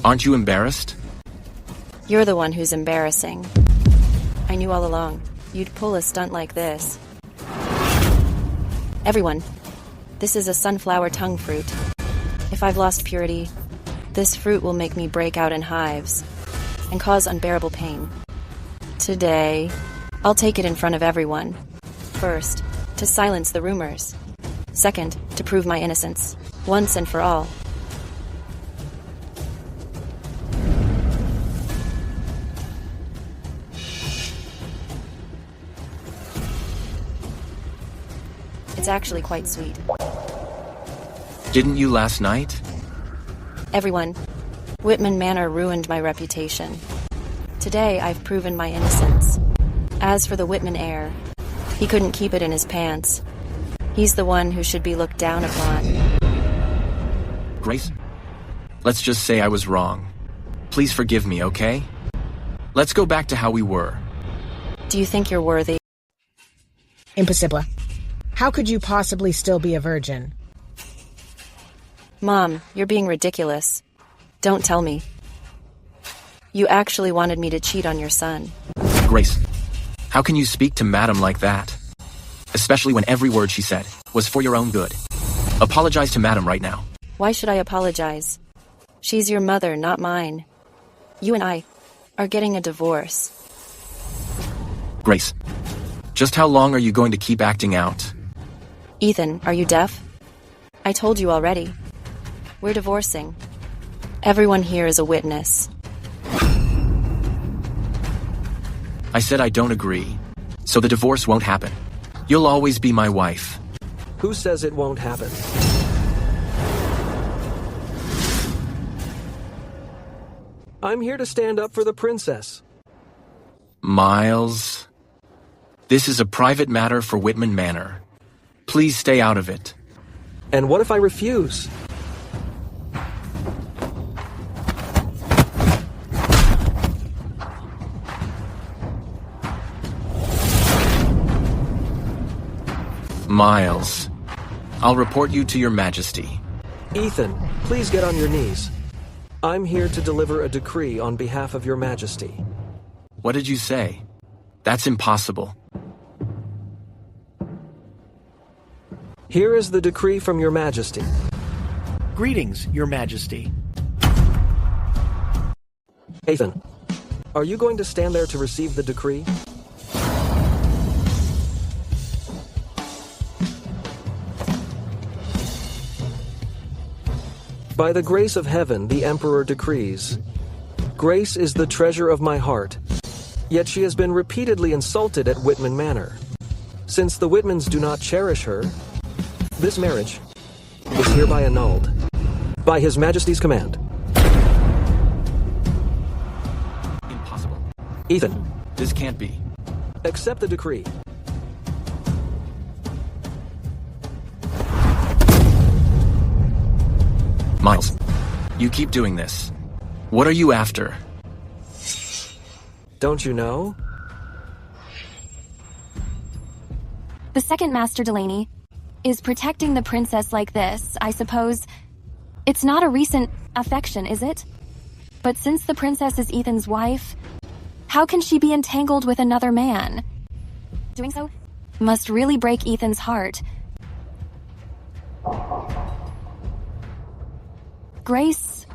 Aren't you embarrassed? You're the one who's embarrassing. I knew all along you'd pull a stunt like this. Everyone, this is a sunflower tongue fruit. If I've lost purity, this fruit will make me break out in hives and cause unbearable pain. Today, I'll take it in front of everyone. First, to silence the rumors. Second, to prove my innocence, once and for all. It's actually quite sweet. Didn't you last night? Everyone, Whitman Manor ruined my reputation. Today, I've proven my innocence. As for the Whitman heir, he couldn't keep it in his pants. He's the one who should be looked down upon. Grace, let's just say I was wrong. Please forgive me, okay? Let's go back to how we were. Do you think you're worthy? Impossible. How could you possibly still be a virgin? Mom, you're being ridiculous. Don't tell me. You actually wanted me to cheat on your son. Grace, how can you speak to Madam like that? Especially when every word she said was for your own good. Apologize to Madam right now. Why should I apologize? She's your mother, not mine. You and I are getting a divorce. Grace, just how long are you going to keep acting out? Ethan, are you deaf? I told you already. We're divorcing. Everyone here is a witness. I said I don't agree, so the divorce won't happen. You'll always be my wife. Who says it won't happen? I'm here to stand up for the princess. Miles, this is a private matter for Whitman Manor. Please stay out of it. And what if I refuse? Miles, I'll report you to your majesty. Ethan, please get on your knees. I'm here to deliver a decree on behalf of your majesty. What did you say? That's impossible. Here is the decree from your majesty. Greetings, your majesty. Ethan, are you going to stand there to receive the decree? By the grace of heaven, the Emperor decrees. Grace is the treasure of my heart, yet she has been repeatedly insulted at Whitman Manor. Since the Whitmans do not cherish her, this marriage is hereby annulled. By His Majesty's command. Impossible. Ethan. This can't be. Accept the decree. Miles, you keep doing this. What are you after? Don't you know? The second Master Delaney is protecting the princess like this, I suppose. It's not a recent affection, is it? But since the princess is Ethan's wife, how can she be entangled with another man? Doing so must really break Ethan's heart. Grace,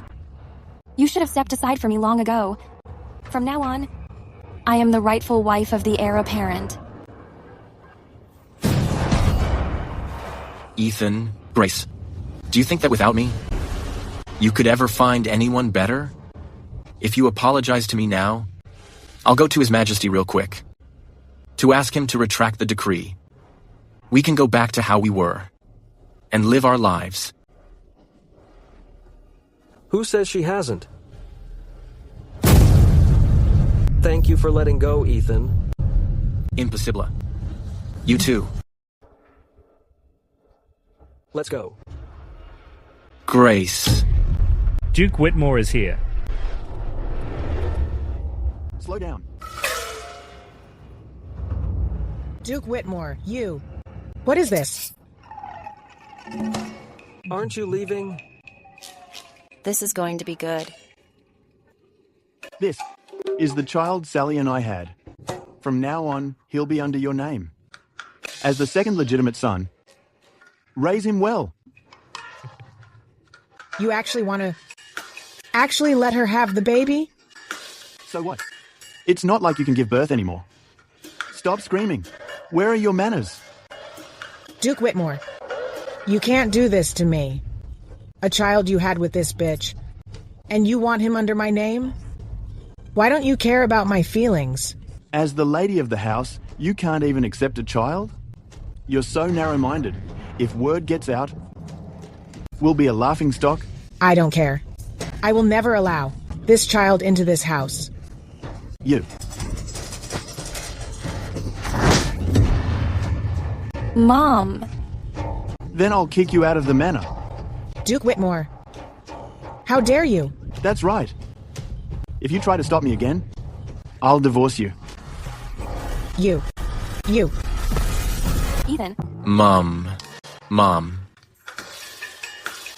you should have stepped aside for me long ago. From now on, I am the rightful wife of the heir apparent. Ethan, Grace, do you think that without me, you could ever find anyone better? If you apologize to me now, I'll go to His Majesty real quick to ask him to retract the decree. We can go back to how we were and live our lives. Who says she hasn't? Thank you for letting go, Ethan. Impossible. You too. Let's go. Grace. Duke Whitmore is here. Slow down. Duke Whitmore, you. What is this? Aren't you leaving? This is going to be good. This is the child Sally and I had. From now on, he'll be under your name. As the second legitimate son, raise him well. You actually want to let her have the baby? So what? It's not like you can give birth anymore. Stop screaming. Where are your manners? Duke Whitmore, you can't do this to me. A child you had with this bitch. And you want him under my name? Why don't you care about my feelings? As the lady of the house, you can't even accept a child? You're so narrow-minded. If word gets out, we'll be a laughingstock. I don't care. I will never allow this child into this house. You. Mom. Then I'll kick you out of the manor. Duke Whitmore. How dare you? That's right. If you try to stop me again, I'll divorce you. You. Ethan. Mom.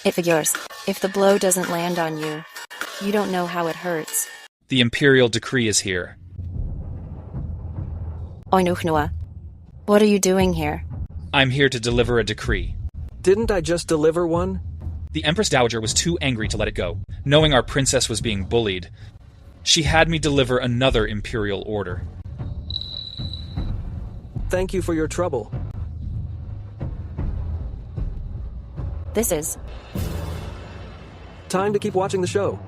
It figures. If the blow doesn't land on you, you don't know how it hurts. The Imperial decree is here. Oinuchnua, what are you doing here? I'm here to deliver a decree. Didn't I just deliver one? The Empress Dowager was too angry to let it go, knowing our princess was being bullied. She had me deliver another imperial order. Thank you for your trouble. This is... Time to keep watching the show.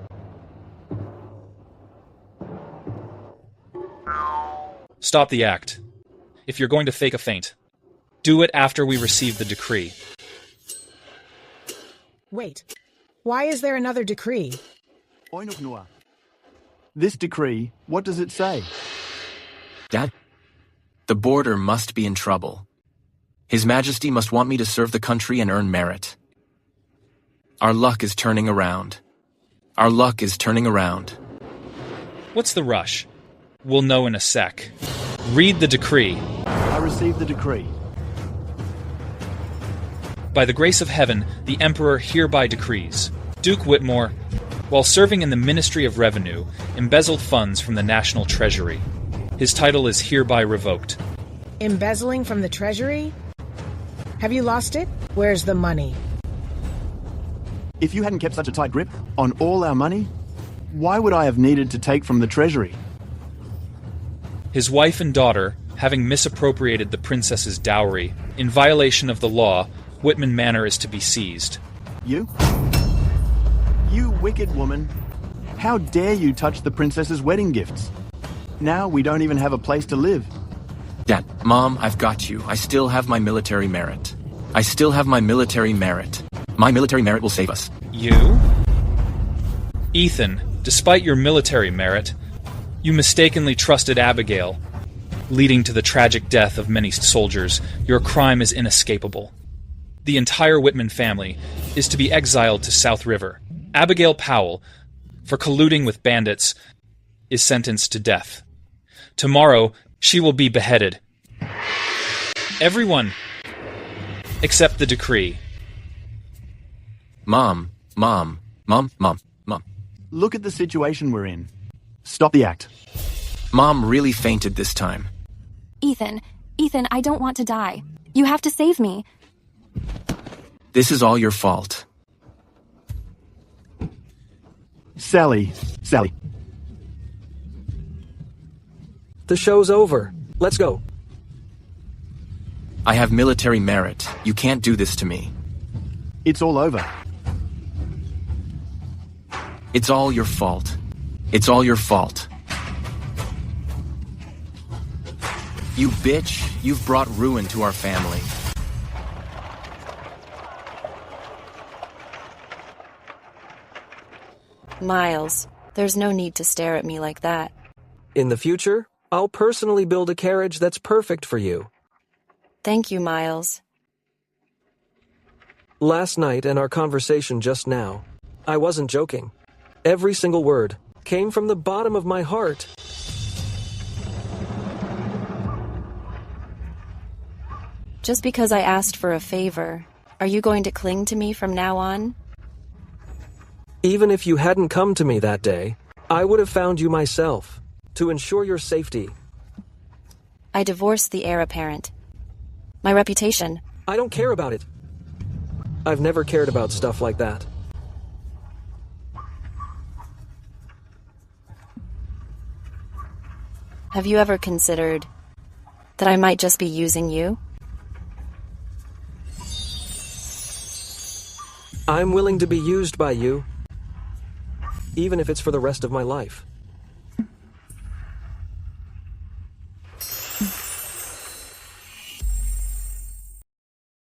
Stop the act. If you're going to fake a faint, do it after we receive the decree. Wait. Why is there another decree? Oinuknua. This decree, what does it say? Dad, the border must be in trouble. His Majesty must want me to serve the country and earn merit. Our luck is turning around. What's the rush? We'll know in a sec. Read the decree. I received the decree. By the grace of heaven, the Emperor hereby decrees. Duke Whitmore, while serving in the Ministry of Revenue, embezzled funds from the National Treasury. His title is hereby revoked. Embezzling from the Treasury? Have you lost it? Where's the money? If you hadn't kept such a tight grip on all our money, why would I have needed to take from the Treasury? His wife and daughter, having misappropriated the princess's dowry, in violation of the law, Whitman Manor is to be seized. You? You wicked woman. How dare you touch the princess's wedding gifts? Now we don't even have a place to live. Dad, Mom, I've got you. I still have my military merit. I still have my military merit. My military merit will save us. You? Ethan, despite your military merit, you mistakenly trusted Abigail, leading to the tragic death of many soldiers. Your crime is inescapable. The entire Whitman family is to be exiled to South River. Abigail Powell, for colluding with bandits, is sentenced to death. Tomorrow, she will be beheaded. Everyone, except the decree. Mom. Look at the situation we're in. Stop the act. Mom really fainted this time. Ethan, I don't want to die. You have to save me. This is all your fault. Sally. The show's over. Let's go. I have military merit. You can't do this to me. It's all over. It's all your fault. It's all your fault. You bitch, you've brought ruin to our family. Miles, there's no need to stare at me like that. In the future, I'll personally build a carriage that's perfect for you. Thank you, Miles. Last night and our conversation just now, I wasn't joking. Every single word came from the bottom of my heart. Just because I asked for a favor, are you going to cling to me from now on? Even if you hadn't come to me that day, I would have found you myself, to ensure your safety. I divorced the heir apparent. My reputation. I don't care about it. I've never cared about stuff like that. Have you ever considered that I might just be using you? I'm willing to be used by you, even if it's for the rest of my life.